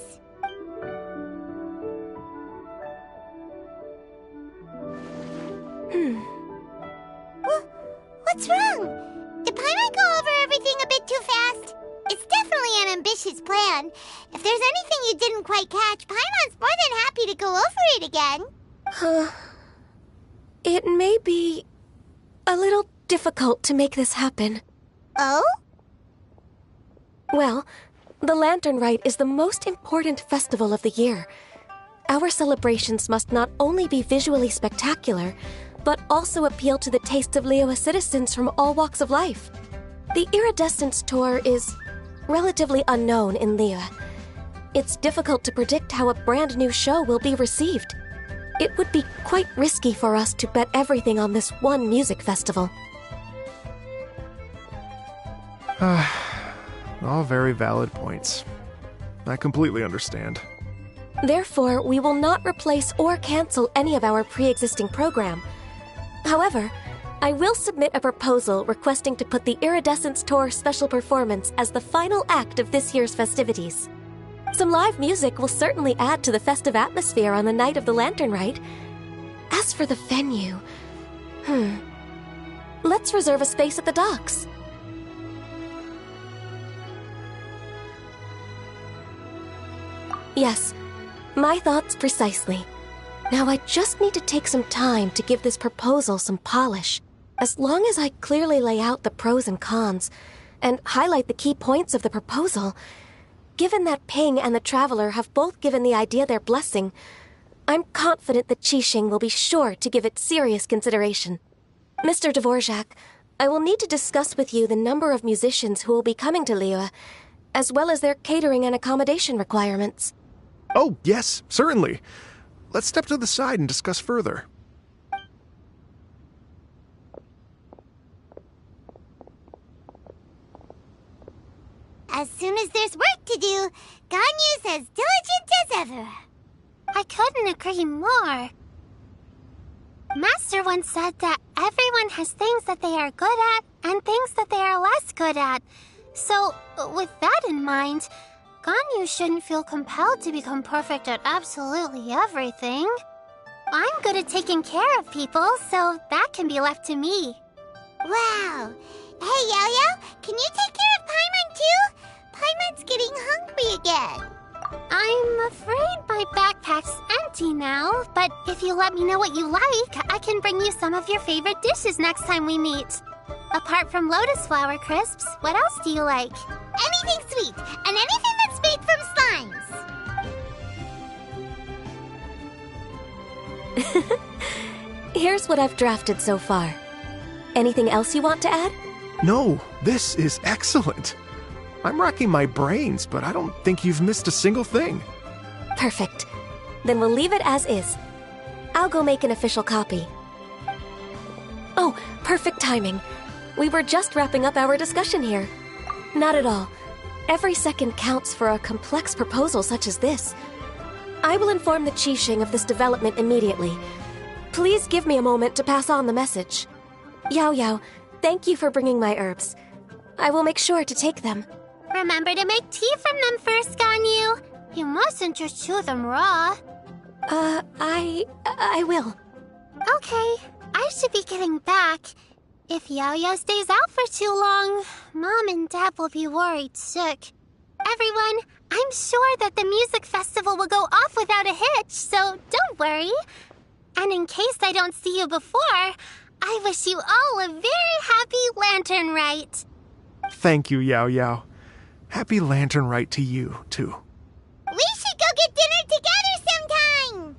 What's wrong? Did Paimon go over everything a bit too fast? It's definitely an ambitious plan. If there's anything you didn't quite catch, Paimon's more than happy to go over it again. It may be a little difficult to make this happen. Oh? Well, the Lantern Rite is the most important festival of the year. Our celebrations must not only be visually spectacular, but also appeal to the tastes of Liyue citizens from all walks of life. The Iridescence Tour is relatively unknown in Liyue. It's difficult to predict how a brand new show will be received. It would be quite risky for us to bet everything on this one music festival. All very valid points. I completely understand. Therefore, we will not replace or cancel any of our pre-existing program. However, I will submit a proposal requesting to put the Iridescence Tour special performance as the final act of this year's festivities. Some live music will certainly add to the festive atmosphere on the night of the Lantern Rite. As for the venue, let's reserve a space at the docks. Yes, my thoughts precisely. Now I just need to take some time to give this proposal some polish. As long as I clearly lay out the pros and cons, and highlight the key points of the proposal, given that Ping and the Traveler have both given the idea their blessing, I'm confident that Qixing will be sure to give it serious consideration. Mr. Dvorak, I will need to discuss with you the number of musicians who will be coming to Liyue, as well as their catering and accommodation requirements. Oh, yes, certainly. Let's step to the side and discuss further. As soon as there's work to do, Ganyu's as diligent as ever. I couldn't agree more. Master once said that everyone has things that they are good at and things that they are less good at. So, with that in mind, Ganyu shouldn't feel compelled to become perfect at absolutely everything. I'm good at taking care of people, so that can be left to me. Wow. Hey, Yo-Yo, can you take care of Paimon too? Paimon's getting hungry again. I'm afraid my backpack's empty now, but if you let me know what you like, I can bring you some of your favorite dishes next time we meet. Apart from lotus flower crisps, what else do you like? Anything sweet, and anything that's made from slimes. Here's what I've drafted so far. Anything else you want to add? No, this is excellent. I'm racking my brains, but I don't think you've missed a single thing. Perfect. Then we'll leave it as is. I'll go make an official copy. Oh, perfect timing. We were just wrapping up our discussion here. Not at all. Every second counts for a complex proposal such as this. I will inform the Qixing of this development immediately. Please give me a moment to pass on the message. Yao Yao, thank you for bringing my herbs. I will make sure to take them. Remember to make tea from them first, Ganyu. You mustn't just chew them raw. I will. Okay, I should be getting back. If Yao-Yao stays out for too long, Mom and Dad will be worried sick. Everyone, I'm sure that the music festival will go off without a hitch, so don't worry. And in case I don't see you before, I wish you all a very happy Lantern Rite. Thank you, Yao Yao. Happy Lantern Rite to you, too. We should go get dinner together sometime!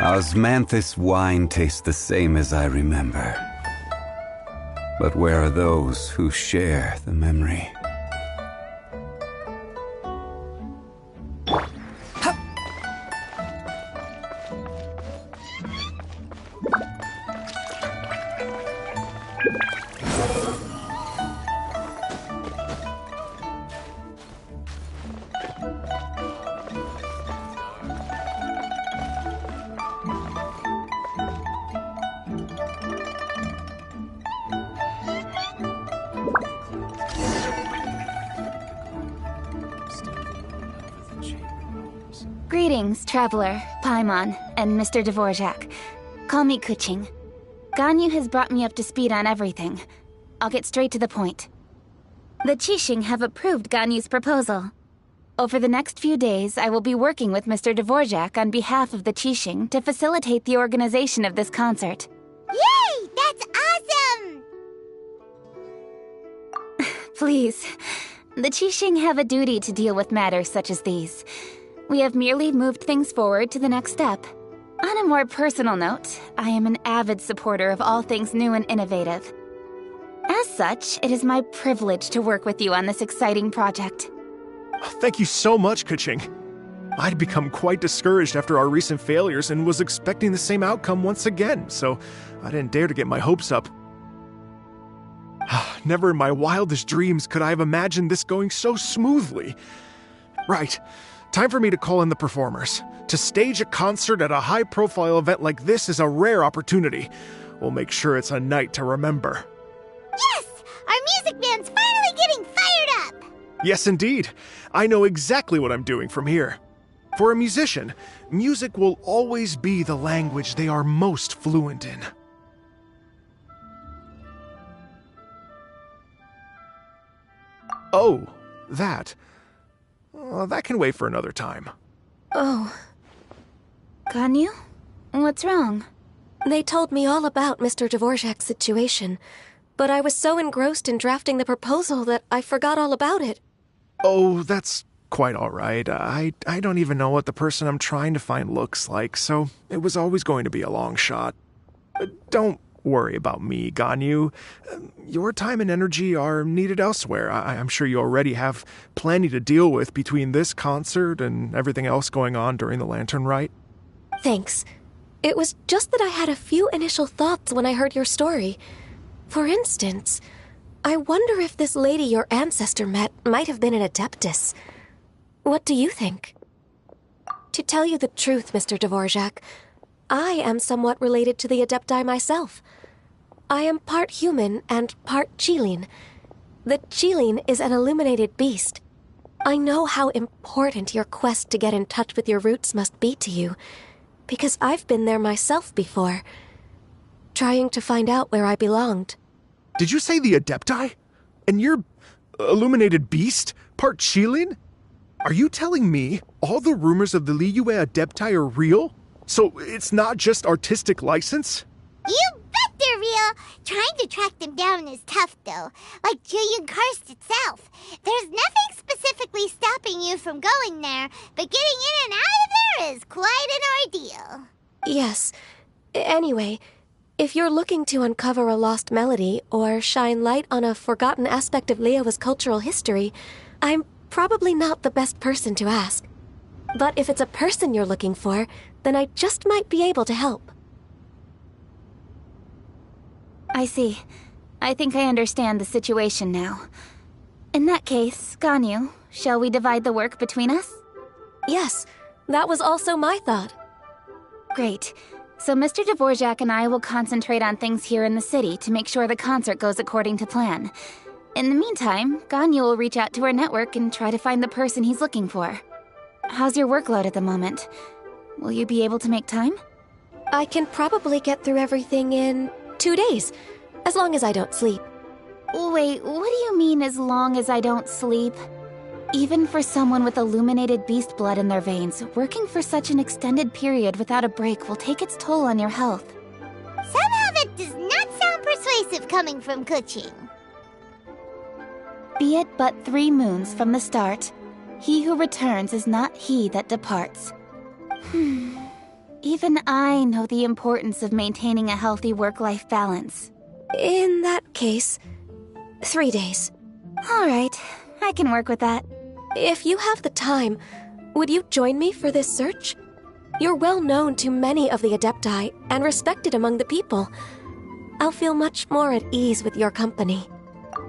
Osmanthus wine tastes the same as I remember. But where are those who share the memory? Greetings, Traveler, Paimon, and Mr. Dvorak. Call me Kuching. Ganyu has brought me up to speed on everything. I'll get straight to the point. The Qixing have approved Ganyu's proposal. Over the next few days, I will be working with Mr. Dvorak on behalf of the Qixing to facilitate the organization of this concert. Yay! That's awesome! Please. The Qixing have a duty to deal with matters such as these. We have merely moved things forward to the next step. On a more personal note, I am an avid supporter of all things new and innovative. As such, it is my privilege to work with you on this exciting project. Thank you so much, Kuching. I'd become quite discouraged after our recent failures and was expecting the same outcome once again, so I didn't dare to get my hopes up. Never in my wildest dreams could I have imagined this going so smoothly. Right. Time for me to call in the performers. To stage a concert at a high-profile event like this is a rare opportunity. We'll make sure it's a night to remember. Yes! Our music band's finally getting fired up! Yes, indeed. I know exactly what I'm doing from here. For a musician, music will always be the language they are most fluent in. Oh, that. That can wait for another time. Oh. Ganyu? What's wrong? They told me all about Mr. Dvorak's situation, but I was so engrossed in drafting the proposal that I forgot all about it. Oh, that's quite all right. I don't even know what the person I'm trying to find looks like, so it was always going to be a long shot. Don't worry about me, Ganyu. Your time and energy are needed elsewhere. I'm sure you already have plenty to deal with between this concert and everything else going on during the Lantern Rite. Thanks. It was just that I had a few initial thoughts when I heard your story. For instance, I wonder if this lady your ancestor met might have been an Adeptus. What do you think? To tell you the truth, Mr. Dvorak, I am somewhat related to the Adepti myself. I am part human and part Qilin. The Qilin is an illuminated beast. I know how important your quest to get in touch with your roots must be to you, because I've been there myself before, trying to find out where I belonged. Did you say the Adepti? And you're illuminated beast? Part Qilin? Are you telling me all the rumors of the Liyue Adepti are real? So it's not just artistic license? You bet they're real! Trying to track them down is tough, though. Like Julian Karst itself. There's nothing specifically stopping you from going there, but getting in and out of there is quite an ordeal. Yes. Anyway, if you're looking to uncover a lost melody or shine light on a forgotten aspect of Liyue's cultural history, I'm probably not the best person to ask. But if it's a person you're looking for, then I just might be able to help. I see. I think I understand the situation now. In that case, Ganyu, shall we divide the work between us? Yes, that was also my thought. Great. So Mr. Dvorak and I will concentrate on things here in the city to make sure the concert goes according to plan. In the meantime, Ganyu will reach out to our network and try to find the person he's looking for. How's your workload at the moment? Will you be able to make time? I can probably get through everything in 2 days, as long as I don't sleep. Wait, what do you mean as long as I don't sleep? Even for someone with illuminated beast blood in their veins, working for such an extended period without a break will take its toll on your health. Somehow that does not sound persuasive coming from Kuching. Be it but 3 moons from the start, he who returns is not he that departs. Even I know the importance of maintaining a healthy work-life balance. In that case, 3 days. All right, I can work with that. If you have the time, would you join me for this search? You're well known to many of the Adepti and respected among the people. I'll feel much more at ease with your company.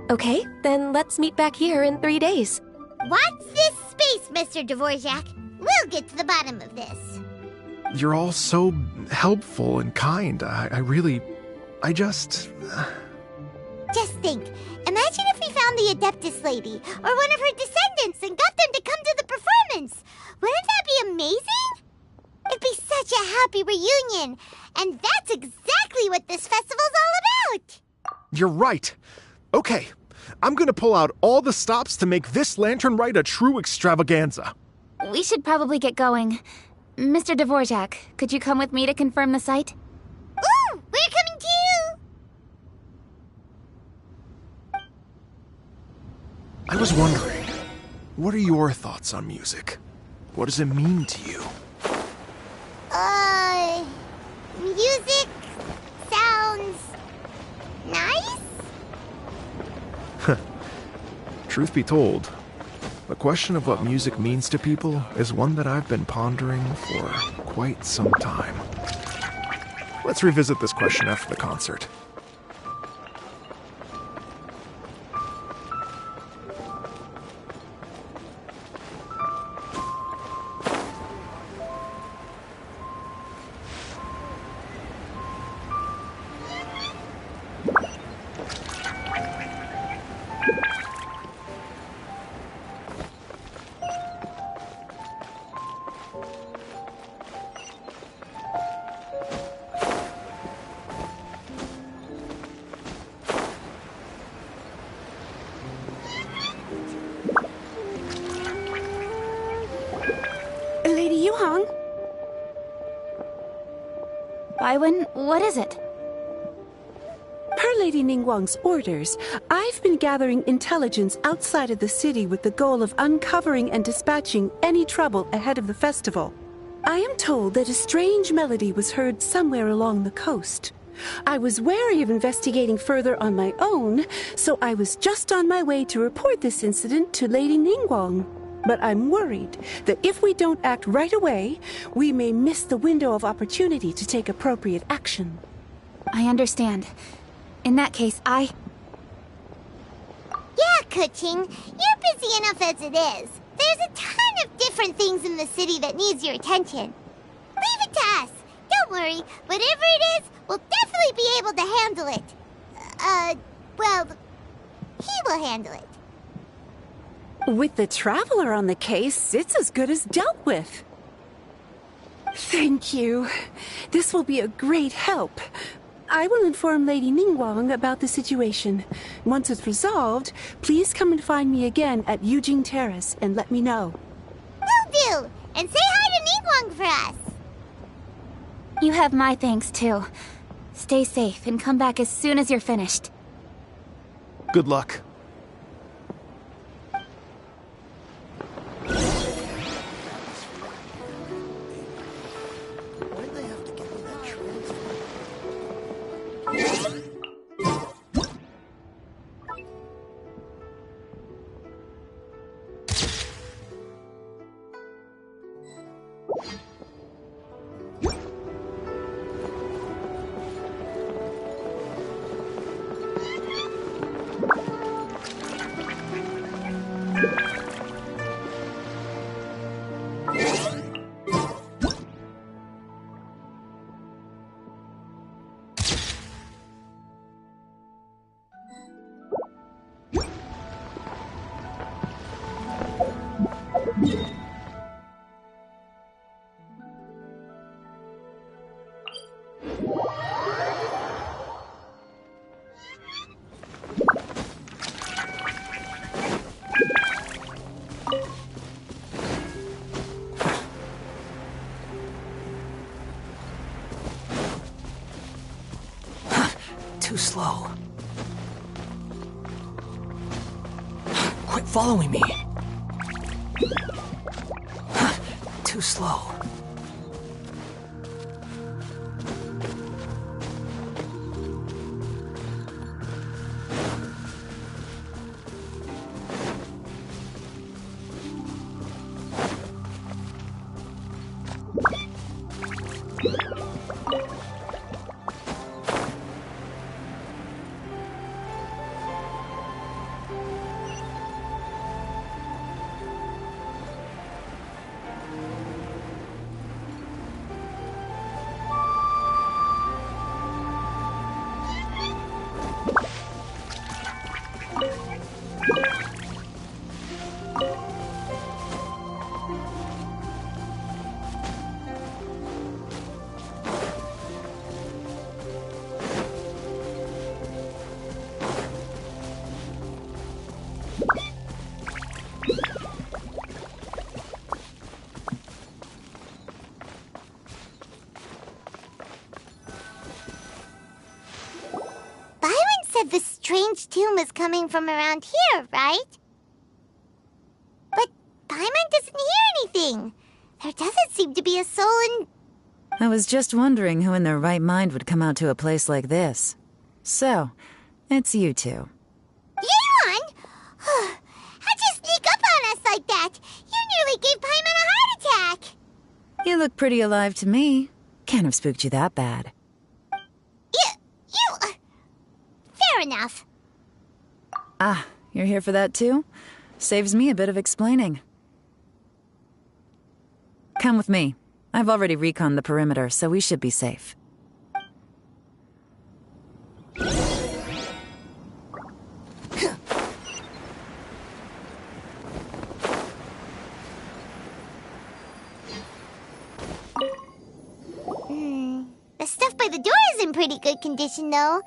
Okay, then let's meet back here in 3 days. Watch this space, Mr. Dvorak. We'll get to the bottom of this. You're all so helpful and kind. Just think. Imagine if we found the Adeptus lady, or one of her descendants, and got them to come to the performance. Wouldn't that be amazing? such a happy reunion, and that's exactly what this festival's all about! You're right. Okay, I'm gonna pull out all the stops to make this lantern rite a true extravaganza. We should probably get going. Mr. Dvorak, could you come with me to confirm the site? Ooh, we're coming too! I was wondering, what are your thoughts on music? What does it mean to you? Music sounds nice? Truth be told, the question of what music means to people is one that I've been pondering for quite some time. Let's revisit this question after the concert. Lady Yuhang? Baiwen, what is it? Per Lady Ningguang's orders, I've been gathering intelligence outside of the city with the goal of uncovering and dispatching any trouble ahead of the festival. I am told that a strange melody was heard somewhere along the coast. I was wary of investigating further on my own, so I was just on my way to report this incident to Lady Ningguang. But I'm worried that if we don't act right away, we may miss the window of opportunity to take appropriate action. I understand. In that case, Yeah, Kuching, you're busy enough as it is. There's a ton of different things in the city that needs your attention. Leave it to us. Don't worry, whatever it is, we'll definitely be able to handle it. Well, he will handle it. With the Traveler on the case, it's as good as dealt with. Thank you. This will be a great help. I will inform Lady Ningguang about the situation. Once it's resolved, please come and find me again at Yujing Terrace and let me know. Will do! And say hi to Ningguang for us! you have my thanks too. Stay safe and come back as soon as you're finished. Good luck. Too slow. Quit following me. Too slow. said the strange tune was coming from around here, right? But Paimon doesn't hear anything. There doesn't seem to be a soul in... I was just wondering who in their right mind would come out to a place like this. So, it's you two. Yeon! How'd you sneak up on us like that? You nearly gave Paimon a heart attack! You look pretty alive to me. Can't have spooked you that bad. Fair enough. Ah, you're here for that too? Saves me a bit of explaining. Come with me. I've already reconned the perimeter, so we should be safe. The stuff by the door is in pretty good condition, though.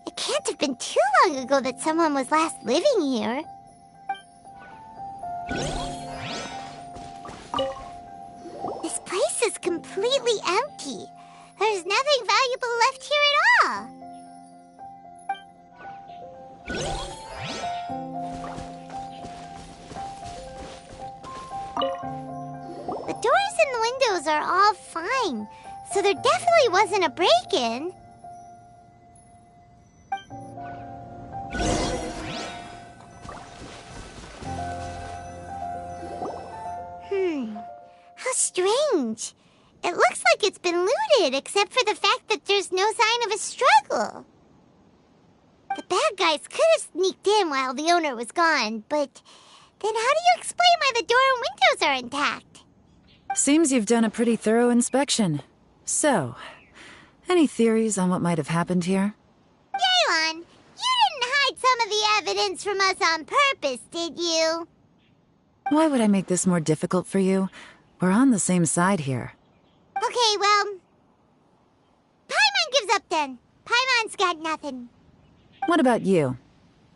It can't have been too long ago that someone was last living here. This place is completely empty. There's nothing valuable left here at all. The doors and the windows are all fine, so there definitely wasn't a break-in. How strange. It looks like it's been looted, except for the fact that there's no sign of a struggle. The bad guys could have sneaked in while the owner was gone, but then how do you explain why the door and windows are intact? Seems you've done a pretty thorough inspection. So, any theories on what might have happened here? Yeon, you didn't hide some of the evidence from us on purpose, did you? Why would I make this more difficult for you? We're on the same side here. Okay, well... Paimon gives up then. Paimon's got nothing. What about you?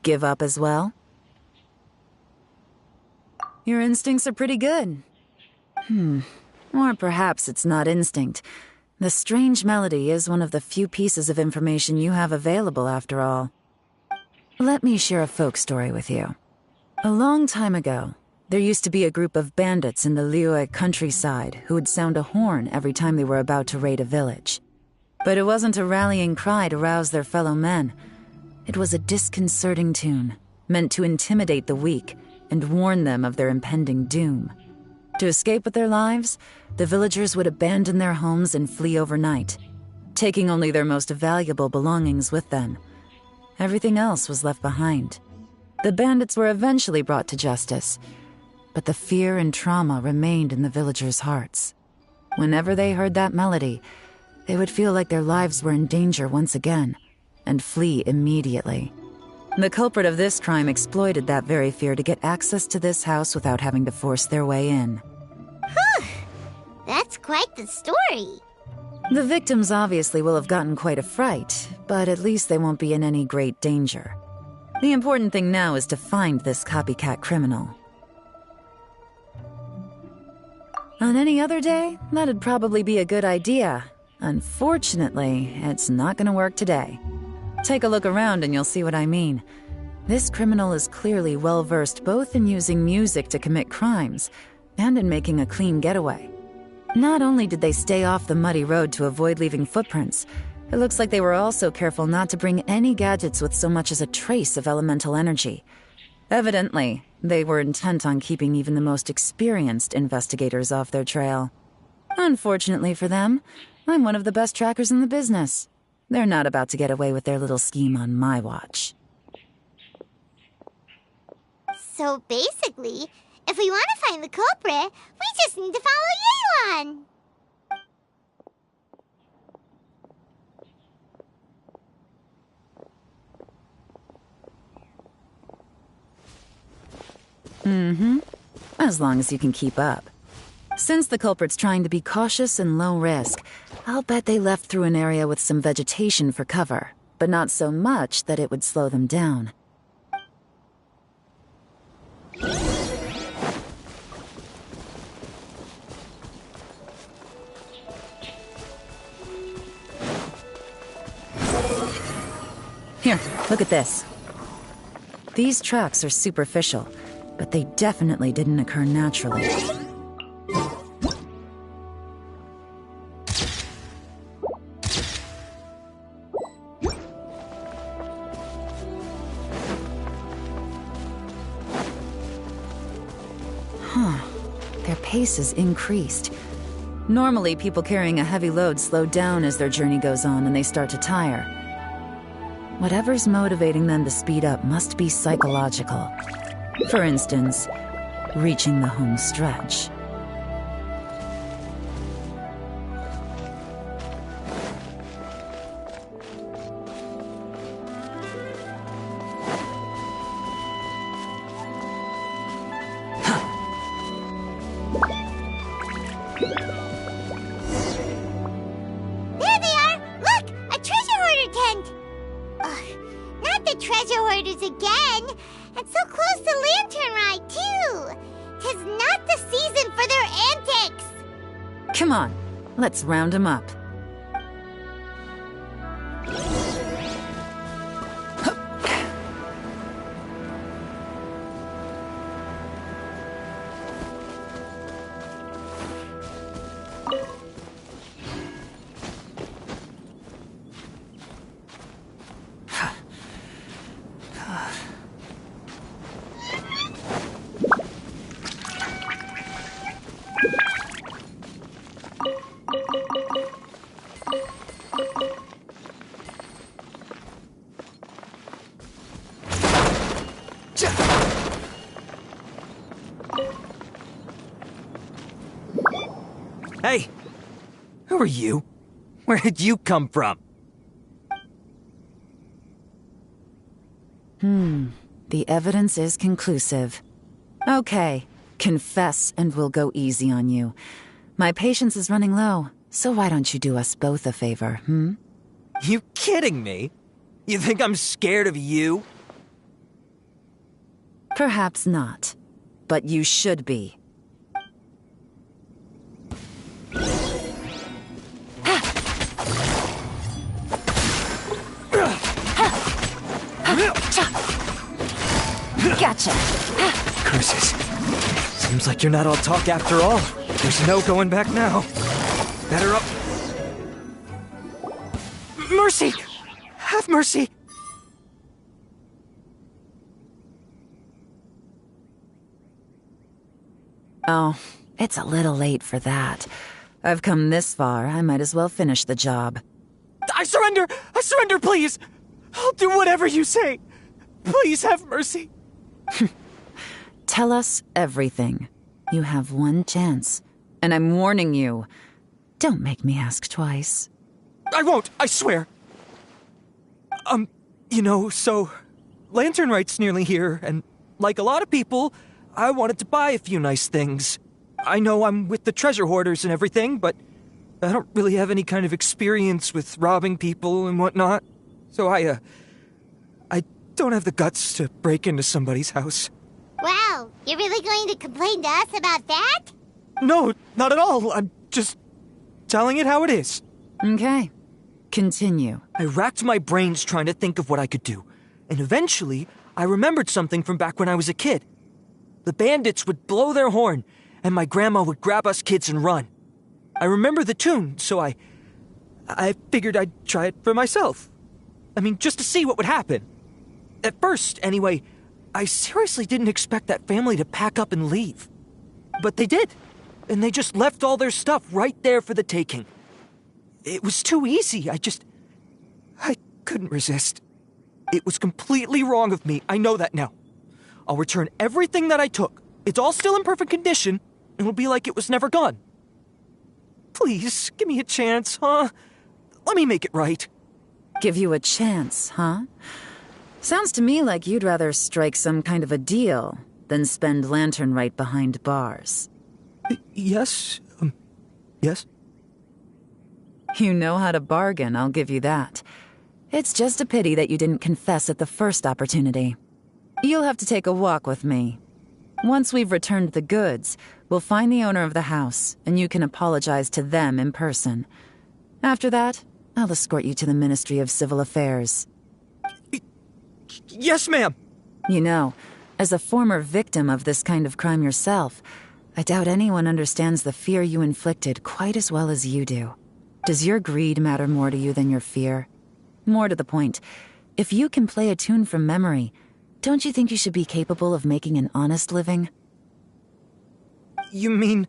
Give up as well? Your instincts are pretty good. Or perhaps it's not instinct. The strange melody is one of the few pieces of information you have available, after all. Let me share a folk story with you. A long time ago, there used to be a group of bandits in the Liyue countryside who would sound a horn every time they were about to raid a village. But it wasn't a rallying cry to rouse their fellow men. It was a disconcerting tune, meant to intimidate the weak and warn them of their impending doom. To escape with their lives, the villagers would abandon their homes and flee overnight, taking only their most valuable belongings with them. Everything else was left behind. The bandits were eventually brought to justice, but the fear and trauma remained in the villagers' hearts. Whenever they heard that melody, they would feel like their lives were in danger once again, and flee immediately. The culprit of this crime exploited that very fear to get access to this house without having to force their way in. That's quite the story. The victims obviously will have gotten quite a fright, but at least they won't be in any great danger. The important thing now is to find this copycat criminal. On any other day, that'd probably be a good idea. Unfortunately, it's not gonna work today. Take a look around and you'll see what I mean. This criminal is clearly well-versed both in using music to commit crimes and in making a clean getaway. Not only did they stay off the muddy road to avoid leaving footprints, it looks like they were also careful not to bring any gadgets with so much as a trace of elemental energy. Evidently, they were intent on keeping even the most experienced investigators off their trail. Unfortunately for them, I'm one of the best trackers in the business. They're not about to get away with their little scheme on my watch. So basically, if we want to find the culprit, we just need to follow Yeon. As long as you can keep up. Since the culprit's trying to be cautious and low risk, I'll bet they left through an area with some vegetation for cover, but not so much that it would slow them down. Here, look at this. These tracks are superficial, but they definitely didn't occur naturally. Their pace is increased. Normally, people carrying a heavy load slow down as their journey goes on and they start to tire. Whatever's motivating them to speed up must be psychological. For instance, reaching the home stretch. Come on, let's round them up. Hey! Who are you? Where did you come from? The evidence is conclusive. Okay, confess and we'll go easy on you. My patience is running low, so why don't you do us both a favor, You kidding me? You think I'm scared of you? Perhaps not, but you should be. Gotcha. Curses. Seems like you're not all talk after all. There's no going back now. Better up. Mercy! Have mercy! Oh, it's a little late for that. I've come this far, I might as well finish the job. I surrender! I surrender, please! I'll do whatever you say. Please have mercy. Tell us everything. You have one chance. And I'm warning you. Don't make me ask twice. I won't, I swear. So Lantern Right's nearly here, and like a lot of people, I wanted to buy a few nice things. I know I'm with the treasure hoarders and everything, but I don't really have any kind of experience with robbing people and whatnot. So I don't have the guts to break into somebody's house. Wow, you're really going to complain to us about that? No, not at all. I'm just telling it how it is. Okay. Continue. I racked my brains trying to think of what I could do. And eventually, I remembered something from back when I was a kid. The bandits would blow their horn, and my grandma would grab us kids and run. I remember the tune, so I figured I'd try it for myself. I mean, just to see what would happen. At first, anyway, I seriously didn't expect that family to pack up and leave. But they did. And they just left all their stuff right there for the taking. It was too easy. I couldn't resist. It was completely wrong of me. I know that now. I'll return everything that I took. It's all still in perfect condition, and it'll be like it was never gone. Please, give me a chance, huh? Let me make it right. Give you a chance, huh? Sounds to me like you'd rather strike some kind of a deal than spend Lantern Right behind bars. Yes. Yes? You know how to bargain, I'll give you that. It's just a pity that you didn't confess at the first opportunity. You'll have to take a walk with me. Once we've returned the goods, we'll find the owner of the house, and you can apologize to them in person. After that, I'll escort you to the Ministry of Civil Affairs. Yes, ma'am. You know, as a former victim of this kind of crime yourself, I doubt anyone understands the fear you inflicted quite as well as you do. Does your greed matter more to you than your fear? More to the point, if you can play a tune from memory, don't you think you should be capable of making an honest living? You mean...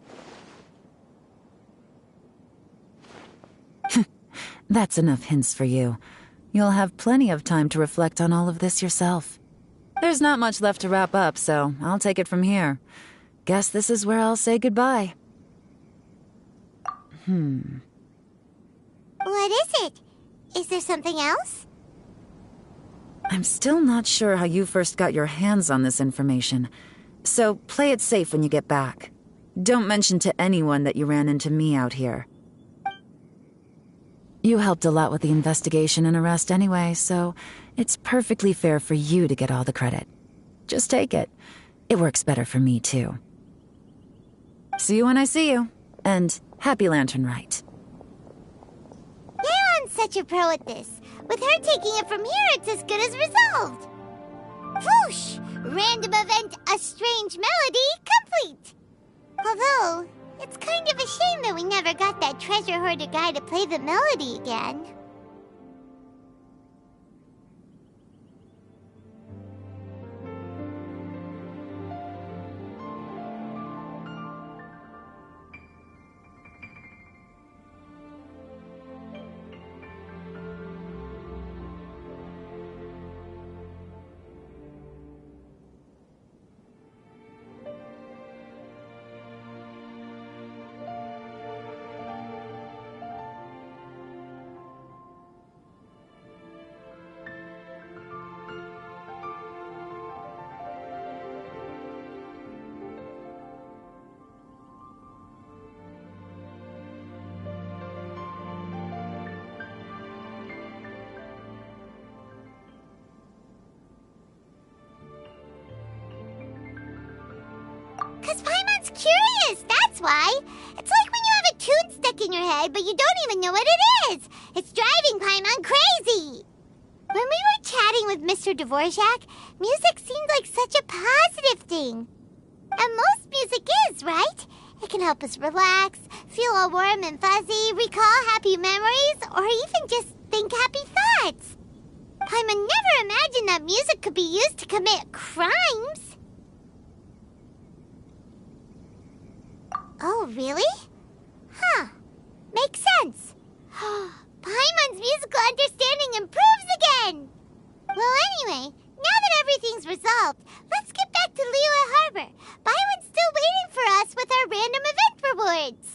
That's enough hints for you. You'll have plenty of time to reflect on all of this yourself. There's not much left to wrap up, so I'll take it from here. Guess this is where I'll say goodbye. What is it? Is there something else? I'm still not sure how you first got your hands on this information, so play it safe when you get back. Don't mention to anyone that you ran into me out here. You helped a lot with the investigation and arrest anyway, so it's perfectly fair for you to get all the credit. Just take it. It works better for me, too. See you when I see you, and happy Lantern Rite. Yeon's such a pro at this. With her taking it from here, it's as good as resolved. Whoosh! Random event, a strange melody, complete! Although, it's kind of a shame that we never got that treasure hoarder guy to play the melody again. Because Paimon's curious, that's why. It's like when you have a tune stuck in your head, but you don't even know what it is. It's driving Paimon crazy. When we were chatting with Mr. Dvorak, music seemed like such a positive thing. And most music is, right? It can help us relax, feel all warm and fuzzy, recall happy memories, or even just think happy thoughts. Paimon never imagined that music could be used to commit crimes. Oh, really? Huh. Makes sense. Paimon's musical understanding improves again! Well, anyway, now that everything's resolved, let's get back to Liyue Harbor. Byron's still waiting for us with our random event rewards.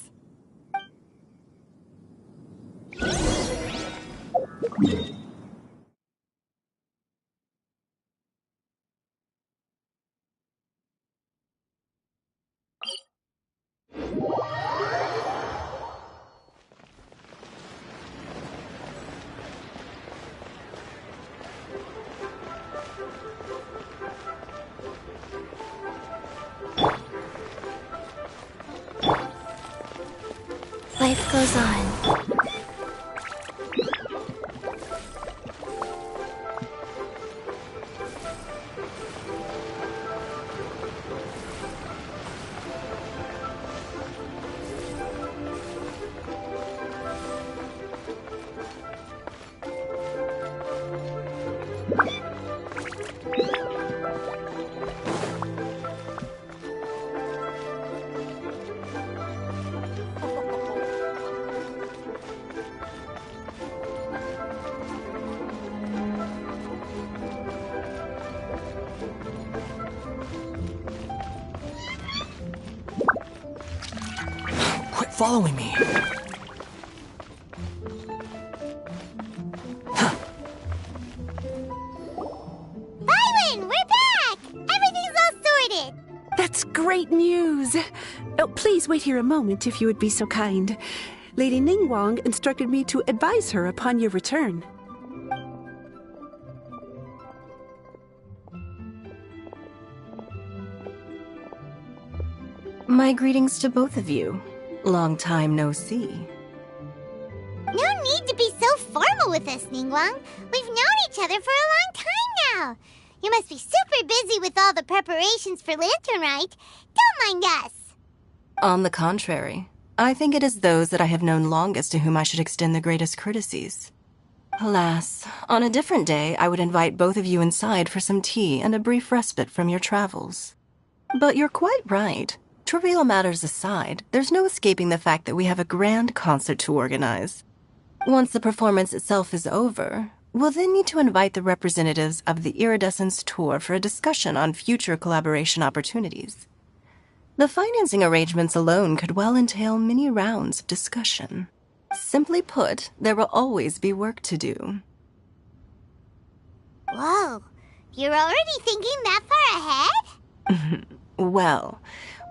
Life goes on. Following me. Byron, we're back! Everything's all sorted! That's great news! Oh, please wait here a moment if you would be so kind. Lady Ningguang instructed me to advise her upon your return. My greetings to both of you. Long time no see. No need to be so formal with us, Ningguang. We've known each other for a long time Wow! You must be super busy with all the preparations for Lantern Rite. Don't mind us. On the contrary, I think it is those that I have known longest to whom I should extend the greatest courtesies. Alas, on a different day, I would invite both of you inside for some tea and a brief respite from your travels. But you're quite right. Trivial matters aside, there's no escaping the fact that we have a grand concert to organize. Once the performance itself is over, we'll then need to invite the representatives of the Iridescence Tour for a discussion on future collaboration opportunities. The financing arrangements alone could well entail many rounds of discussion. Simply put, there will always be work to do. Whoa, you're already thinking that far ahead? Well,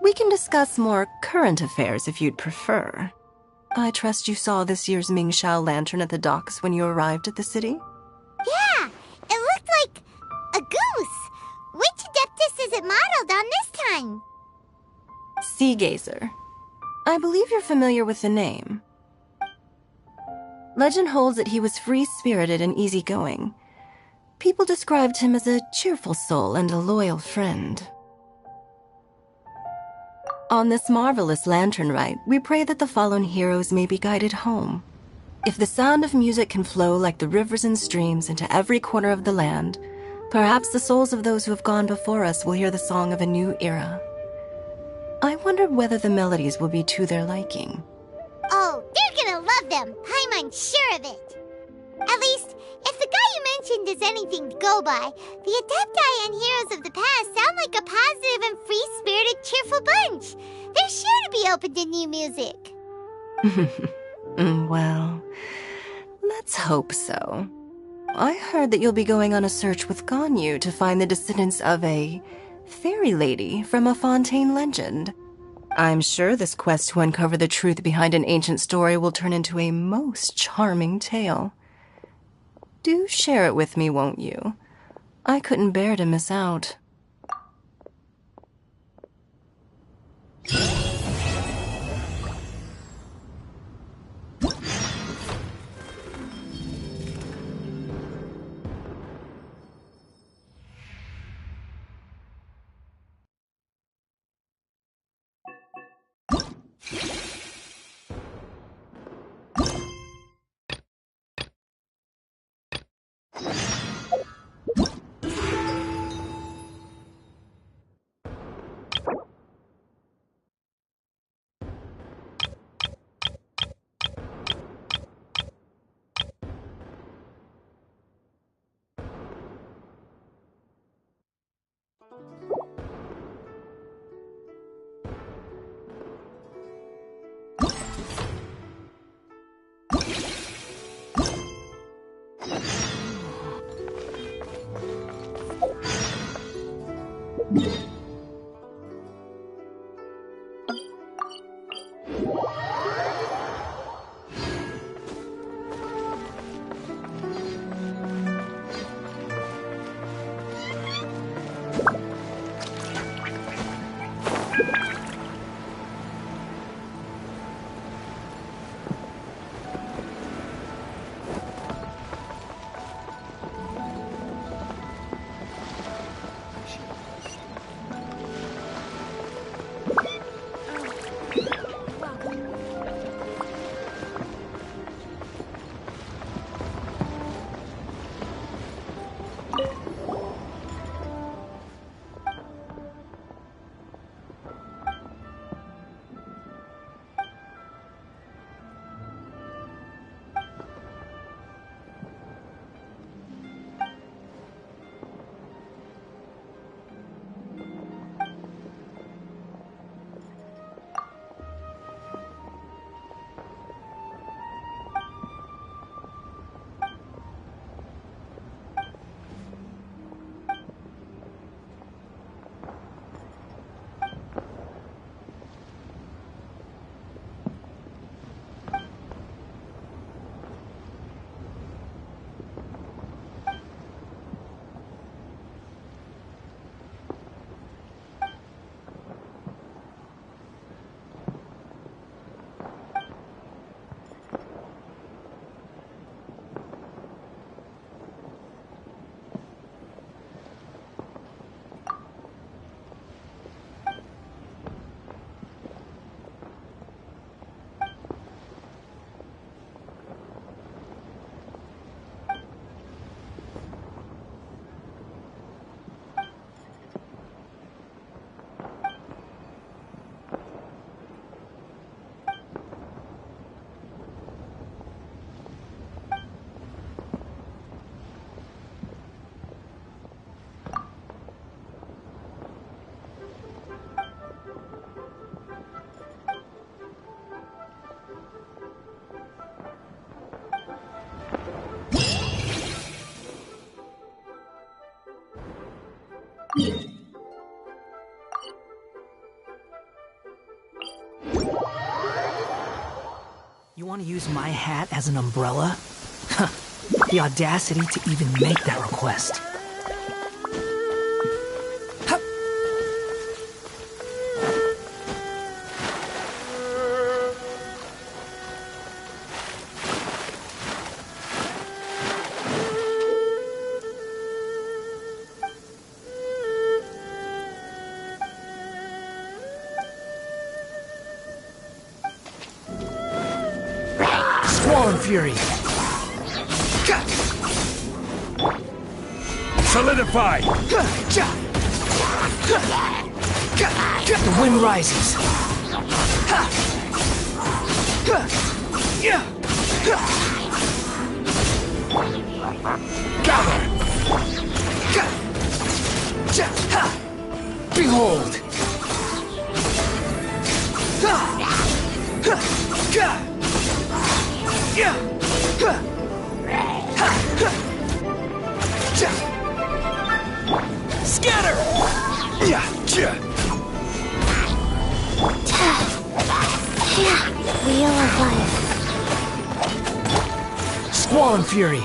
we can discuss more current affairs if you'd prefer. I trust you saw this year's Mingxiao lantern at the docks when you arrived at the city? Yeah, it looked like a goose. Which Adeptus is it modeled on this time? Sea Gazer. I believe you're familiar with the name. Legend holds that he was free-spirited and easygoing. People described him as a cheerful soul and a loyal friend. On this marvelous lantern rite, we pray that the fallen heroes may be guided home. If the sound of music can flow like the rivers and streams into every corner of the land, perhaps the souls of those who have gone before us will hear the song of a new era. I wonder whether the melodies will be to their liking. Oh, they're gonna love them. I'm sure of it. At least, if the guy you mentioned is anything to go by, the Adepti and heroes of the past sound like a positive and free-spirited, cheerful bunch. They're sure to be open to new music. Well, let's hope so. I heard that you'll be going on a search with Ganyu to find the descendants of a fairy lady from a Fontaine legend. I'm sure this quest to uncover the truth behind an ancient story will turn into a most charming tale. Do share it with me, won't you? I couldn't bear to miss out. want to use my hat as an umbrella? Huh. The audacity to even make that request. Squall Fury! Solidify! The wind rises. Gather! Behold! Scatter! Wheel of life. Squall Fury!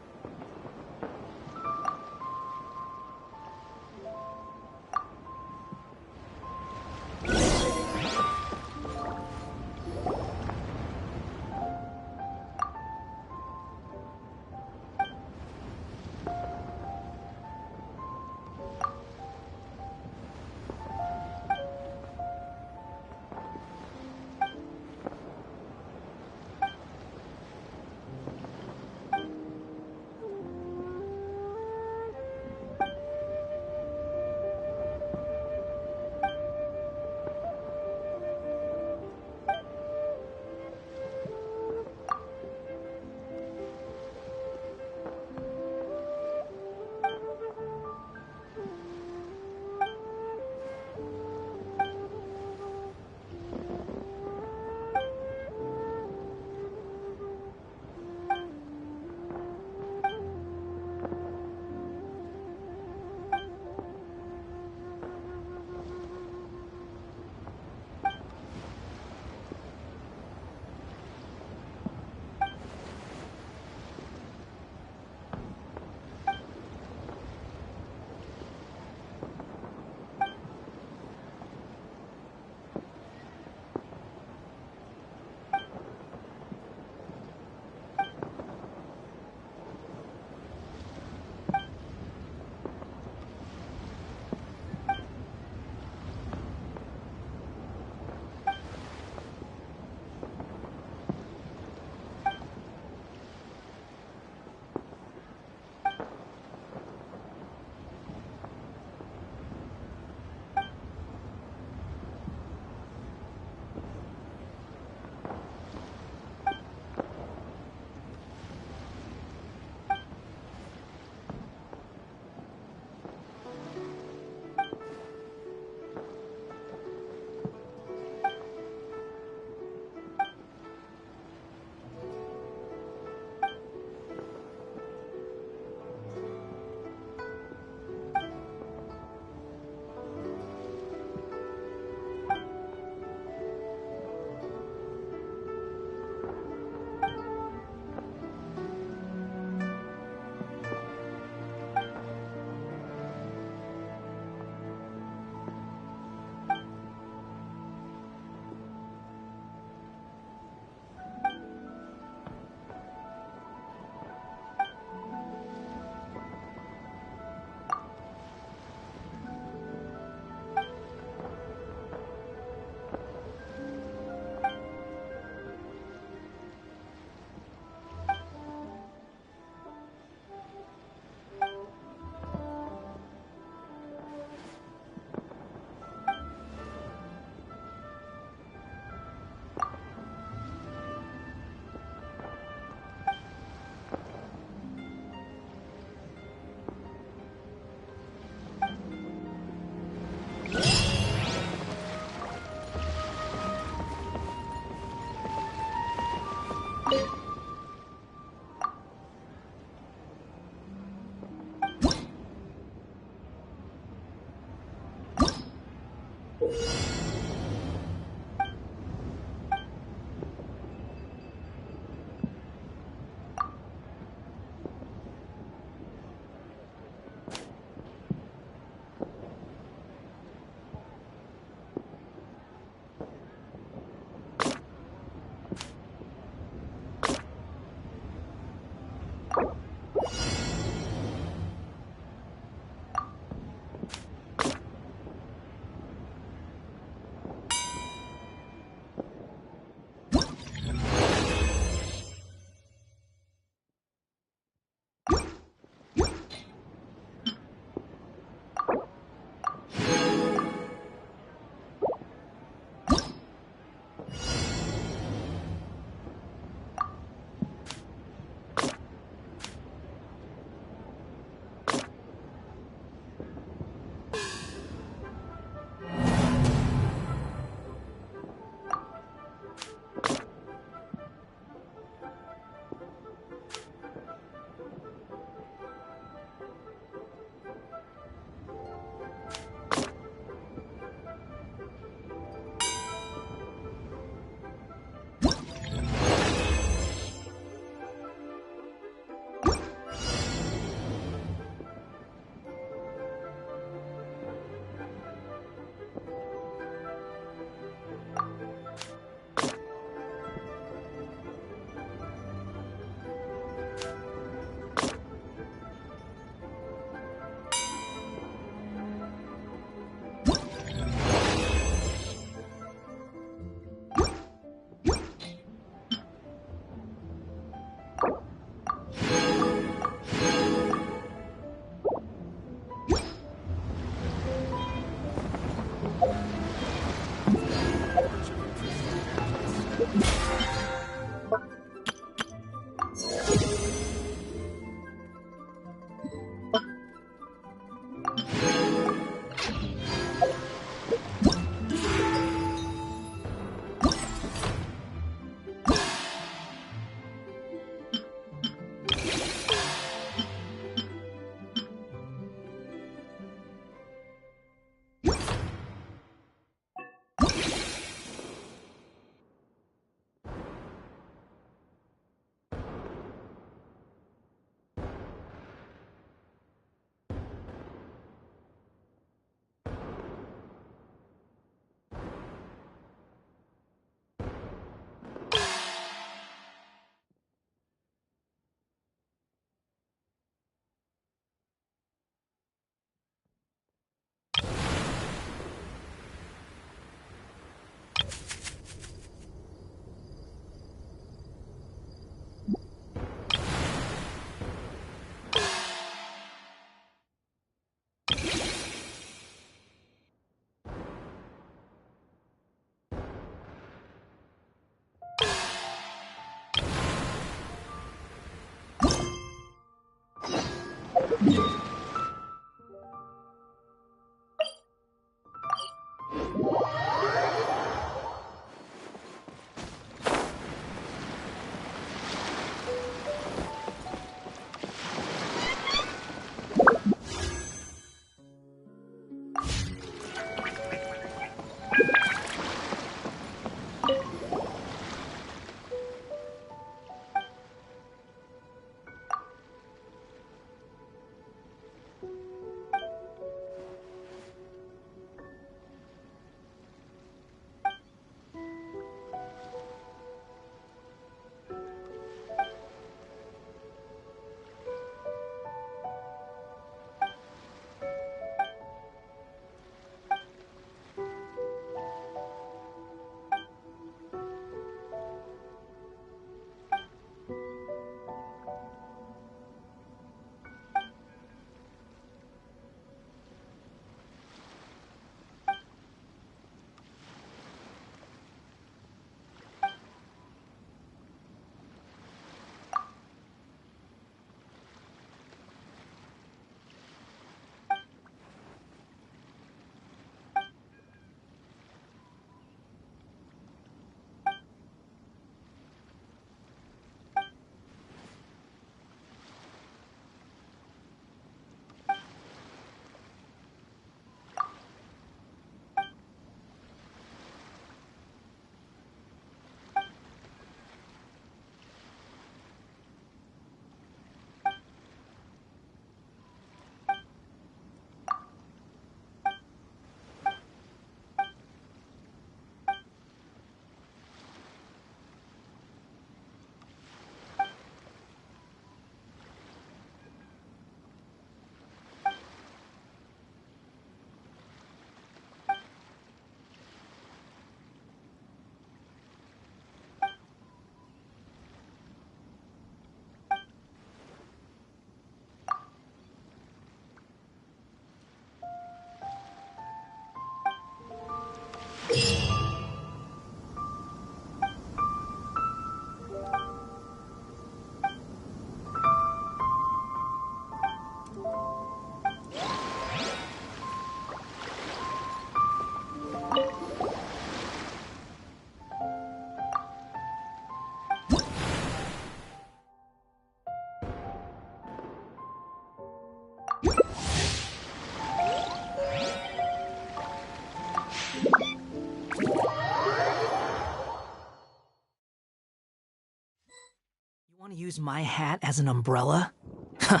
Want to use my hat as an umbrella? Huh.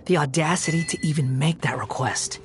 The audacity to even make that request.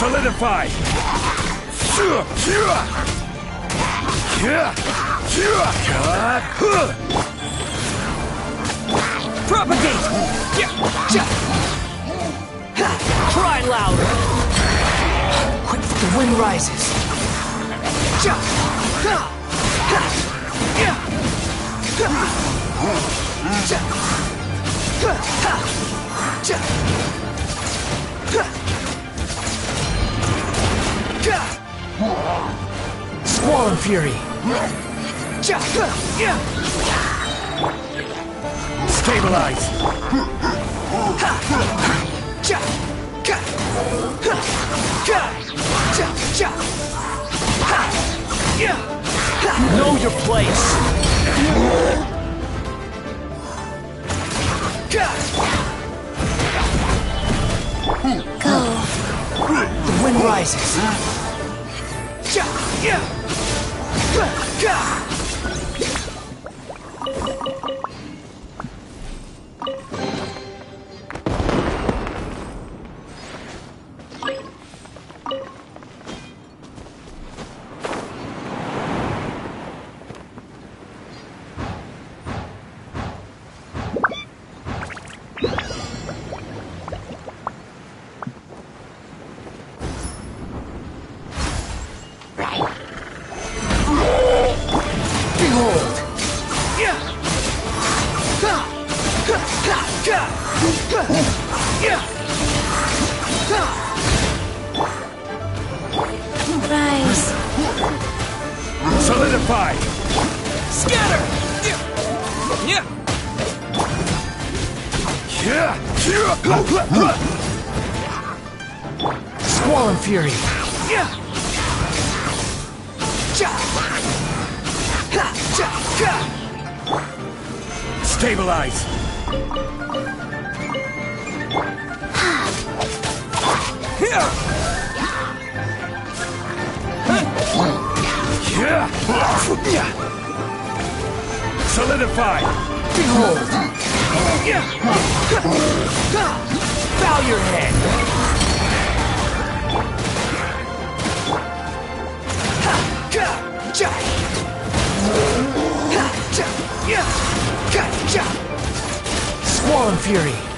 Solidify! Propagate! Cry louder! Quick, the wind rises! Squall and Fury! Stabilize! Know your place! Go. The wind rises! Rise. Solidify! Scatter! Squall and Fury! Stabilize! Solidify! Behold! Bow your head! Squall and Fury.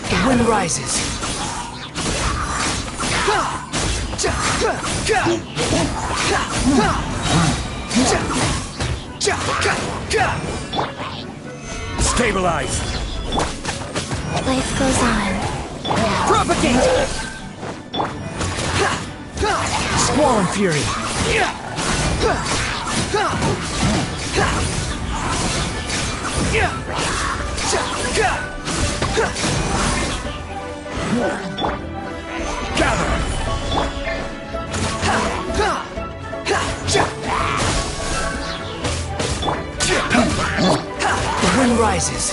The wind rises. Stabilize. Life goes on. Propagate! Squall and Fury. Gather. The wind rises.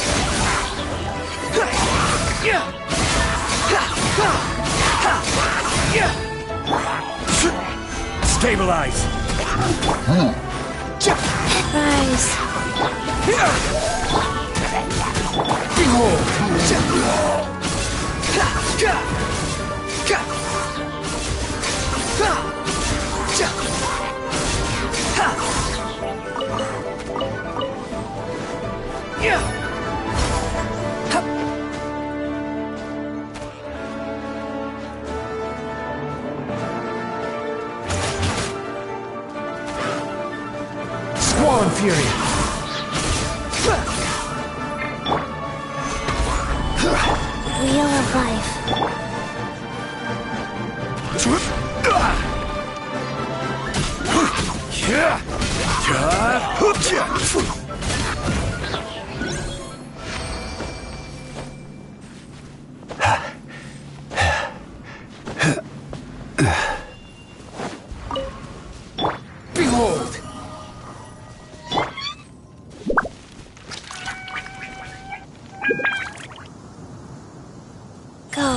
Stabilize. Rise. Behold. Squall and Fury. Wheel of Life. Behold. Go.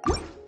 Huh?